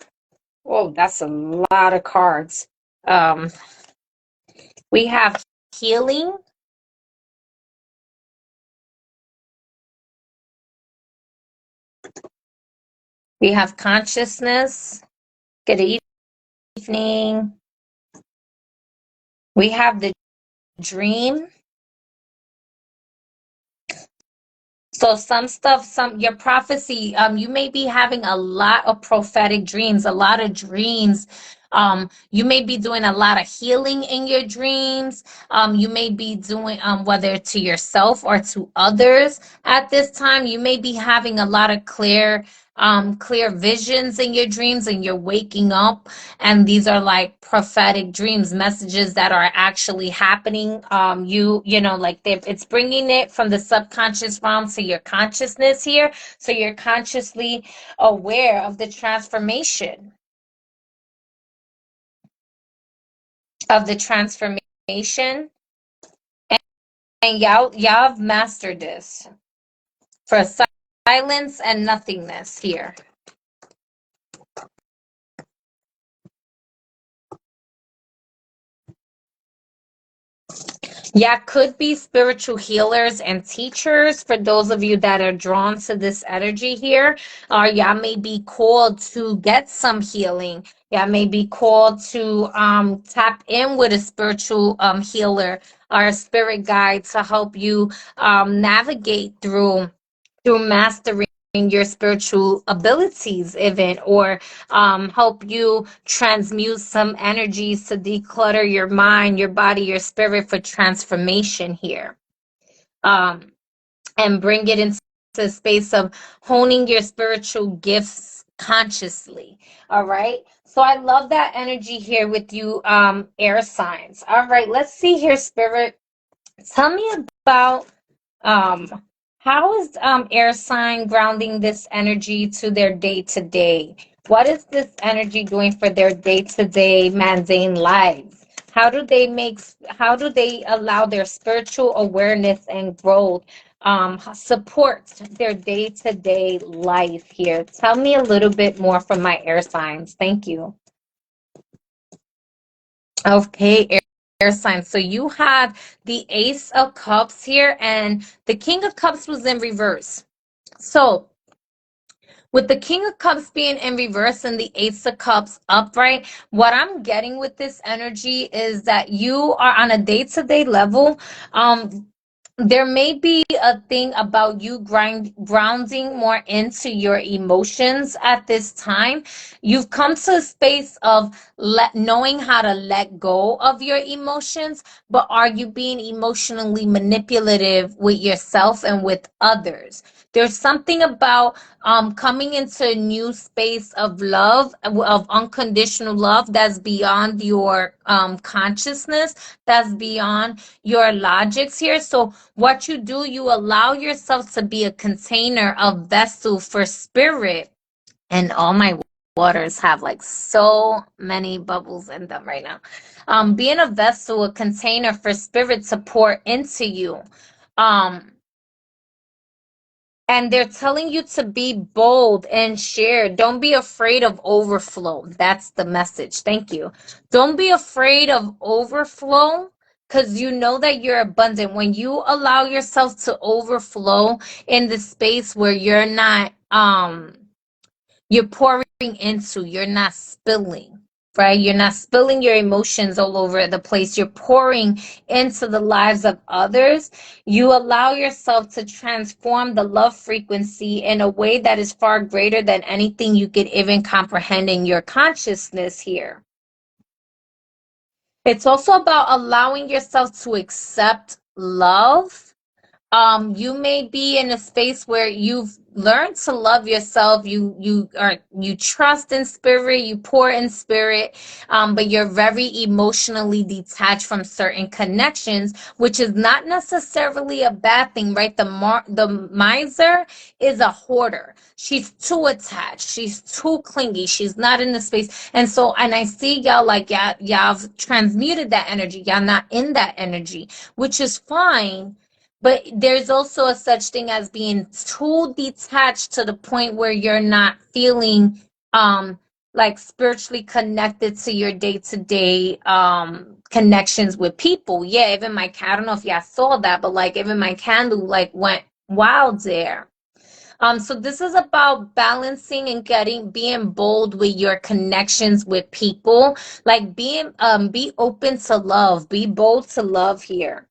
Oh, that's a lot of cards. We have healing. We have consciousness. Good evening. We have the dream. So your prophecy, you may be having a lot of prophetic dreams, a lot of dreams. You may be doing a lot of healing in your dreams. You may be doing, whether to yourself or to others at this time, you may be having a lot of clear visions in your dreams, and you're waking up, and these are like prophetic dreams, messages that are actually happening. Like it's bringing it from the subconscious realm to your consciousness here, so you're consciously aware of the transformation and y'all have mastered this for silence and nothingness here. Yeah, could be spiritual healers and teachers for those of you that are drawn to this energy here. Or y'all may be called to get some healing. Y'all may be called to tap in with a spiritual healer or a spirit guide to help you navigate through mastering your spiritual abilities, even, or help you transmute some energies to declutter your mind, your body, your spirit for transformation here, and bring it into a space of honing your spiritual gifts consciously. All right. So I love that energy here with you, air signs. All right, let's see here, Spirit. Tell me about how is air sign grounding this energy to their day-to-day? What is this energy doing for their day-to-day mundane lives? How do they allow their spiritual awareness and growth support their day-to-day life here? Tell me a little bit more from my air signs. Thank you. Okay, air signs. So you had the Ace of Cups here, and the King of Cups was in reverse. So with the King of Cups being in reverse and the Ace of Cups upright, what I'm getting with this energy is that you are on a day-to-day level. there may be a thing about you grounding more into your emotions at this time. You've come to a space of knowing how to let go of your emotions, but are you being emotionally manipulative with yourself and with others? There's something about coming into a new space of love, of unconditional love, that's beyond your consciousness, that's beyond your logics here. So what you do, you allow yourself to be a container, of vessel for spirit. And all my waters have like so many bubbles in them right now. Being a vessel, a container for spirit to pour into you. Um, and they're telling you to be bold and share. Don't be afraid of overflow. That's the message. Thank you. Don't be afraid of overflow, because you know that you're abundant. When you allow yourself to overflow in the space where you're not you're pouring into, you're not spilling, right? You're not spilling your emotions all over the place. You're pouring into the lives of others. You allow yourself to transform the love frequency in a way that is far greater than anything you could even comprehend in your consciousness here. It's also about allowing yourself to accept love. You may be in a space where you've learned to love yourself. You trust in spirit, you pour in spirit, but you're very emotionally detached from certain connections, which is not necessarily a bad thing, right? The miser is a hoarder. She's too attached, she's too clingy, she's not in the space. And I see y'all like y'all have transmuted that energy, y'all not in that energy, which is fine. But there's also a such thing as being too detached to the point where you're not feeling like spiritually connected to your day-to-day connections with people. Yeah, even my cat, I don't know if y'all saw that, but like even my candle like went wild there. So this is about balancing and being bold with your connections with people. Like be open to love, be bold to love here.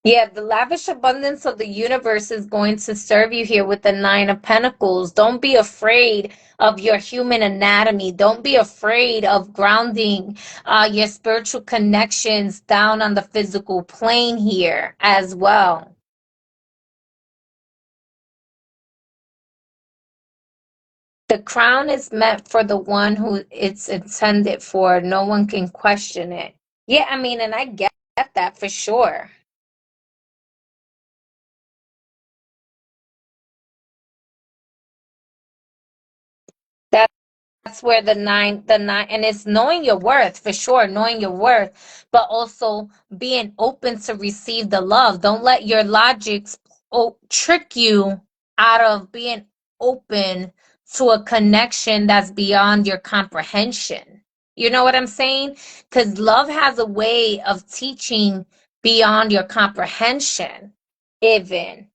Yeah, the lavish abundance of the universe is going to serve you here with the Nine of Pentacles. Don't be afraid of your human anatomy. Don't be afraid of grounding your spiritual connections down on the physical plane here as well. The crown is meant for the one who it's intended for. No one can question it. Yeah, I mean, and I get that for sure. That's where the nine, and it's knowing your worth for sure, knowing your worth, but also being open to receive the love. Don't let your logics trick you out of being open to a connection that's beyond your comprehension. You know what I'm saying? Because love has a way of teaching beyond your comprehension, even.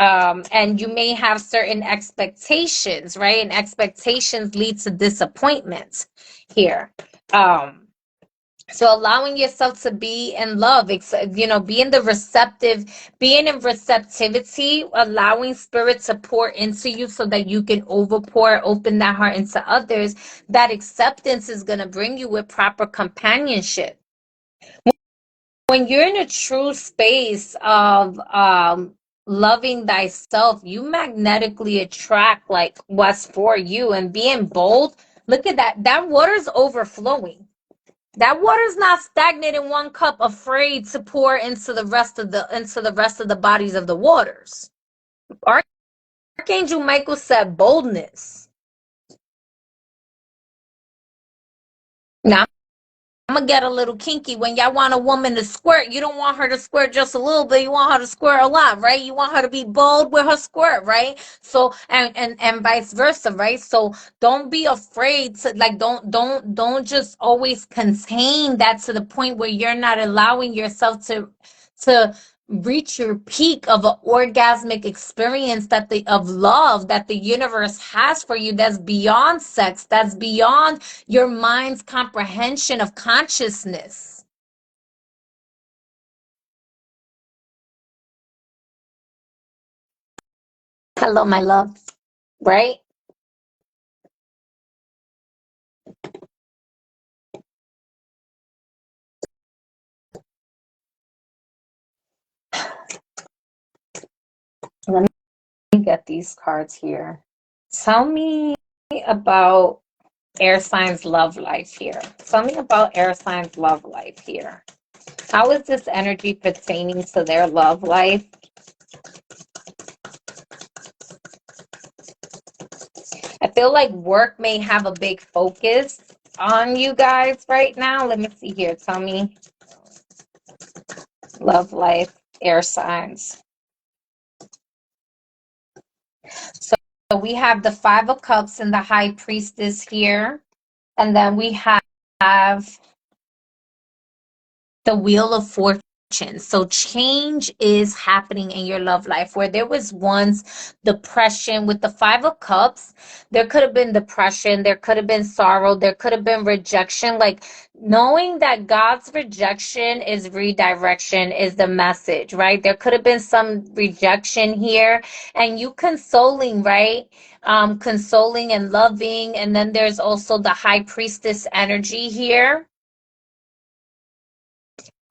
And you may have certain expectations, right? And expectations lead to disappointments here. Um, so allowing yourself to be in love, being in receptivity, allowing spirit to pour into you so that you can open that heart into others. That acceptance is going to bring you with proper companionship. When you're in a true space of loving thyself, you magnetically attract like what's for you. And being bold, look at that water's overflowing. That water's not stagnant in one cup, afraid to pour into the rest of the bodies of the waters. Archangel Michael said boldness. Now I'm gonna get a little kinky. When y'all want a woman to squirt, you don't want her to squirt just a little bit. You want her to squirt a lot, right? You want her to be bold with her squirt, right? So and vice versa, right? So don't be afraid to like don't just always contain that to the point where you're not allowing yourself to reach your peak of an orgasmic experience of love that the universe has for you, that's beyond sex, that's beyond your mind's comprehension of consciousness. Hello, my love. Right? Let me get these cards here. Tell me about air signs love life here. Tell me about air signs love life here. How is this energy pertaining to their love life? I feel like work may have a big focus on you guys right now. Let me see here. Tell me love life, air signs. So we have the Five of Cups and the High Priestess here. And then we have the Wheel of Fortune. So change is happening in your love life. Where there was once depression with the Five of Cups, there could have been depression, there could have been sorrow, there could have been rejection. Like knowing that God's rejection is redirection is the message, right? There could have been some rejection here, and you consoling, right? Consoling and loving. And then there's also the High Priestess energy here.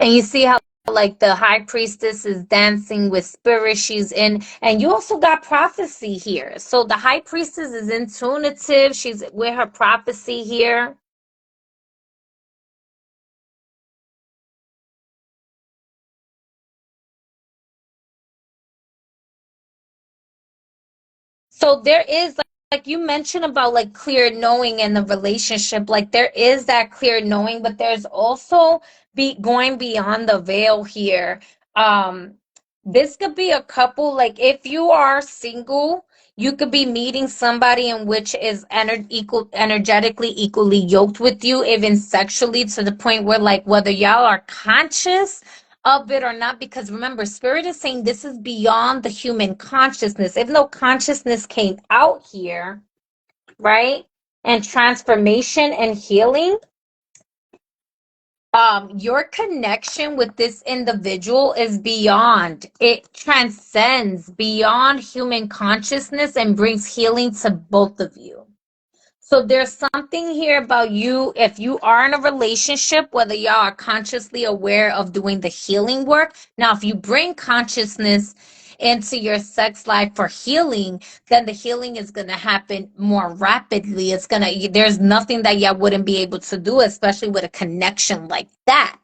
And you see how like the High Priestess is dancing with spirit, she's in, and you also got prophecy here. So the High Priestess is intuitive, she's with her prophecy here. So there is like you mentioned about like clear knowing in the relationship, like there is that clear knowing, but there's also be going beyond the veil here. This could be a couple, like if you are single, you could be meeting somebody in which is energetically equally yoked with you, even sexually, to the point where like whether y'all are conscious of it or not, because remember, spirit is saying this is beyond the human consciousness. If no consciousness came out here, right, and transformation and healing, your connection with this individual is beyond, it transcends beyond human consciousness and brings healing to both of you. So there's something here about you, if you are in a relationship, whether y'all are consciously aware of doing the healing work. Now, if you bring consciousness into your sex life for healing, then the healing is going to happen more rapidly. There's nothing that y'all wouldn't be able to do, especially with a connection like that.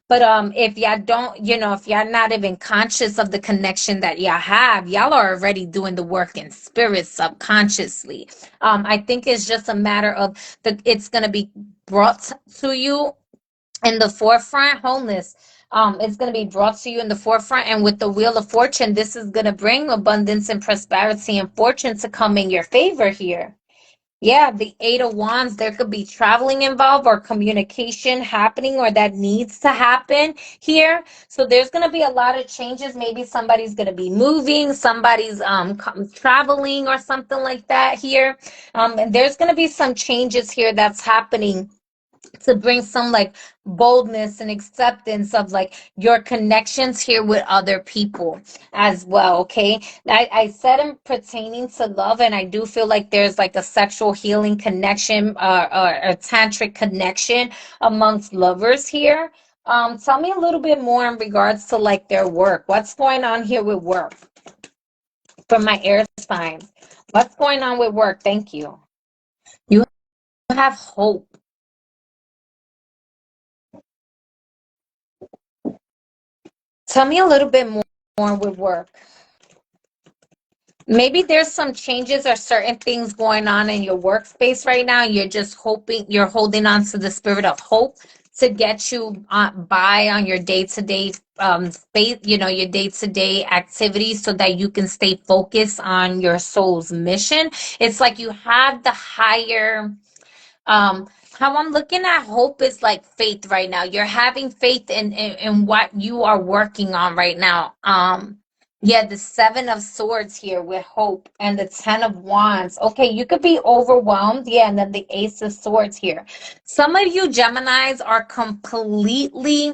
But if y'all don't, if y'all not even conscious of the connection that y'all have, y'all are already doing the work in spirit subconsciously. I think it's just a matter of it's going to be brought to you in the forefront. Wholeness, it's going to be brought to you in the forefront. And with the Wheel of Fortune, this is going to bring abundance and prosperity and fortune to come in your favor here. Yeah, the Eight of Wands, there could be traveling involved or communication happening, or that needs to happen here. So there's going to be a lot of changes. Maybe somebody's going to be moving, somebody's traveling or something like that here. And there's going to be some changes here that's happening to bring some like boldness and acceptance of like your connections here with other people as well. Okay, I said in pertaining to love, and I do feel like there's like a sexual healing connection, or a tantric connection amongst lovers here. Tell me a little bit more in regards to like their work. What's going on here with work for my air signs? What's going on with work? Thank you. You have hope. Tell me a little bit more with work. Maybe there's some changes or certain things going on in your workspace right now. You're just hoping, you're holding on to the spirit of hope to get you by on your day-to-day space, your day-to-day activities, so that you can stay focused on your soul's mission. It's like you have the higher, how I'm looking at hope is like faith right now. You're having faith in what you are working on right now. Yeah, the Seven of Swords here with hope, and the Ten of Wands. Okay, you could be overwhelmed. Yeah, and then the Ace of Swords here. Some of you Geminis are completely,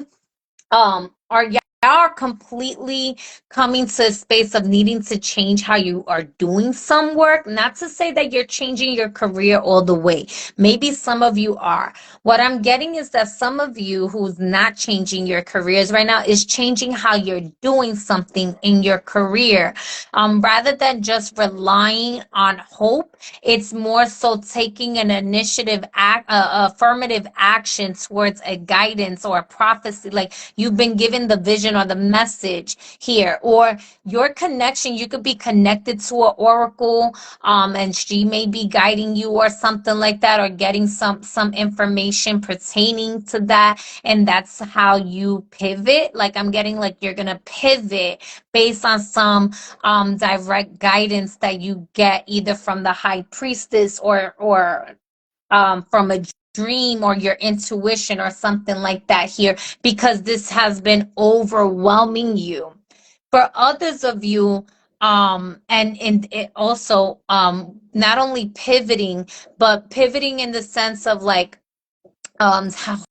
are are completely coming to a space of needing to change how you are doing some work. Not to say that you're changing your career all the way. Maybe some of you are. What I'm getting is that some of you who's not changing your careers right now is changing how you're doing something in your career. Rather than just relying on hope, it's more so taking an initiative, affirmative action towards a guidance or a prophecy. Like, you've been given the vision or the message here, or your connection. You could be connected to an oracle, and she may be guiding you or something like that, or getting some information pertaining to that, and that's how you pivot. Like, I'm getting like you're gonna pivot based on some direct guidance that you get either from the high priestess or from a dream or your intuition or something like that here, because this has been overwhelming you. For others of you, and it also, not only pivoting, but pivoting in the sense of like,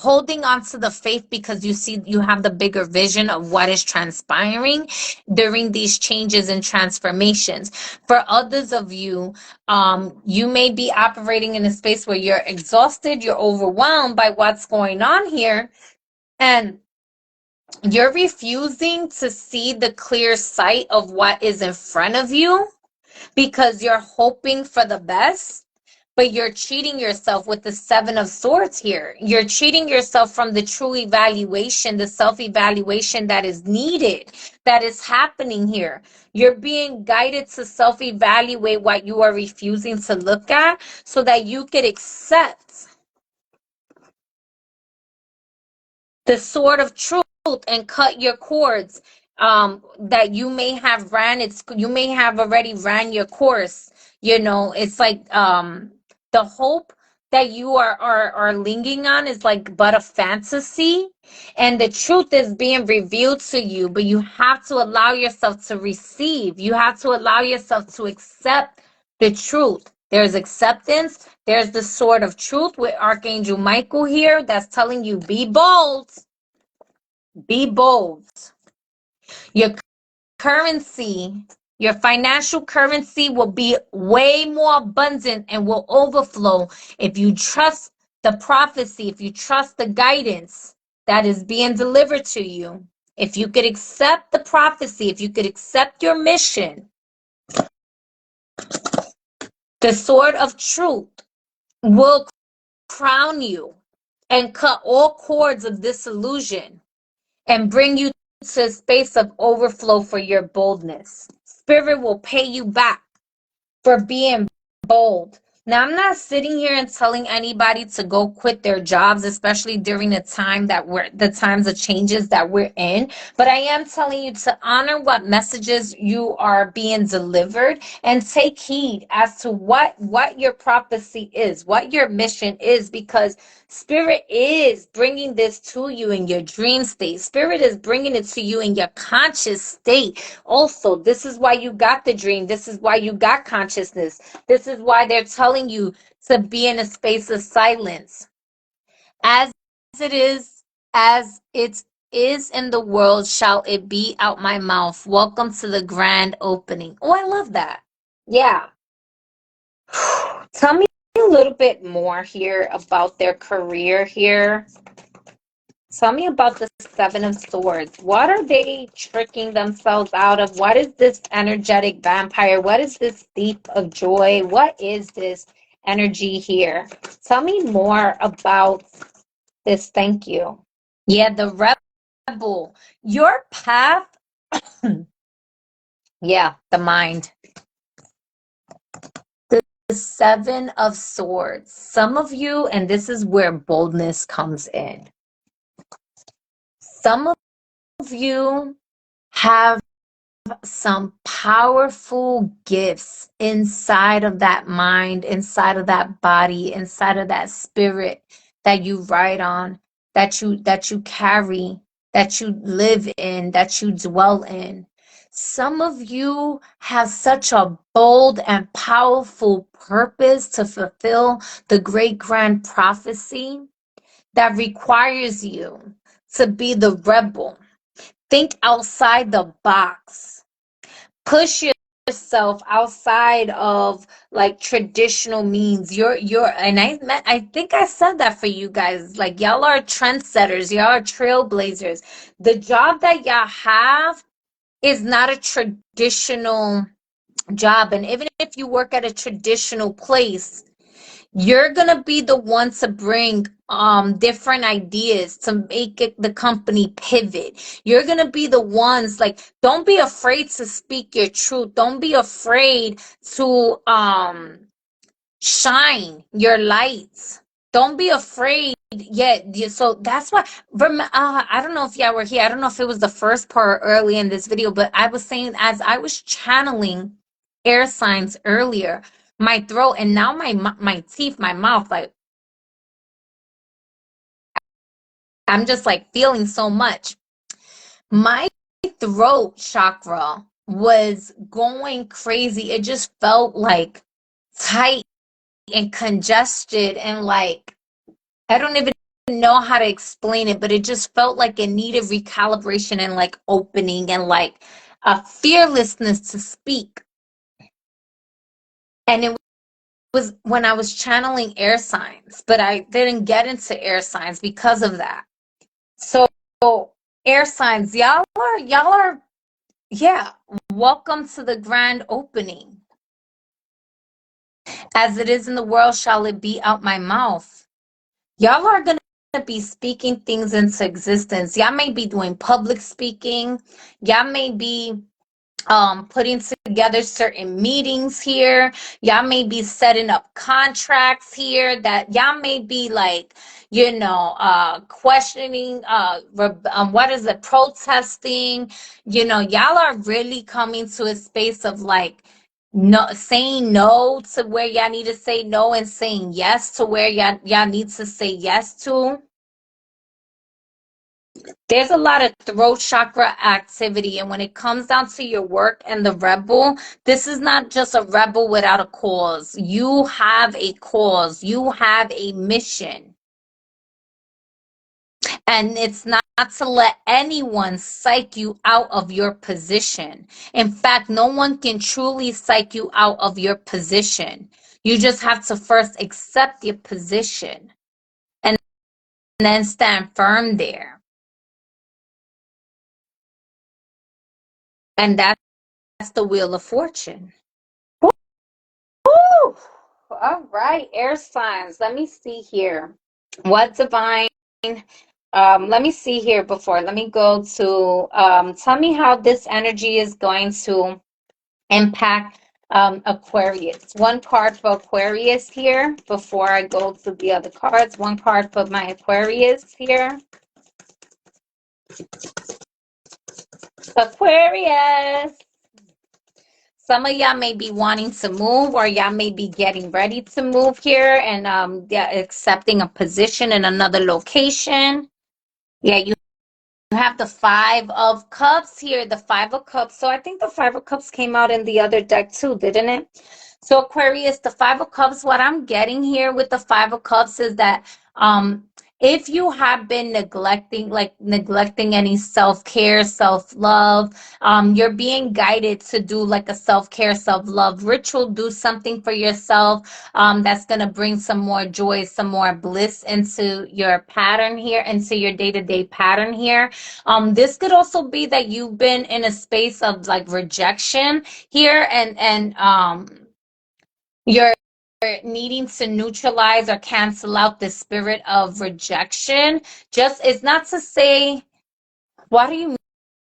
holding on to the faith, because you see you have the bigger vision of what is transpiring during these changes and transformations. For others of you, you may be operating in a space where you're exhausted, you're overwhelmed by what's going on here, and you're refusing to see the clear sight of what is in front of you because you're hoping for the best. But you're cheating yourself with the Seven of Swords here. You're cheating yourself from the true evaluation, the self-evaluation that is needed, that is happening here. You're being guided to self-evaluate what you are refusing to look at so that you could accept the sword of truth and cut your cords, that you may have you may have already ran your course. It's like, the hope that you are leaning on is like but a fantasy, and the truth is being revealed to you, but you have to allow yourself to receive. You have to allow yourself to accept the truth. There's acceptance. There's the sword of truth with Archangel Michael here that's telling you, be bold. Be bold. Your currency, your financial currency will be way more abundant and will overflow if you trust the prophecy, if you trust the guidance that is being delivered to you. If you could accept the prophecy, if you could accept your mission, the sword of truth will crown you and cut all cords of disillusion and bring you to a space of overflow for your boldness. Spirit will pay you back for being bold. Now, I'm not sitting here and telling anybody to go quit their jobs, especially during the times of changes that we're in. But I am telling you to honor what messages you are being delivered and take heed as to what your prophecy is, what your mission is, because Spirit is bringing this to you in your dream state. Spirit is bringing it to you in your conscious state. Also, this is why you got the dream. This is why you got consciousness. This is why they're telling you to be in a space of silence. As it is in the world, shall it be out my mouth. Welcome to the grand opening. Oh, I love that. Yeah. Tell me a little bit more here about their career here. Tell me about the Seven of Swords. What are they tricking themselves out of? What is this energetic vampire? What is this thief of joy? What is this energy here? Tell me more about this. Thank you. Yeah, the rebel. Your path. Yeah, the mind. The Seven of Swords. Some of you, and this is where boldness comes in. Some of you have some powerful gifts inside of that mind, inside of that body, inside of that spirit that you ride on, that you carry, that you live in, that you dwell in. Some of you have such a bold and powerful purpose to fulfill the great grand prophecy that requires you to be the rebel. think outside the box. Push yourself outside of like traditional means. And I think I said that for you guys. Like y'all are trendsetters, y'all are trailblazers. The job that y'all have is not a traditional job. And even if you work at a traditional place, you're gonna be the one to bring different ideas to make the company pivot. You're gonna be the ones, like, don't be afraid to speak your truth. Don't be afraid to shine your lights. Don't be afraid. So that's why, I don't know if y'all were here. I don't know if it was the first part early in this video, but I was saying, as I was channeling air signs earlier, my throat and now my teeth, my mouth, like, I'm just like feeling so much. My throat chakra was going crazy. It just felt like tight and congested, and like, I don't even know how to explain it, but it just felt like it needed recalibration and like opening and like a fearlessness to speak. And it was when I was channeling air signs, but I didn't get into air signs because of that. So air signs, y'all are, yeah, welcome to the grand opening. As it is in the world, shall it be out my mouth. Y'all are going to be speaking things into existence. Y'all may be doing public speaking. Y'all may be putting together certain meetings here. Y'all may be setting up contracts here. That y'all may be like, questioning, what is it, protesting. Y'all are really coming to a space of like, no, saying no to where y'all need to say no, and saying yes to where y'all need to say yes to. There's a lot of throat chakra activity, and when it comes down to your work and the rebel, this is not just a rebel without a cause. You have a cause, you have a mission, and it's not to let anyone psych you out of your position. In fact, no one can truly psych you out of your position. You just have to first accept your position and then stand firm there. And that's the wheel of fortune. Woo! All right, air signs. Let me see here. What divine? Let me see here before. Let me go to tell me how this energy is going to impact Aquarius. One card for Aquarius here before I go to the other cards. One card for my Aquarius here. Aquarius. Some of y'all may be wanting to move, or y'all may be getting ready to move here, and accepting a position in another location. Yeah, you have the Five of Cups here, the Five of Cups. So I think the Five of Cups came out in the other deck too, didn't it? So Aquarius, the Five of Cups, what I'm getting here with the Five of Cups is that if you have been neglecting any self-care, self-love, you're being guided to do like a self-care, self-love ritual. Do something for yourself that's going to bring some more joy, some more bliss into your pattern here, into your day-to-day pattern here. This could also be that you've been in a space of like rejection here, and you're needing to neutralize or cancel out the spirit of rejection. Just, it's not to say, what do you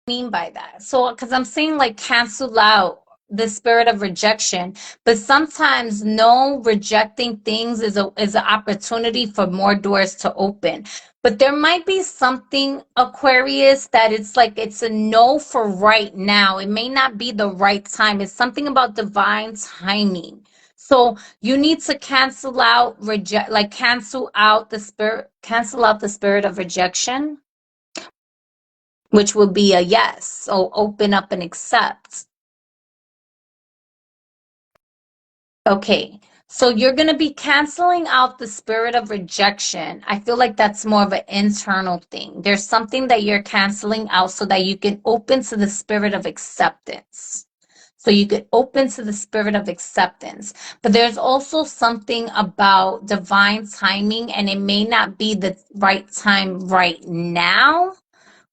mean by that? So, because I'm saying like cancel out the spirit of rejection, but sometimes no, rejecting things is an opportunity for more doors to open. But there might be something, Aquarius, that it's like it's a no for right now. It may not be the right time. It's something about divine timing. So you need to cancel out cancel out the spirit of rejection, which will be a yes. So open up and accept. Okay, So you're going to be canceling out the spirit of rejection. I feel like that's more of an internal thing. There's something that you're canceling out so that you can open to the spirit of acceptance. So you could open to the spirit of acceptance. But there's also something about divine timing, and it may not be the right time right now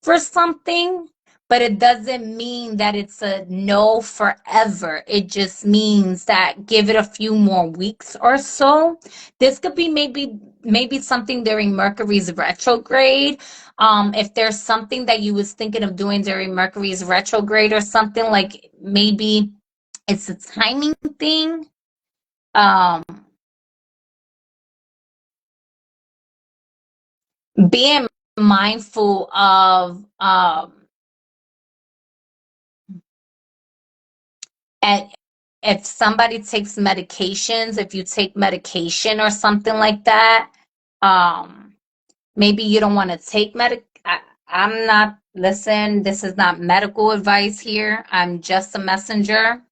for something, but it doesn't mean that it's a no forever. It just means that give it a few more weeks or so. This could be maybe something during Mercury's retrograde. If there's something that you was thinking of doing during Mercury's retrograde or something, like maybe it's a timing thing. Being mindful of and if somebody takes medications, if you take medication or something like that, maybe you don't want to take I'm not, listen, this is not medical advice here. I'm just a messenger.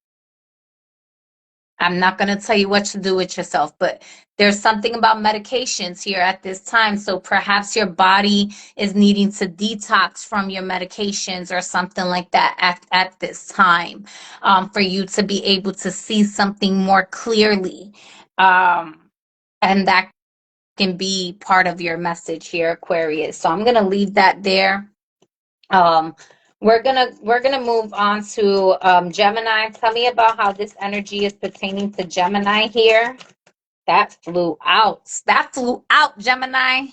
I'm not going to tell you what to do with yourself, but there's something about medications here at this time. So perhaps your body is needing to detox from your medications or something like that at this time, for you to be able to see something more clearly. And that can be part of your message here, Aquarius. So I'm going to leave that there. We're gonna move on to Gemini. Tell me about how this energy is pertaining to Gemini here. That flew out. That flew out, Gemini.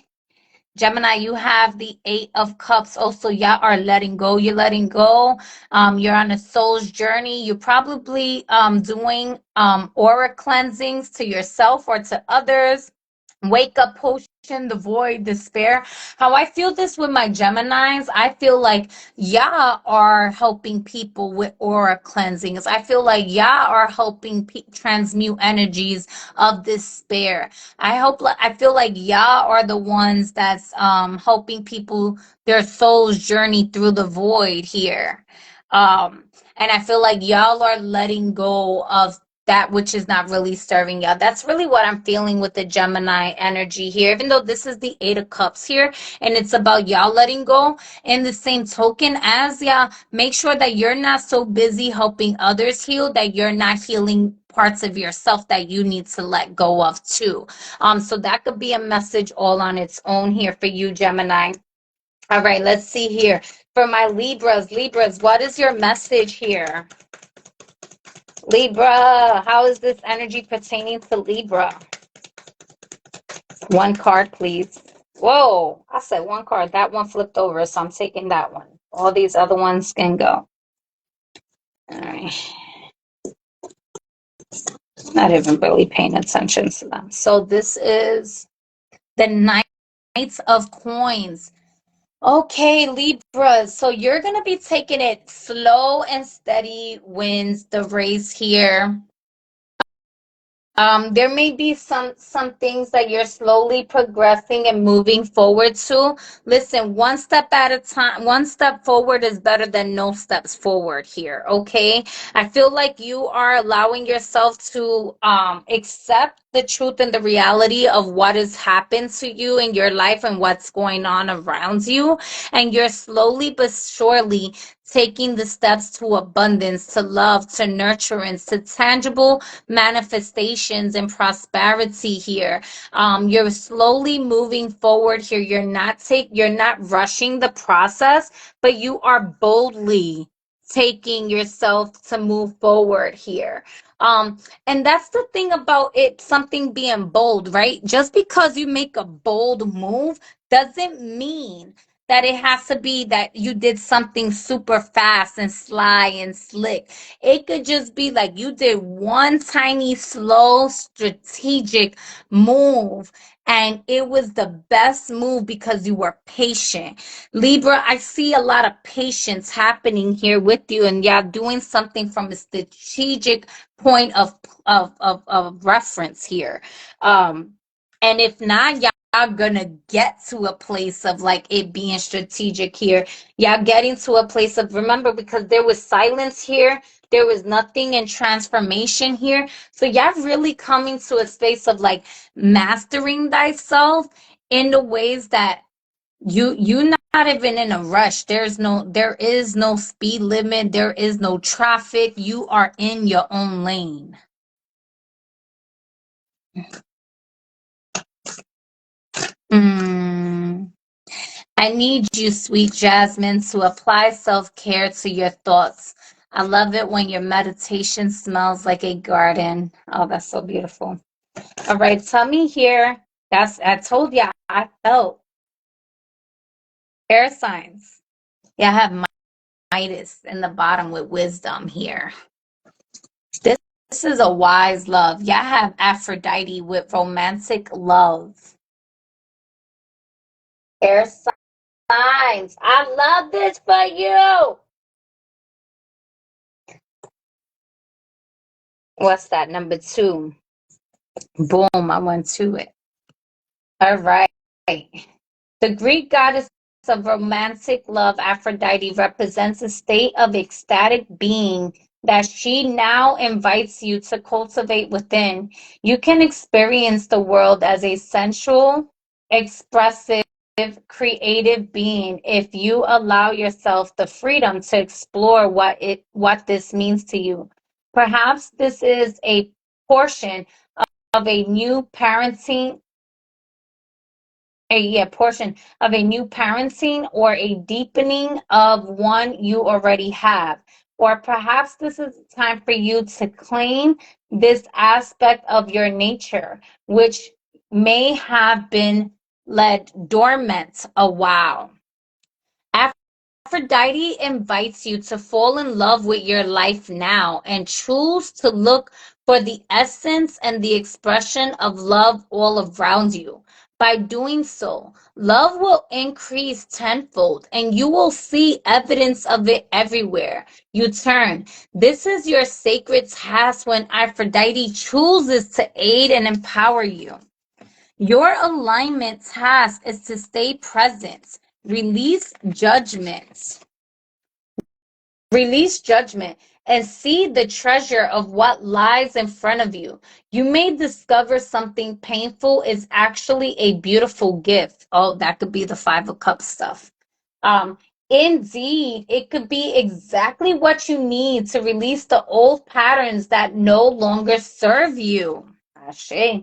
Gemini, you have the 8 of Cups. Also, y'all are letting go. You're letting go. You're on a soul's journey. You're probably doing aura cleansings to yourself or to others. Wake up potion, the void, despair. How I feel this with my Geminis, I feel like y'all are helping people with aura cleansings. I feel like y'all are helping transmute energies of despair. I feel like y'all are the ones that's helping people their soul's journey through the void here. And I feel like y'all are letting go of that which is not really serving y'all. That's really what I'm feeling with the Gemini energy here, even though this is the 8 of Cups here and it's about y'all letting go. In the same token, as y'all make sure that you're not so busy helping others heal that you're not healing parts of yourself that you need to let go of too. So that could be a message all on its own here for you, Gemini. All right, let's see here. For my Libras, what is your message here? Libra, how is this energy pertaining to Libra? One card, please. Whoa, I said one card. That one flipped over, so I'm taking that one. All these other ones can go. All right. Not even really paying attention to them. So this is the Knight of Coins. Okay, Libra, so you're going to be taking it slow and steady wins the race here. There may be some things that you're slowly progressing and moving forward to. Listen, one step at a time. One step forward is better than no steps forward here, okay? I feel like you are allowing yourself to accept the truth and the reality of what has happened to you in your life and what's going on around you. And you're slowly but surely taking the steps to abundance, to love, to nurturance, to tangible manifestations and prosperity here. You're slowly moving forward here. You're not rushing the process, but you are boldly taking yourself to move forward here. And that's the thing about it, something being bold, right? Just because you make a bold move doesn't mean that it has to be that you did something super fast and sly and slick. It could just be like you did one tiny, slow, strategic move, and it was the best move because you were patient. Libra, I see a lot of patience happening here with you, and y'all doing something from a strategic point of reference here. And if not, y'all gonna get to a place of like it being strategic here. Y'all getting to a place of, remember, because there was silence here, there was nothing in transformation here. So y'all really coming to a space of like mastering thyself in the ways that you not even in a rush. There is no speed limit, there is no traffic. You are in your own lane. Mm. I need you, sweet Jasmine, to apply self-care to your thoughts. I love it when your meditation smells like a garden. Oh, that's so beautiful. All right, tell me here. I told you I felt air signs. Yeah, I have Midas in the bottom with wisdom here. This is a wise love. Yeah, I have Aphrodite with romantic love. Air signs. I love this for you. What's that? Number 2. Boom, I went to it. All right. The Greek goddess of romantic love, Aphrodite, represents a state of ecstatic being that she now invites you to cultivate within. You can experience the world as a sensual, expressive, creative being if you allow yourself the freedom to explore what this means to you. Perhaps this is a portion of a new parenting portion of a new parenting or a deepening of one you already have. Or perhaps this is time for you to claim this aspect of your nature, which may have been led dormant a while. Aphrodite invites you to fall in love with your life now and choose to look for the essence and the expression of love all around you. By doing so, love will increase tenfold and you will see evidence of it everywhere you turn. This is your sacred task when Aphrodite chooses to aid and empower you. Your alignment task is to stay present. Release judgment. Release judgment and see the treasure of what lies in front of you. You may discover something painful is actually a beautiful gift. Oh, that could be the 5 of Cups stuff. Um, Indeed, it could be exactly what you need to release the old patterns that no longer serve you. Ashe.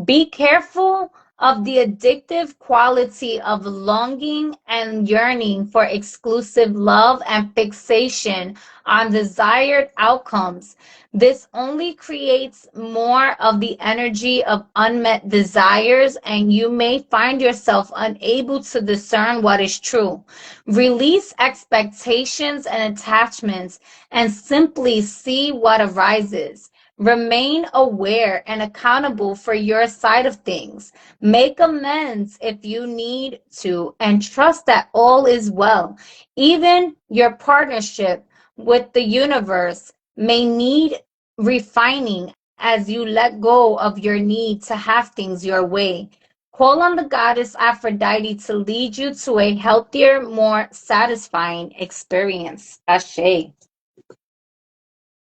Be careful of the addictive quality of longing and yearning for exclusive love and fixation on desired outcomes. This only creates more of the energy of unmet desires, and you may find yourself unable to discern what is true. Release expectations and attachments and simply see what arises. Remain aware and accountable for your side of things. Make amends if you need to, and trust that all is well. Even your partnership with the universe may need refining as you let go of your need to have things your way. Call on the goddess Aphrodite to lead you to a healthier, more satisfying experience. Ashe.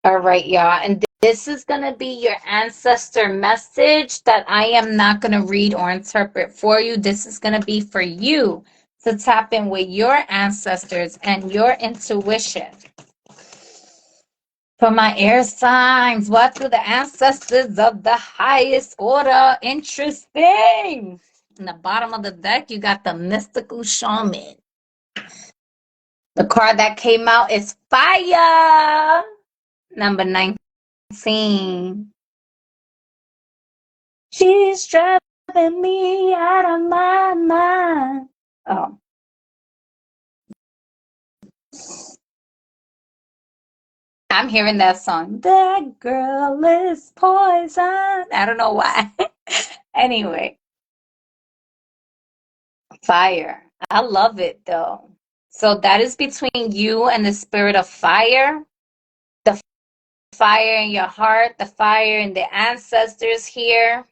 All right, y'all. And this is going to be your ancestor message that I am not going to read or interpret for you. This is going to be for you to tap in with your ancestors and your intuition. For my air signs, what do the ancestors of the highest order? Interesting. In the bottom of the deck, you got the mystical shaman. The card that came out is fire. Number 19. She's driving me out of my mind. Oh. I'm hearing that song. That girl is poison. I don't know why. Anyway, fire. I love it though. So that is between you and the spirit of fire. The fire in your heart, the fire in the ancestors here.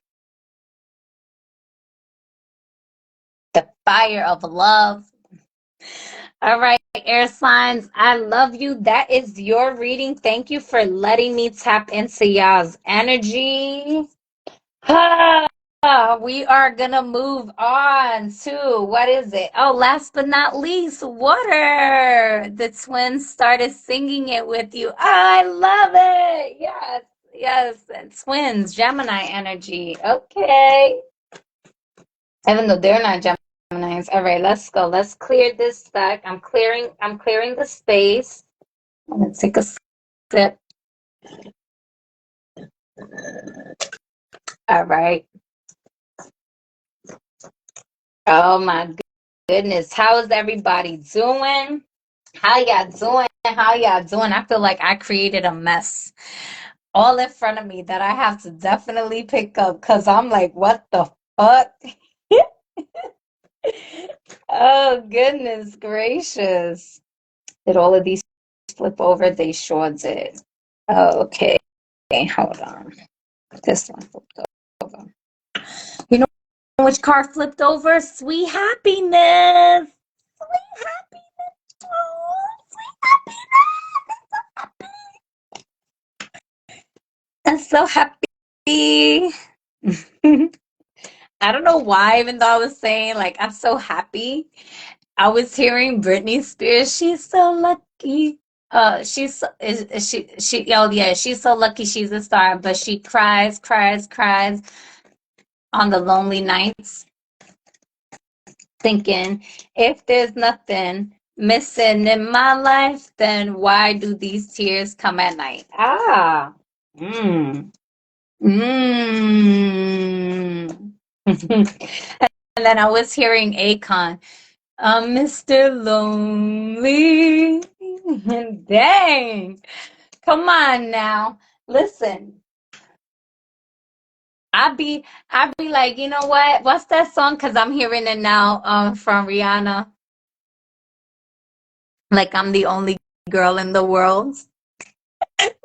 The fire of love. All right, air signs, I love you. That is your reading. Thank you for letting me tap into y'all's energy. We are gonna move on to what is it? Oh, last but not least, water. The twins started singing it with you. I love it. Yes, yes. And twins, Gemini energy. Okay. Even though they're not Geminis. All right, let's go. Let's clear this stack. I'm clearing the space. I'm gonna take a sip. All right. Oh my goodness. How is everybody doing? How y'all doing? How y'all doing? I feel like I created a mess all in front of me that I have to definitely pick up because I'm like, what the fuck? Oh, goodness gracious. Did all of these flip over? They sure did. Okay, hold on. This one flipped over. You know which car flipped over? Sweet happiness. Sweet happiness. Oh, sweet happiness. I'm so happy. I don't know why, even though I was saying like I'm so happy, I was hearing Britney Spears. She's so lucky. She's is she? Oh yeah, she's so lucky. She's a star, but she cries, cries, cries on the lonely nights, thinking if there's nothing missing in my life, then why do these tears come at night? Ah, mm, mm. And then I was hearing Akon. I'm Mr. Lonely. Dang. Come on now. Listen. I be like, you know what? What's that song? Cause I'm hearing it now from Rihanna. Like I'm the only girl in the world.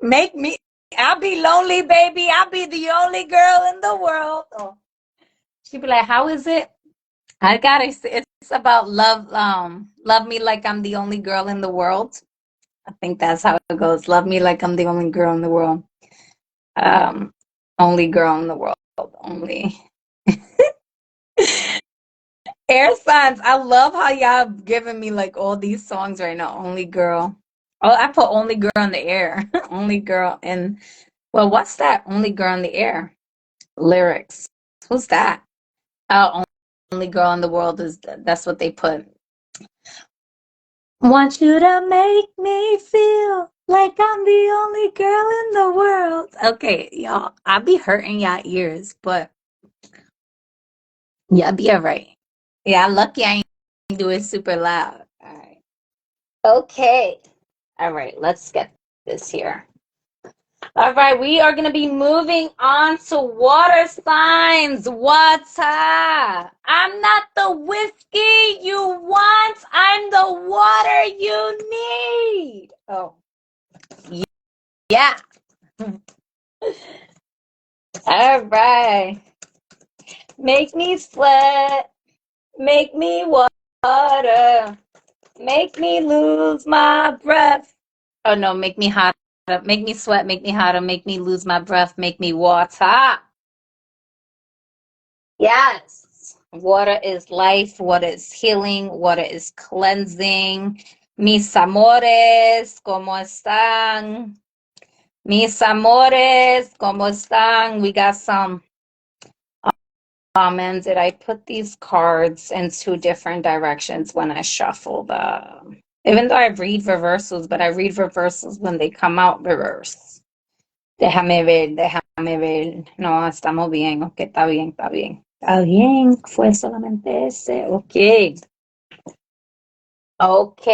Make me I'll be lonely, baby. I'll be the only girl in the world. Oh. She'd be like, how is it? I got it. It's about love. Love me like I'm the only girl in the world. I think that's how it goes. Love me like I'm the only girl in the world. Only girl in the world. Only. Air signs. I love how y'all giving me like all these songs right now. Only girl. Oh, I put only girl in the air. Only girl in. Well, what's that? Only girl in the air. Lyrics. Who's that? Oh, only girl in the world is. That's what they put. Want you to make me feel like I'm the only girl in the world. Okay, y'all, I be hurting y'all ears, but y'all be all right. Yeah, I'm lucky I ain't do it super loud. All right. Okay. All right, let's get this here. All right, we are going to be moving on to water signs. Water. I'm not the whiskey you want. I'm the water you need. Oh, yeah. All right. Make me sweat. Make me water. Make me lose my breath. Oh, no, make me hot. Make me sweat. Make me hotter. Make me lose my breath. Make me water. Yes. Water is life. Water is healing. Water is cleansing. Mis amores, ¿cómo están? Mis amores, ¿cómo están? We got some comments. Did I put these cards in two different directions when I shuffle them? Even though I read reversals, but I read reversals when they come out reverse. Déjame ver, déjame ver. No, estamos bien. Ok, está bien, está bien. Está bien, fue solamente ese. Ok. Ok.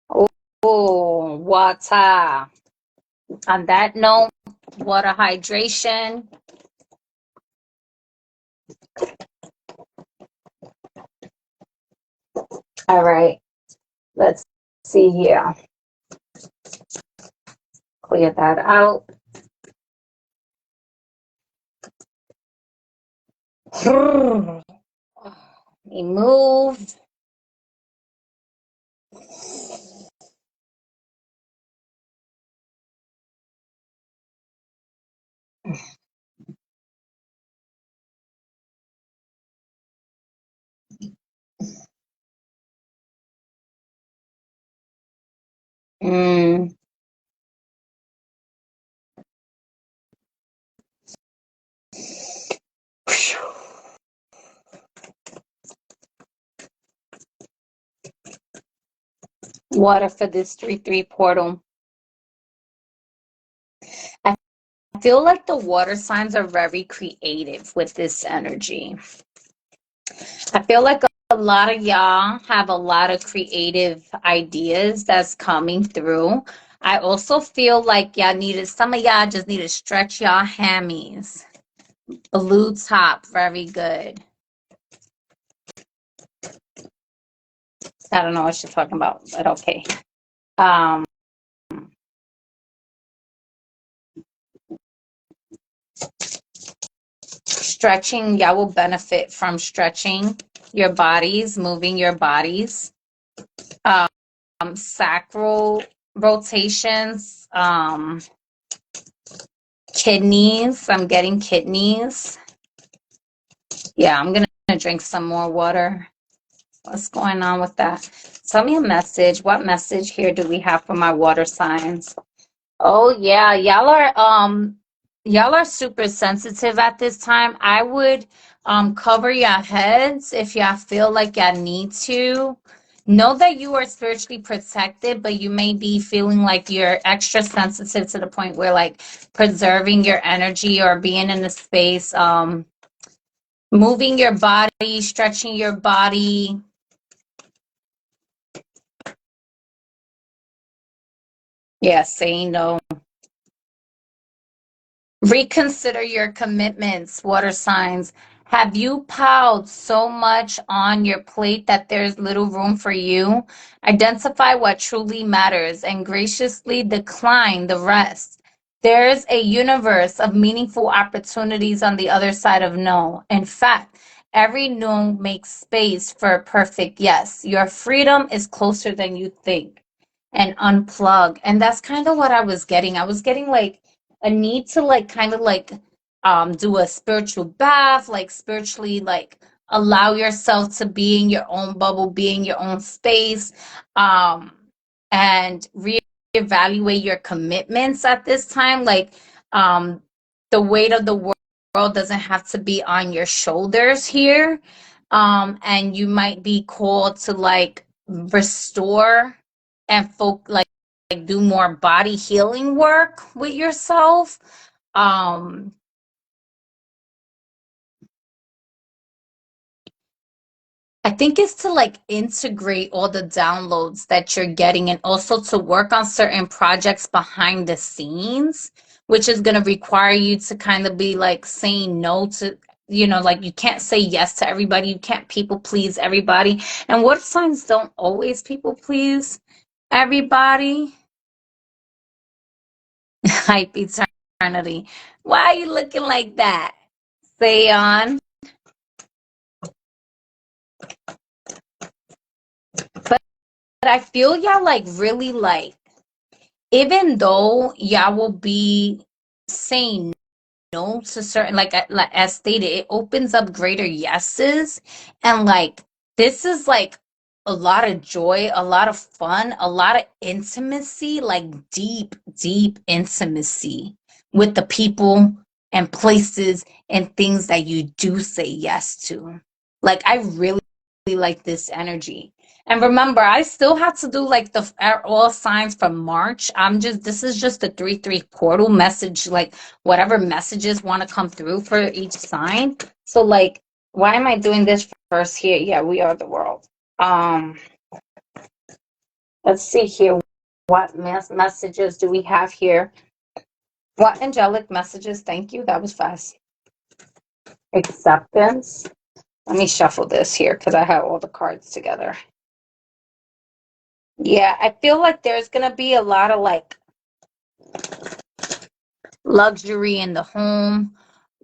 Oh, water. On that note, water hydration. All right. Let's see here. Clear that out. Let me move. Mm. Water for this 3-3 portal. I feel like the water signs are very creative with this energy. I feel like a lot of y'all have a lot of creative ideas that's coming through. I also feel like some of y'all just need to stretch y'all hammies. Blue top, very good. I don't know what she's talking about, but okay. Stretching, y'all will benefit from stretching your bodies, moving your bodies. Sacral rotations, kidneys. I'm getting kidneys. Yeah, I'm gonna drink some more water. What's going on with that? Tell me a message. What message here do we have for my water signs? Oh yeah, y'all are super sensitive at this time. I would cover your heads if y'all feel like y'all need to. Know that you are spiritually protected, but you may be feeling like you're extra sensitive to the point where like preserving your energy or being in the space, moving your body, stretching your body. Yeah, saying no. Reconsider your commitments, water signs. Have you piled so much on your plate that there's little room for you? Identify what truly matters and graciously decline the rest. There's a universe of meaningful opportunities on the other side of no. In fact, every no makes space for a perfect yes. Your freedom is closer than you think. And unplug. And that's kind of what I was getting. I was getting like a need to like kind of like do a spiritual bath, like spiritually like allow yourself to be in your own bubble, be in your own space, and reevaluate your commitments at this time. Like the weight of the world doesn't have to be on your shoulders here. And you might be called to like restore and do more body healing work with yourself. I think it's to like integrate all the downloads that you're getting and also to work on certain projects behind the scenes, which is going to require you to kind of be like saying no to, like you can't say yes to everybody. You can't people please everybody. And water signs don't always people please everybody. Hype eternity. Why are you looking like that? Say on. But I feel y'all like really like, even though y'all will be saying no to certain, like as stated, it opens up greater yeses. And like, this is like a lot of joy, a lot of fun, a lot of intimacy, like deep, deep intimacy with the people and places and things that you do say yes to. Like, I really like this energy. And remember, I still have to do like the all signs from March. This is just the 3-3 portal message, like whatever messages want to come through for each sign. So like, why am I doing this first here? Yeah, we are the world. Let's see here. What messages do we have here? What angelic messages? Thank you. That was fast. Acceptance. Let me shuffle this here because I have all the cards together. Yeah, I feel like there's going to be a lot of like luxury in the home,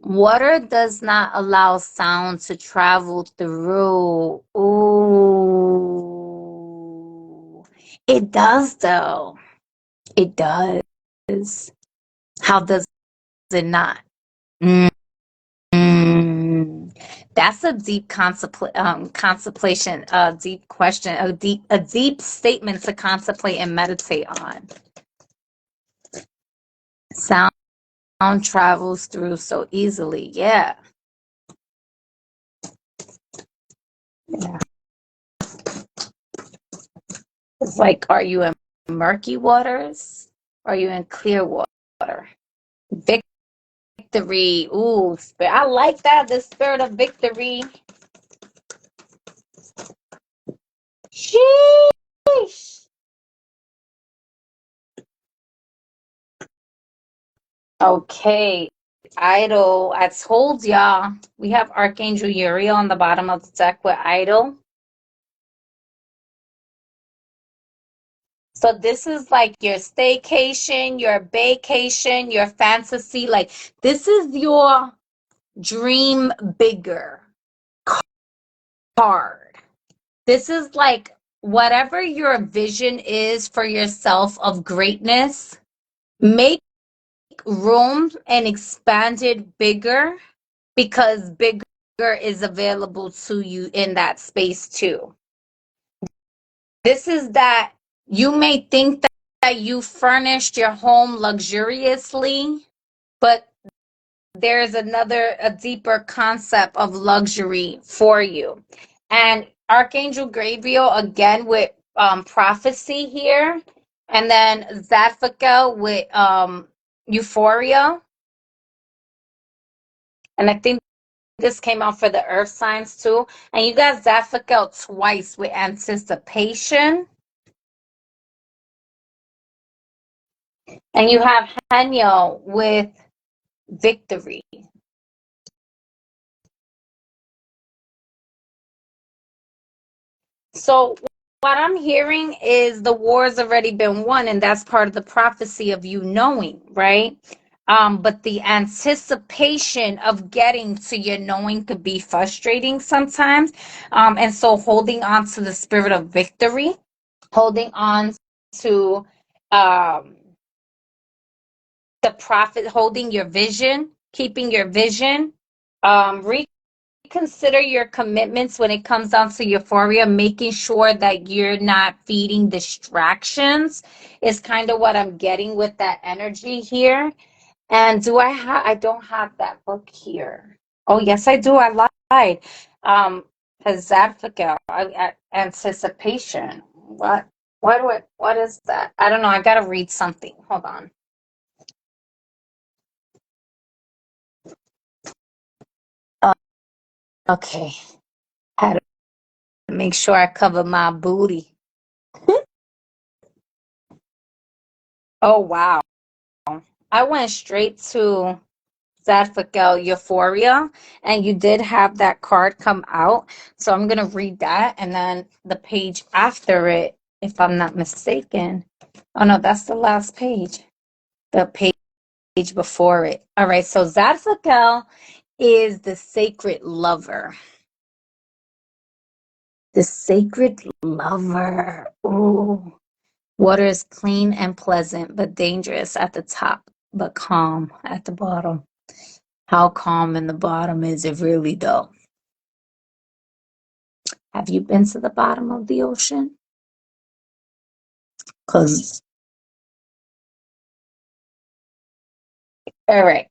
Water does not allow sound to travel through. Ooh. It does, though. It does. How does it not? Mm. That's a deep contemplation, a deep question, a deep statement to contemplate and meditate on. Sound travels through so easily. Yeah. It's like, are you in murky waters? Or are you in clear water? Victory. Ooh, I like that. The spirit of victory. Sheesh. Okay. Idol. I told y'all we have Archangel Uriel on the bottom of the deck with Idol. So this is like your staycation, your vacation, your fantasy. Like this is your dream bigger card. This is like whatever your vision is for yourself of greatness, make room and expand it bigger because bigger is available to you in that space too. This is that you may think that you furnished your home luxuriously, but there's a deeper concept of luxury for you. And Archangel Gabriel again with prophecy here, and then Zadkiel with euphoria. And I think this came out for the earth signs too. And you got Zadkiel twice with anticipation. And you have Haniel with victory. So what I'm hearing is the war's already been won, and that's part of the prophecy of you knowing, right? But the anticipation of getting to your knowing could be frustrating sometimes. And so holding on to the spirit of victory, holding on to the prophet, holding your vision, keeping your vision, reconsider your commitments when it comes down to euphoria, making sure that you're not feeding distractions is kind of what I'm getting with that energy here. And I don't have that book here. Oh, yes, I do. I lied. Zadkiel, anticipation. What is that? I don't know. I got to read something. Hold on. Okay. I had to make sure I cover my booty. Oh, wow. I went straight to Zadkiel Euphoria, and you did have that card come out. So I'm going to read that, and then the page after it, if I'm not mistaken. Oh, no, that's the last page. The page before it. All right, so Zadkiel is the sacred lover. The sacred lover. Ooh. Water is clean and pleasant, but dangerous at the top, but calm at the bottom. How calm in the bottom is it really, though? Have you been to the bottom of the ocean? Because, all right.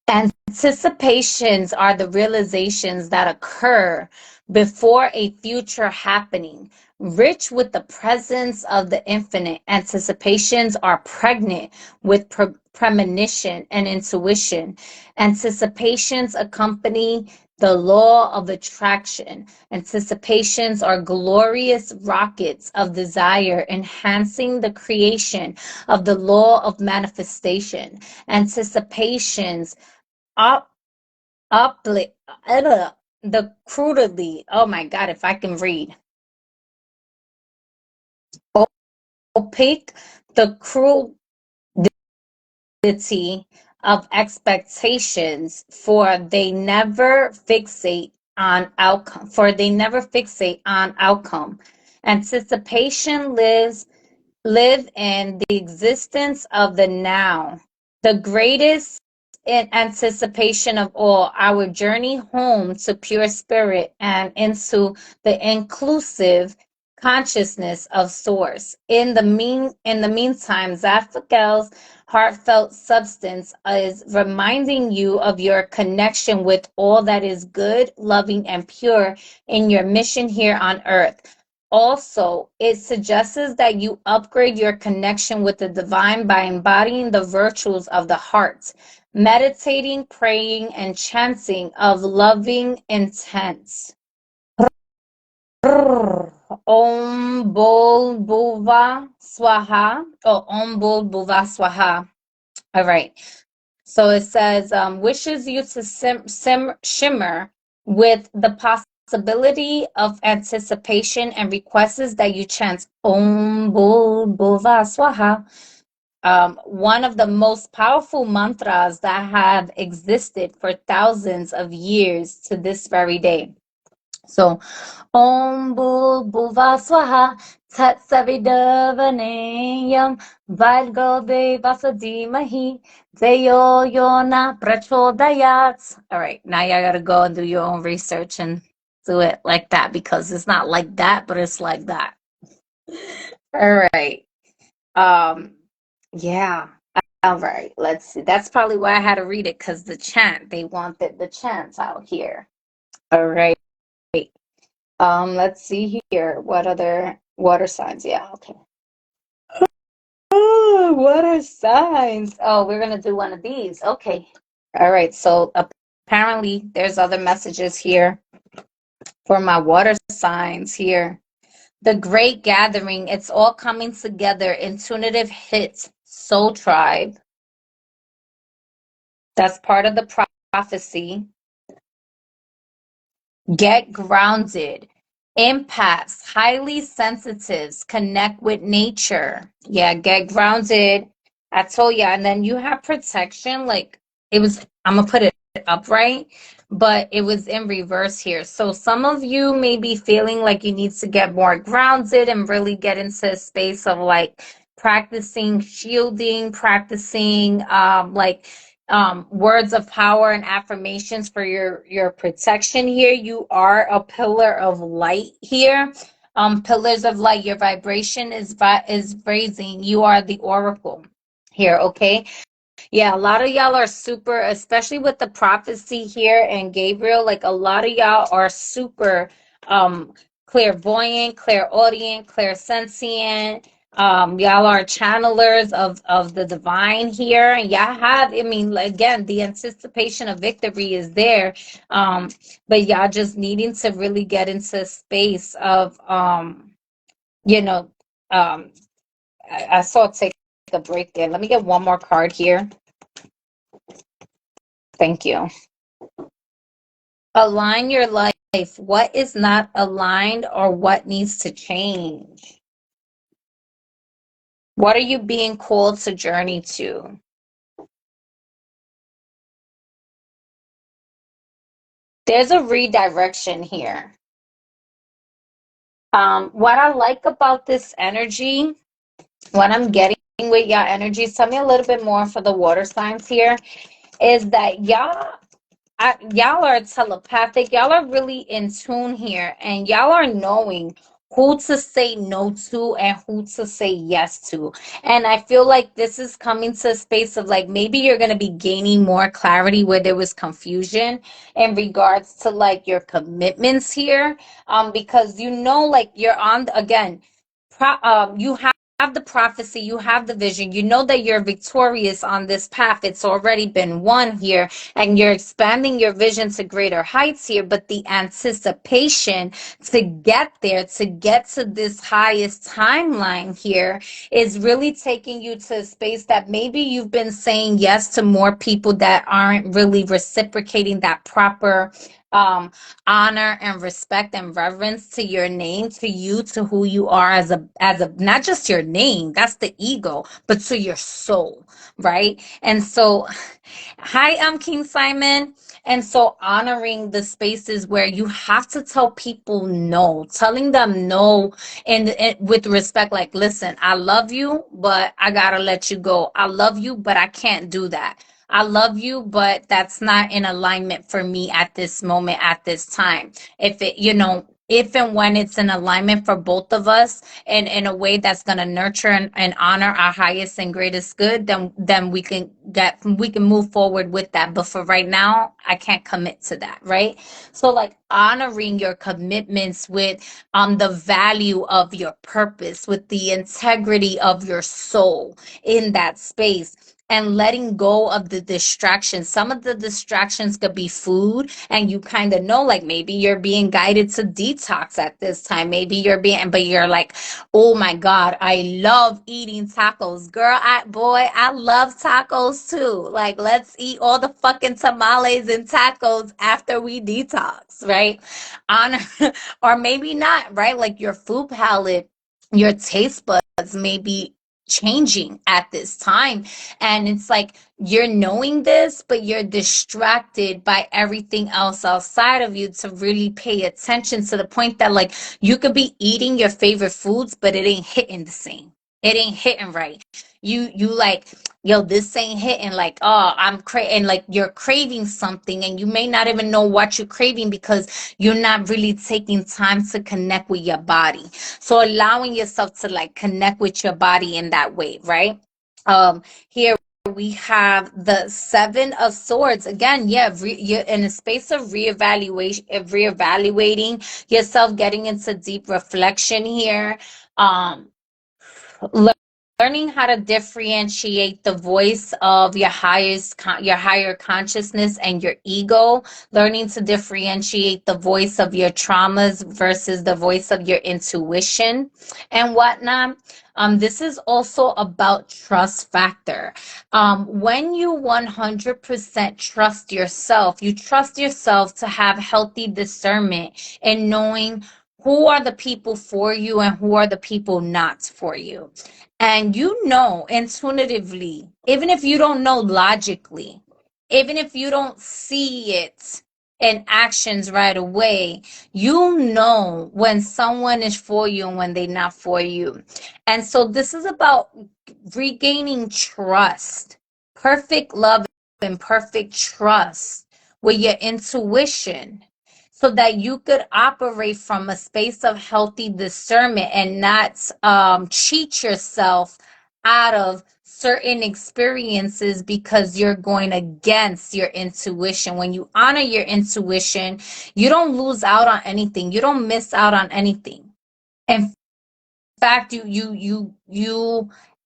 Anticipations are the realizations that occur before a future happening. Rich with the presence of the infinite, anticipations are pregnant with premonition and intuition. Anticipations accompany the law of attraction. Anticipations are glorious rockets of desire, enhancing the creation of the law of manifestation. Anticipations up the crudely. Oh my God, if I can read. Opaque the crudity of expectations, for they never fixate on outcome. Anticipation live in the existence of the now, the greatest in anticipation of all, our journey home to pure spirit and into the inclusive consciousness of source. In the meantime, Zaphagel's heartfelt substance is reminding you of your connection with all that is good, loving, and pure in your mission here on earth. Also, it suggests that you upgrade your connection with the divine by embodying the virtues of the heart, meditating, praying, and chanting of loving intents. Om Bol Buva Swaha. Oh, Om Bol Buva Swaha. All right. So it says, wishes you to shimmer with the possibility of anticipation and requests that you chant Om Bol Buva Swaha, one of the most powerful mantras that have existed for thousands of years to this very day. So, Om Bul Buva Swaha Tat Savidavaneyam Vargo Devasadimahi Deyo Yona Prachodayat. All right, now y'all gotta go and do your own research and do it like that, because it's not like that, but it's like that. All right. Yeah. All right. Let's see. That's probably why I had to read it, because the chant, they wanted the chants out here. All right. Let's see here. What other water signs? Yeah, okay. Oh, water signs. Oh, we're gonna do one of these. Okay. All right. So apparently there's other messages here for my water signs here. The Great Gathering. It's all coming together. Intuitive hits. Soul Tribe. That's part of the prophecy. Get grounded. Empaths, highly sensitives, connect with nature. Yeah, get grounded. I told you. And then you have protection. Like, it was, I'm going to put it upright, but it was in reverse here. So some of you may be feeling like you need to get more grounded and really get into a space of like practicing shielding, practicing words of power and affirmations for your protection here. You are a pillar of light here. Pillars of light, your vibration is raising. You are the oracle here, okay? Yeah, a lot of y'all are super, especially with the prophecy here and Gabriel, like a lot of y'all are super clairvoyant, clairaudient, clairsentient. Y'all are channelers of the divine here. And y'all have, I mean, again, the anticipation of victory is there. But y'all just needing to really get into space of I saw take a break there. Let me get one more card here. Thank you. Align your life. What is not aligned or what needs to change? What are you being called to journey to? There's a redirection here. What I like about this energy, what I'm getting with y'all energies, tell me a little bit more for the water signs here, is that y'all are telepathic. Y'all are really in tune here, and y'all are knowing who to say no to and who to say yes to. And I feel like this is coming to a space of like, maybe you're going to be gaining more clarity where there was confusion in regards to like your commitments here. Because like you're on, again, you have the prophecy, you have the vision, you know that you're victorious on this path. It's already been won here, and you're expanding your vision to greater heights here. But the anticipation to get there, to get to this highest timeline here, is really taking you to a space that maybe you've been saying yes to more people that aren't really reciprocating that proper honor and respect and reverence to your name, to you, to who you are as a not just your name, that's the ego, but to your soul, right? And so hi, I'm King Simon. And so honoring the spaces where you have to tell people no, telling them no, and with respect, like, listen, I love you, but I gotta let you go. I love you, but I can't do that. I love you, but that's not in alignment for me at this moment, at this time. If it, if and when it's in alignment for both of us and in a way that's going to nurture and honor our highest and greatest good, then we can move forward with that. But for right now, I can't commit to that, right? So like honoring your commitments with the value of your purpose, with the integrity of your soul in that space, and letting go of the distractions. Some of the distractions could be food, and you kind of know, like maybe you're being guided to detox at this time. Maybe but you're like, oh my God, I love eating tacos. Girl, I love tacos too. Like, let's eat all the fucking tamales and tacos after we detox, right? On, or maybe not, right? Like your food palette, your taste buds may be changing at this time, and it's like you're knowing this, but you're distracted by everything else outside of you to really pay attention, to the point that like you could be eating your favorite foods, but it ain't hitting the same. It ain't hitting right. You like, yo, this ain't hitting. Like, oh, and like you're craving something, and you may not even know what you're craving because you're not really taking time to connect with your body. So allowing yourself to like connect with your body in that way, right? Here we have the Seven of Swords again. Yeah, you're in a space of reevaluating yourself, getting into deep reflection here. Um, learning how to differentiate the voice of your higher consciousness and your ego, learning to differentiate the voice of your traumas versus the voice of your intuition and whatnot. This is also about trust factor. When you 100% trust yourself, you trust yourself to have healthy discernment and knowing who are the people for you and who are the people not for you. And you know intuitively, even if you don't know logically, even if you don't see it in actions right away, you know when someone is for you and when they're not for you. And so this is about regaining trust, perfect love and perfect trust with your intuition, so that you could operate from a space of healthy discernment and not cheat yourself out of certain experiences because you're going against your intuition. When you honor your intuition, you don't lose out on anything. You don't miss out on anything. In fact, you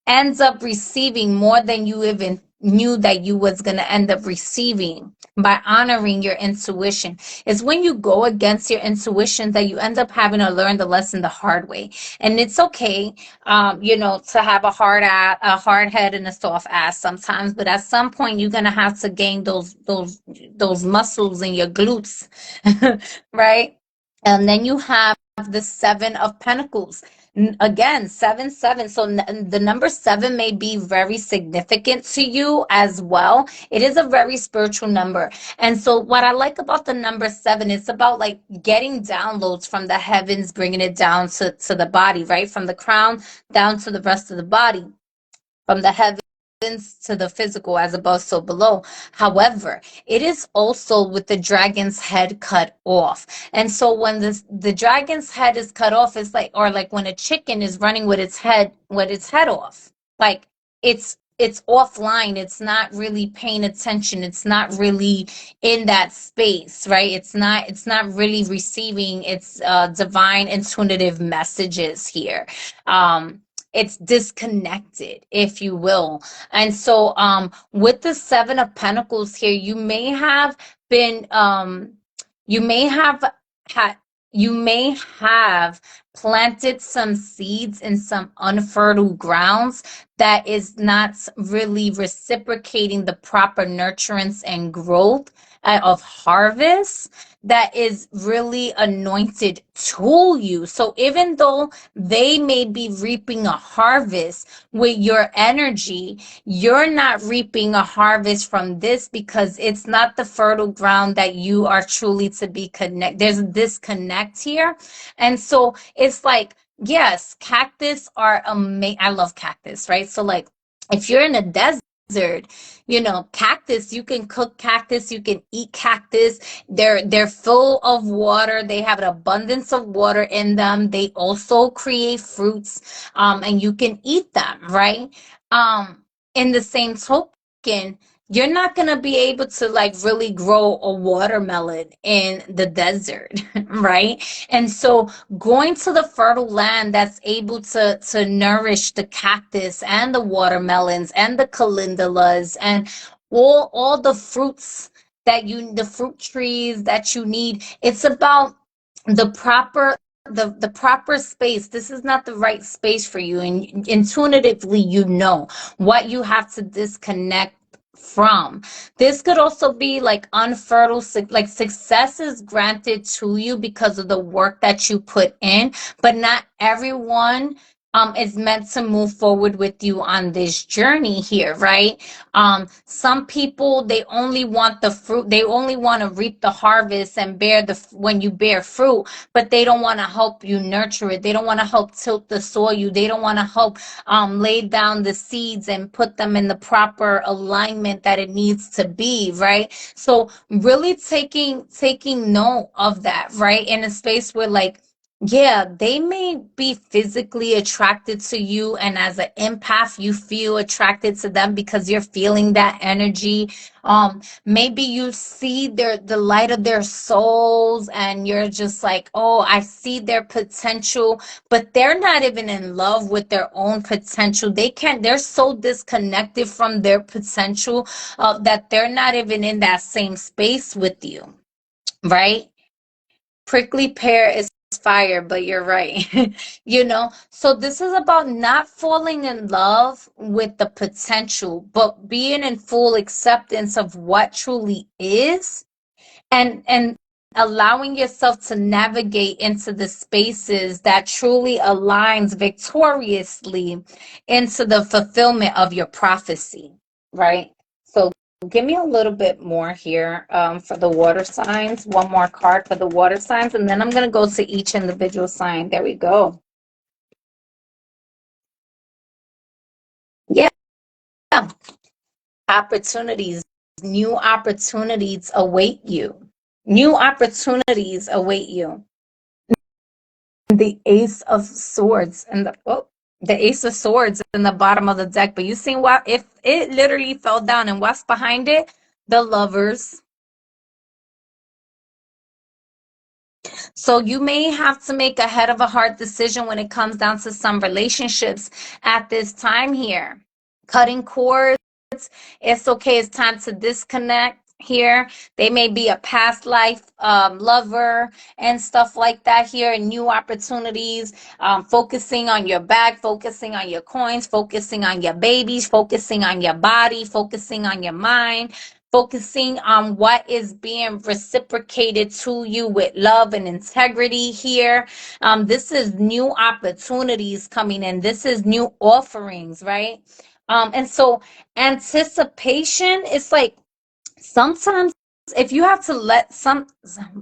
ends up receiving more than you even knew that you was going to end up receiving by honoring your intuition. It's when you go against your intuition that you end up having to learn the lesson the hard way. And it's okay, to have a hard head and a soft ass sometimes, but at some point you're going to have to gain those muscles in your glutes, right? And then you have the Seven of Pentacles. Again, 7 7. So the number 7 may be very significant to you as well. It is a very spiritual number. And so what I like about the number 7, it's about like getting downloads from the heavens, bringing it down to the body, right? From the crown down to the rest of the body, from the heavens to the physical, as above so below. However, it is also with the dragon's head cut off. And so when the dragon's head is cut off, it's like, or like when a chicken is running with its head off, like it's offline. It's not really paying attention. It's not really in that space, right? It's not really receiving its divine intuitive messages here. It's disconnected, if you will. And so with the Seven of Pentacles here, you may have been you may have had you may have planted some seeds in some unfertile grounds that is not really reciprocating the proper nurturance and growth of harvest that is really anointed to you. So even though they may be reaping a harvest with your energy, you're not reaping a harvest from this because it's not the fertile ground that you are truly to be connected. There's a disconnect here. And so it's like, yes, cactus are amazing. I love cactus, right? So like if you're in a desert, cactus, you can cook cactus, you can eat cactus. They're full of water. They have an abundance of water in them. They also create fruits, and you can eat them, right? In the same token, you're not going to be able to like really grow a watermelon in the desert, right? And so going to the fertile land that's able to nourish the cactus and the watermelons and the calendulas and all the fruits the fruit trees that you need. It's about the proper space. This is not the right space for you, and intuitively you know what you have to disconnect from. This could also be like unfertile, like success is granted to you because of the work that you put in, but not everyone is meant to move forward with you on this journey here, right? Some people, they only want the fruit, they only want to reap the harvest and when you bear fruit, but they don't want to help you nurture it. They don't want to help tilt the soil. They don't want to help lay down the seeds and put them in the proper alignment that it needs to be, right? So really taking note of that, right? In a space where like, yeah, they may be physically attracted to you, and as an empath, you feel attracted to them because you're feeling that energy. Maybe you see the light of their souls, and you're just like, oh, I see their potential, but they're not even in love with their own potential. They're so disconnected from their potential that they're not even in that same space with you, right? Prickly pear is fire, but you're right. So this is about not falling in love with the potential, but being in full acceptance of what truly is, and allowing yourself to navigate into the spaces that truly aligns victoriously into the fulfillment of your prophecy, right? So give me a little bit more here for the water signs. One more card for the water signs, and then I'm going to go to each individual sign. There we go. Yeah. Opportunities. New opportunities await you. New opportunities await you. The Ace of Swords and the Ace of Swords in the bottom of the deck. But you see what? If it literally fell down, and what's behind it? The Lovers. So you may have to make a head of a heart decision when it comes down to some relationships at this time here. Cutting cords. It's okay. It's time to disconnect here. They may be a past life lover and stuff like that here, and new opportunities, focusing on your bag, focusing on your coins, focusing on your babies, focusing on your body, focusing on your mind, focusing on what is being reciprocated to you with love and integrity here. This is new opportunities coming in. This is new offerings, right? And so anticipation is like, sometimes if you have to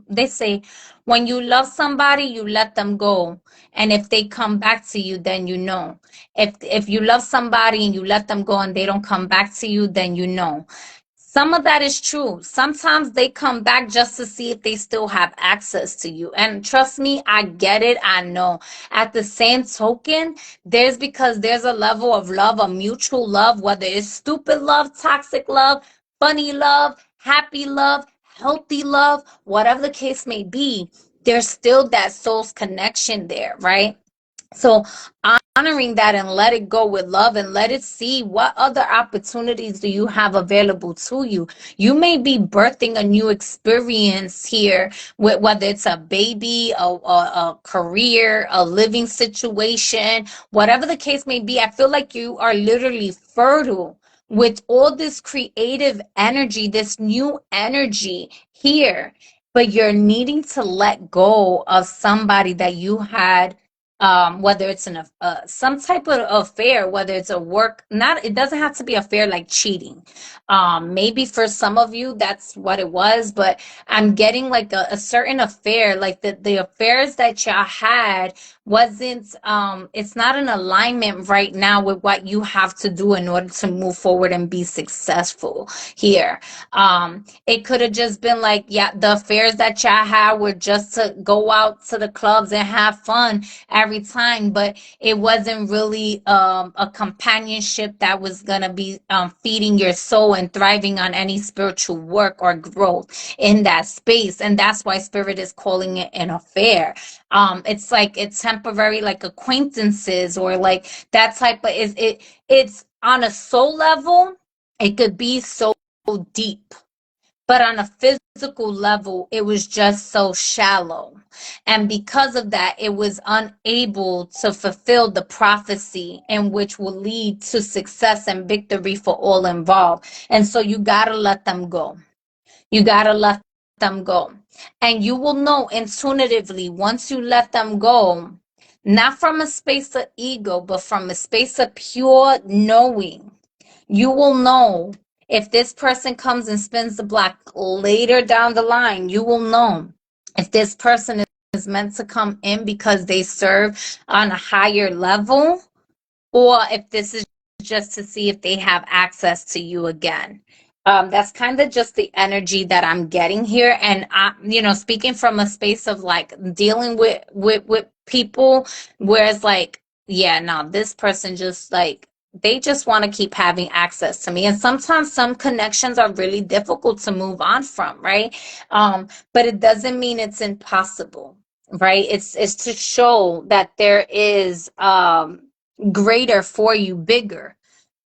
they say when you love somebody, you let them go, and if they come back to you, then you know. If you love somebody and you let them go and they don't come back to you, then you know. Some of that is true. Sometimes they come back just to see if they still have access to you. And trust me, I get it. I know. At the same token, because there's a level of love, a mutual love, whether it's stupid love, toxic love, funny love, happy love, healthy love, whatever the case may be, there's still that soul's connection there, right? So honoring that and let it go with love, and let it see what other opportunities do you have available to you. You may be birthing a new experience here, with whether it's a baby, a career, a living situation, whatever the case may be. I feel like you are literally fertile with all this creative energy, this new energy here, but you're needing to let go of somebody that you had, whether it's some type of affair, whether it's a work, not, it doesn't have to be affair like cheating. Maybe for some of you that's what it was, but I'm getting like a certain affair, like the affairs that y'all had wasn't, it's not in alignment right now with what you have to do in order to move forward and be successful here. It could have just been like, yeah, the affairs that y'all had were just to go out to the clubs and have fun every time, but it wasn't really a companionship that was gonna be feeding your soul and thriving on any spiritual work or growth in that space. And that's why spirit is calling it an affair. It's like it's temporary, like acquaintances, or like that type of, it's on a soul level, it could be so deep, but on a physical level, it was just so shallow. And because of that, it was unable to fulfill the prophecy, in which will lead to success and victory for all involved. And so you gotta let them go. You gotta let them go. And you will know intuitively once you let them go, not from a space of ego, but from a space of pure knowing. You will know if this person comes and spins the block later down the line. You will know if this person is meant to come in because they serve on a higher level, or if this is just to see if they have access to you again. That's kind of just the energy that I'm getting here. And speaking from a space of like dealing with people, whereas like, yeah, no, this person just like, they just want to keep having access to me. And sometimes some connections are really difficult to move on from, right? But it doesn't mean it's impossible, right? It's to show that there is greater for you, bigger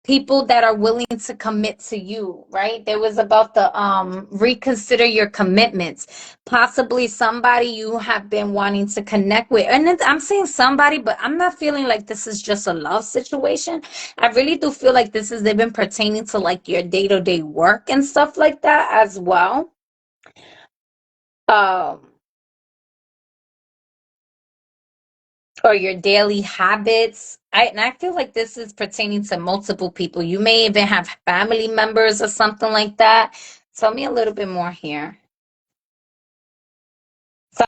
people that are willing to commit to you, right? There was about the reconsider your commitments. Possibly somebody you have been wanting to connect with. And I'm saying somebody, but I'm not feeling like this is just a love situation. I really do feel like this is even pertaining to like your day-to-day work and stuff like that as well. Um or your daily habits. And I feel like this is pertaining to multiple people. You may even have family members or something like that. Tell me a little bit more here. Tell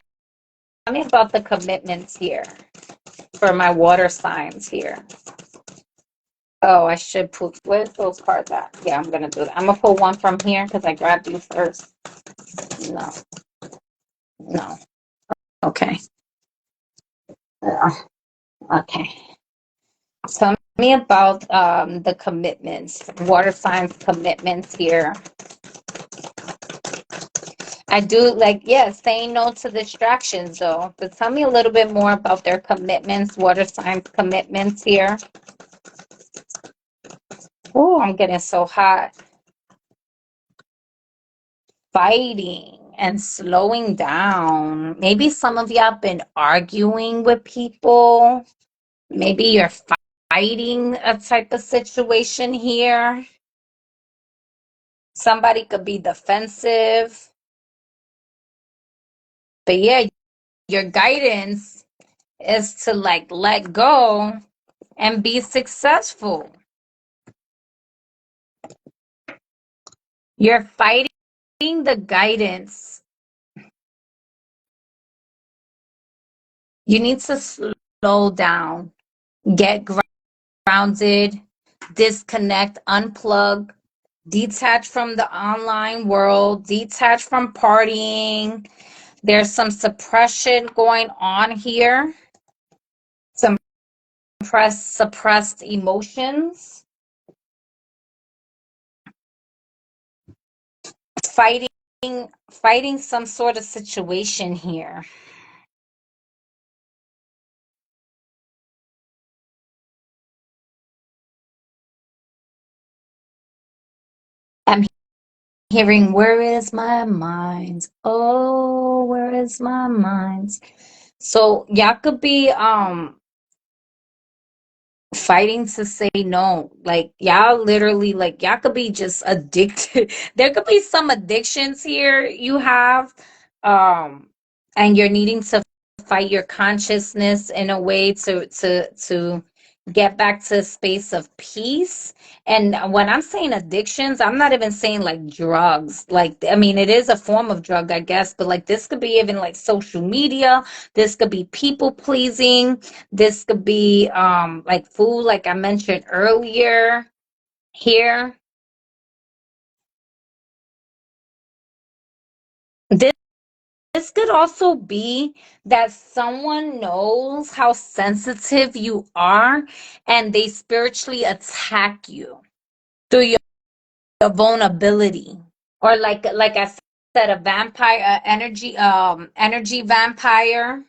me about the commitments here for my water signs here. Oh, I should put, where's those cards at? Yeah, I'm going to do that. I'm going to pull one from here because I grabbed you first. No. No. Okay. Okay. Tell me about the commitments, water signs commitments here. I do like, yeah, saying no to distractions though. But tell me a little bit more about their commitments, water signs commitments here. Oh, I'm getting so hot. Fighting and slowing down. Maybe some of you have been arguing with people. Maybe you're fighting a type of situation here. Somebody could be defensive. But yeah, your guidance is to like let go and be successful. You're fighting the guidance. You need to slow down, get grounded, disconnect, unplug, detach from the online world, detach from partying. There's some suppression going on here, some suppressed emotions. Fighting some sort of situation here. I'm hearing, where is my mind? Oh, where is my mind? So y'all could be fighting to say no. Like y'all literally, like y'all could be just addicted. There could be some addictions here you have, um, and you're needing to fight your consciousness in a way to get back to a space of peace. And when I'm saying addictions, I'm not even saying like drugs. Like, I mean, it is a form of drug, I guess, but like this could be even like social media. This could be people pleasing. This could be like food, like I mentioned earlier here. This this could also be that someone knows how sensitive you are and they spiritually attack you through your vulnerability. Or like I said, a vampire, energy vampire.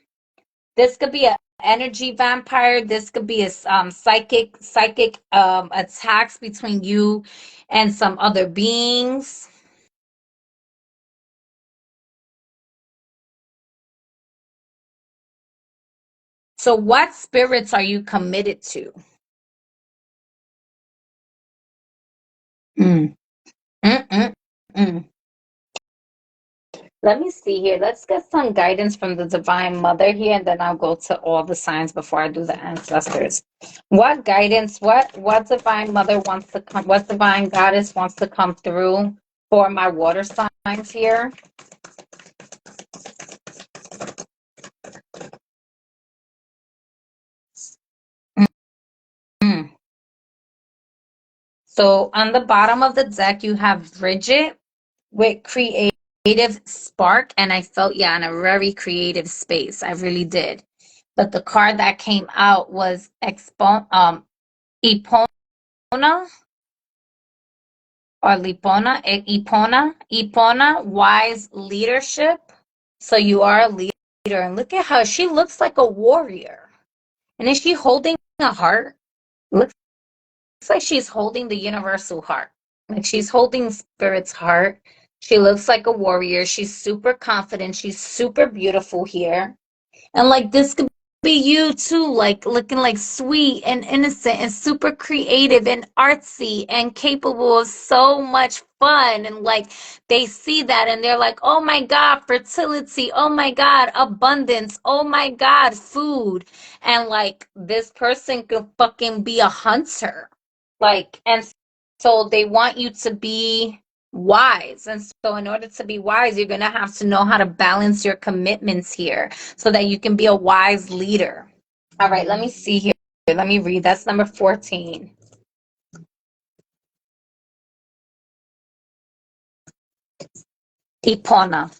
This could be an energy vampire. This could be a psychic attacks between you and some other beings. So what spirits are you committed to? Mm. Mm, mm, mm. Let me see here. Let's get some guidance from the Divine Mother here, and then I'll go to all the signs before I do the ancestors. What guidance, what Divine Mother wants to come, what Divine Goddess wants to come through for my water signs here? Mm. So on the bottom of the deck, you have Bridget with creative spark, and I felt, yeah, in a very creative space. I really did. But the card that came out was Epona or Epona, wise leadership. So you are a leader, and look at how she looks like a warrior. And is she holding a heart? Looks like she's holding the universal heart. Like she's holding spirit's heart. She looks like a warrior. She's super confident. She's super beautiful here. And like this could be you too, like looking like sweet and innocent and super creative and artsy and capable of so much fun. And like they see that and they're like, oh my God, fertility. Oh my God, abundance. Oh my God, food. And like this person could fucking be a hunter. Like, and so they want you to be wise. And so in order to be wise, you're going to have to know how to balance your commitments here so that you can be a wise leader. All right, let me see here. Let me read. That's number 14. Ipona.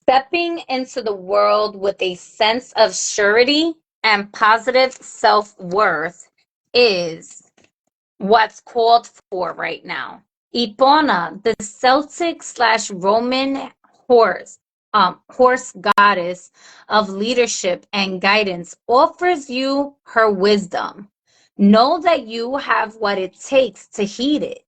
Stepping into the world with a sense of surety and positive self-worth is what's called for right now. Ipona, the Celtic/Roman horse goddess of leadership and guidance, offers you her wisdom. Know that you have what it takes to heed it.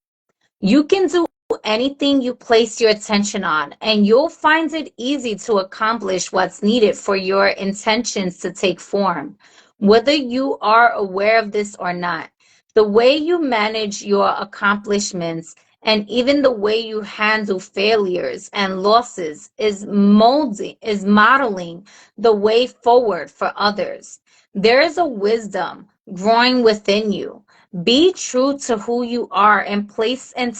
You can do anything you place your attention on, and you'll find it easy to accomplish what's needed for your intentions to take form, whether you are aware of this or not. The way you manage your accomplishments and even the way you handle failures and losses is modeling the way forward for others. There is a wisdom growing within you. Be true to who you are and placing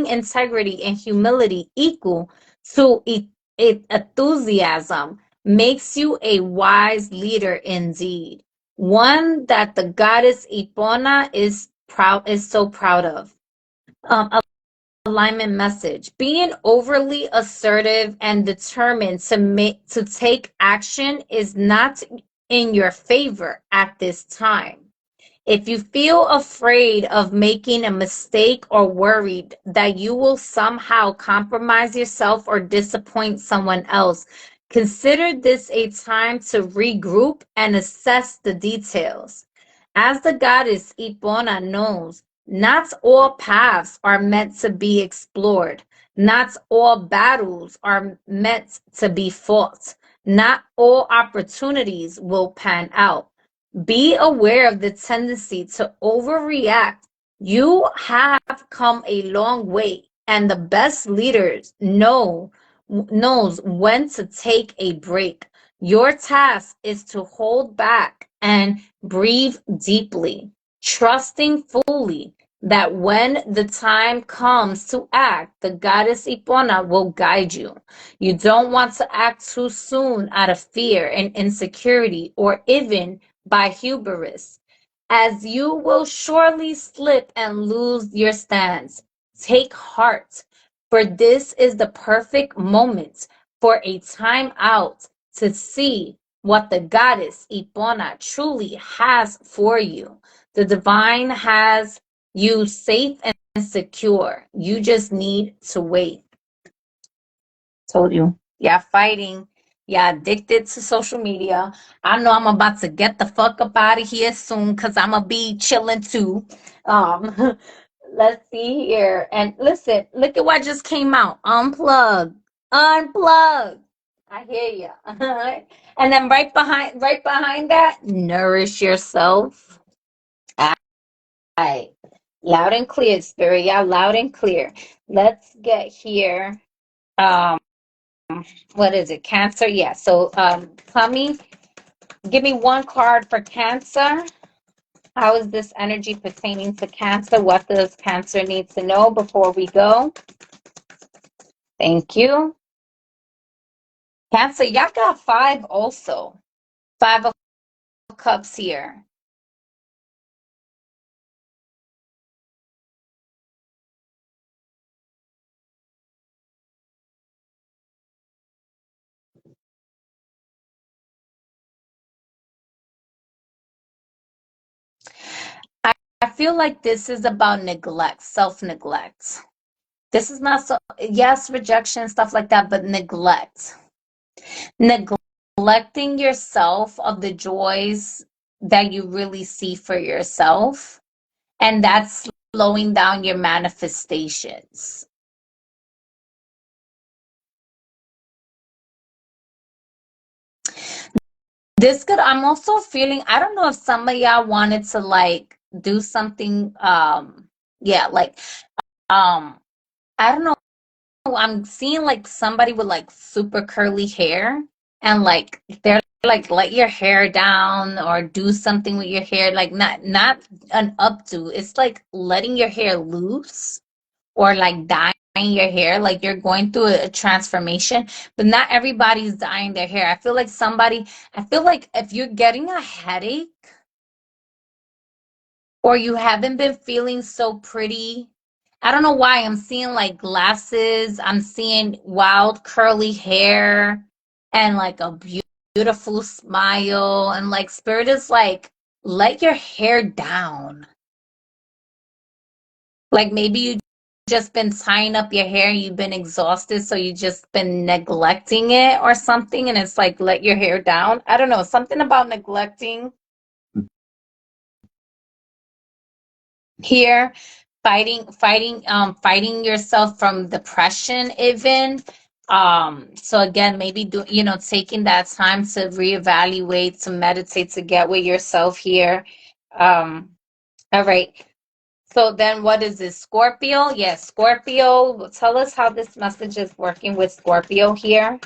integrity and humility equal to enthusiasm makes you a wise leader indeed. One that the goddess Ipona is so proud of. Alignment message. Being overly assertive and determined to take action is not in your favor at this time. If you feel afraid of making a mistake or worried that you will somehow compromise yourself or disappoint someone else, consider this a time to regroup and assess the details. As the goddess Ipona knows, not all paths are meant to be explored. Not all battles are meant to be fought. Not all opportunities will pan out. Be aware of the tendency to overreact. You have come a long way, and the best leaders knows when to take a break. Your task is to hold back and breathe deeply, trusting fully that when the time comes to act, the goddess Ipona will guide you. You don't want to act too soon out of fear and insecurity, or even by hubris, as you will surely slip and lose your stance. Take heart, for this is the perfect moment for a time out to see what the goddess Ipona truly has for you. The divine has you safe and secure. You just need to wait. Told you. Yeah, fighting. Yeah, addicted to social media. I know I'm about to get the fuck up out of here soon because I'm gonna be chilling too. Um, let's see here. And listen, look at what just came out. Unplug. Unplug. I hear you. And then right behind that, nourish yourself. All right. Loud and clear, spirit. Yeah, loud and clear. Let's get here. Um, what is it? Cancer? Yeah. So, Tommy, give me one card for Cancer. How is this energy pertaining to Cancer? What does Cancer need to know before we go? Thank you. Cancer, y'all got 5 also. 5 of Cups here. I feel like this is about neglect, self-neglect. This is not so, yes, rejection, stuff like that, but neglect. Neglecting yourself of the joys that you really see for yourself, and that's slowing down your manifestations. This could, I'm also feeling, I don't know if some of y'all wanted to like do something, yeah, like, I don't know, I'm seeing like somebody with like super curly hair, and like they're like let your hair down or do something with your hair, like not an updo. It's like letting your hair loose, or like dyeing your hair, like you're going through a transformation. But not everybody's dyeing their hair. I feel like if you're getting a headache, or you haven't been feeling so pretty. I don't know why I'm seeing like glasses, I'm seeing wild curly hair, and like a beautiful smile, and like spirit is like, let your hair down. Like maybe you just been tying up your hair and you've been exhausted, so you just been neglecting it or something, and it's like, let your hair down. I don't know, something about neglecting here. Fighting yourself from depression even. So again, maybe taking that time to reevaluate, to meditate, to get with yourself here. All right. So then what is this? Scorpio? Yes, Scorpio. Tell us how this message is working with Scorpio here.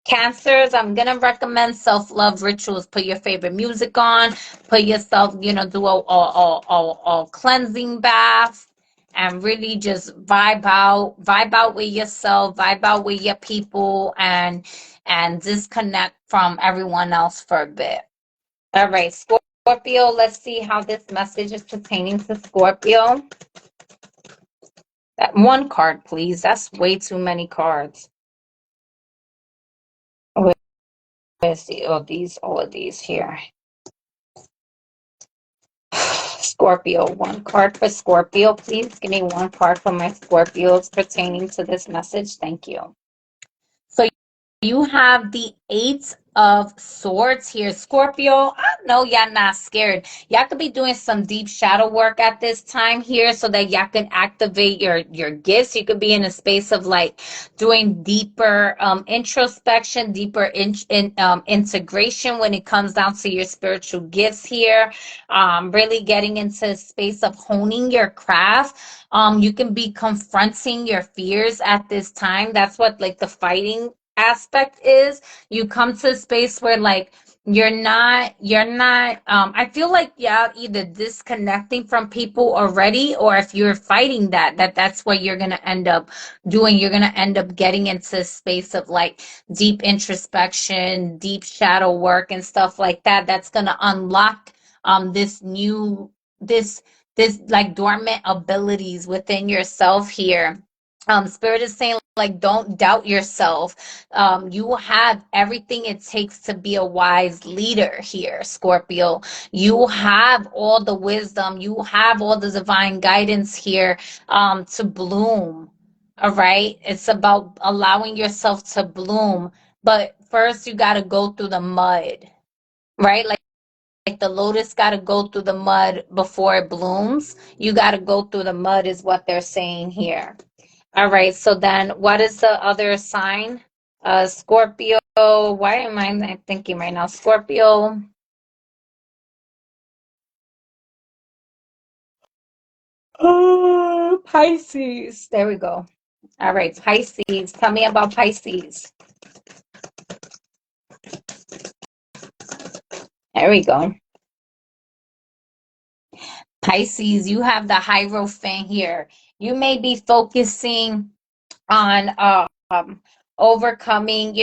Cancers, I'm gonna recommend self-love rituals. Put your favorite music on, put yourself, do a cleansing bath, and really just vibe out with yourself, vibe out with your people, and disconnect from everyone else for a bit. All right, Scorpio, let's see how this message is pertaining to Scorpio. That one card, please. That's way too many cards. Let's see, all of these here. Scorpio, one card for Scorpio, please. Give me one card for my Scorpios pertaining to this message. Thank you. So you have the Eight of Swords here, Scorpio. I know y'all not scared. Y'all could be doing some deep shadow work at this time here so that y'all can activate your gifts. You could be in a space of like doing deeper introspection, deeper integration when it comes down to your spiritual gifts here. Really getting into a space of honing your craft. You can be confronting your fears at this time. That's what like the fighting aspect is. You come to a space where like you're not I feel like yeah, either disconnecting from people already, or if you're fighting that's what you're gonna end up doing. You're gonna end up getting into a space of like deep introspection, deep shadow work and stuff like that. That's gonna unlock this new this like dormant abilities within yourself here. Spirit is saying like don't doubt yourself. You will have everything it takes to be a wise leader here, Scorpio. You have all the wisdom, you have all the divine guidance here to bloom. All right, it's about allowing yourself to bloom, but first you got to go through the mud, right? Like the lotus got to go through the mud before it blooms. You got to go through the mud is what they're saying here. All right, so then what is the other sign? Scorpio. Why am I not thinking right now? Scorpio. Oh, Pisces. There we go. All right, Pisces. Tell me about Pisces. There we go. Pisces, you have the Hierophant here. You may be focusing on overcoming,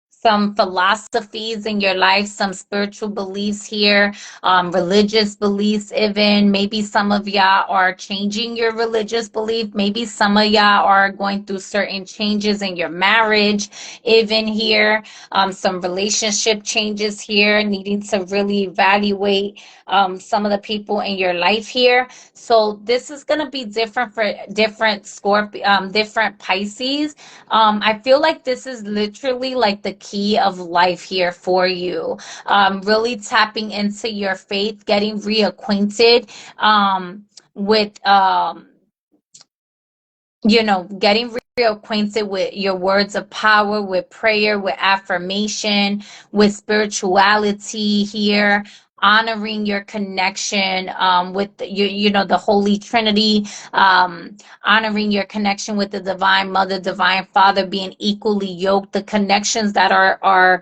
some philosophies in your life, some spiritual beliefs here, religious beliefs even. Maybe some of y'all are changing your religious belief. Maybe some of y'all are going through certain changes in your marriage, even here. Some relationship changes here, needing to really evaluate some of the people in your life here. So this is going to be different for different different Pisces. I feel like this is literally like the key of life here for you. Really tapping into your faith, getting reacquainted with getting reacquainted with your words of power, with prayer, with affirmation, with spirituality here, honoring your connection with the Holy Trinity, honoring your connection with the Divine Mother, Divine Father, being equally yoked, the connections that are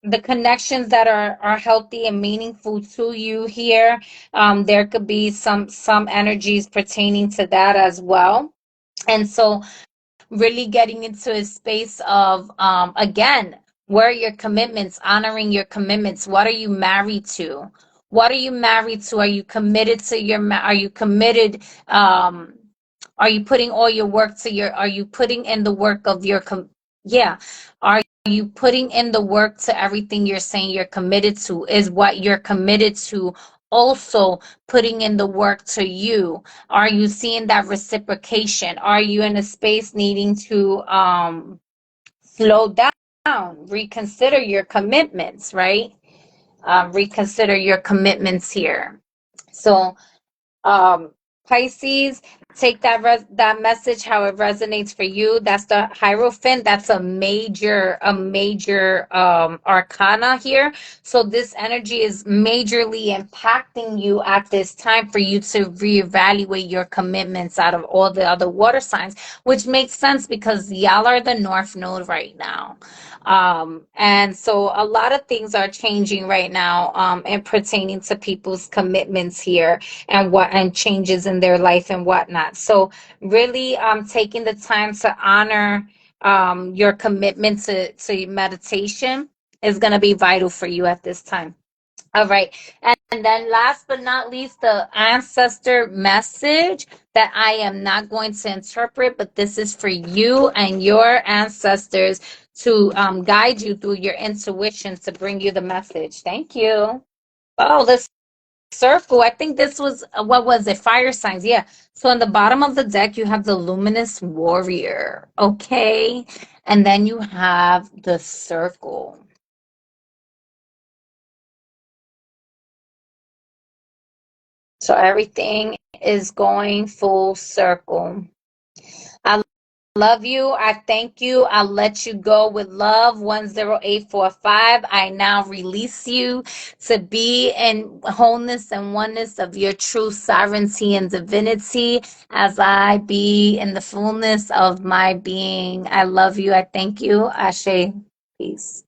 the connections that are healthy and meaningful to you here. There could be some energies pertaining to that as well. And so really getting into a space of again, where are your commitments, honoring your commitments. What are you married to? What are you married to? Are you committed to are you committed are you putting all your work to are you putting in the work of your yeah, are you putting in the work to everything you're saying you're committed to? Is what you're committed to also putting in the work to you? Are you seeing that reciprocation? Are you in a space needing to slow down, reconsider your commitments, right? Reconsider your commitments here. So Pisces, take that message how it resonates for you. That's the Hierophant. That's a major arcana here. So this energy is majorly impacting you at this time for you to reevaluate your commitments out of all the other water signs, which makes sense because y'all are the North Node right now. And so a lot of things are changing right now and pertaining to people's commitments here and changes in their life and whatnot. So really taking the time to honor your commitment to meditation is going to be vital for you at this time. All right. And then last but not least, the ancestor message that I am not going to interpret, but this is for you and your ancestors to guide you through your intuition to bring you the message. Thank you. Oh, let's circle. I think this was, what was it? Fire signs. Yeah. So on the bottom of the deck, you have the luminous warrior. Okay. And then you have the circle. So everything is going full circle. I love you. I thank you. I'll let you go with love. 10845. I now release you to be in wholeness and oneness of your true sovereignty and divinity as I be in the fullness of my being. I love you. I thank you. Ashe. Peace.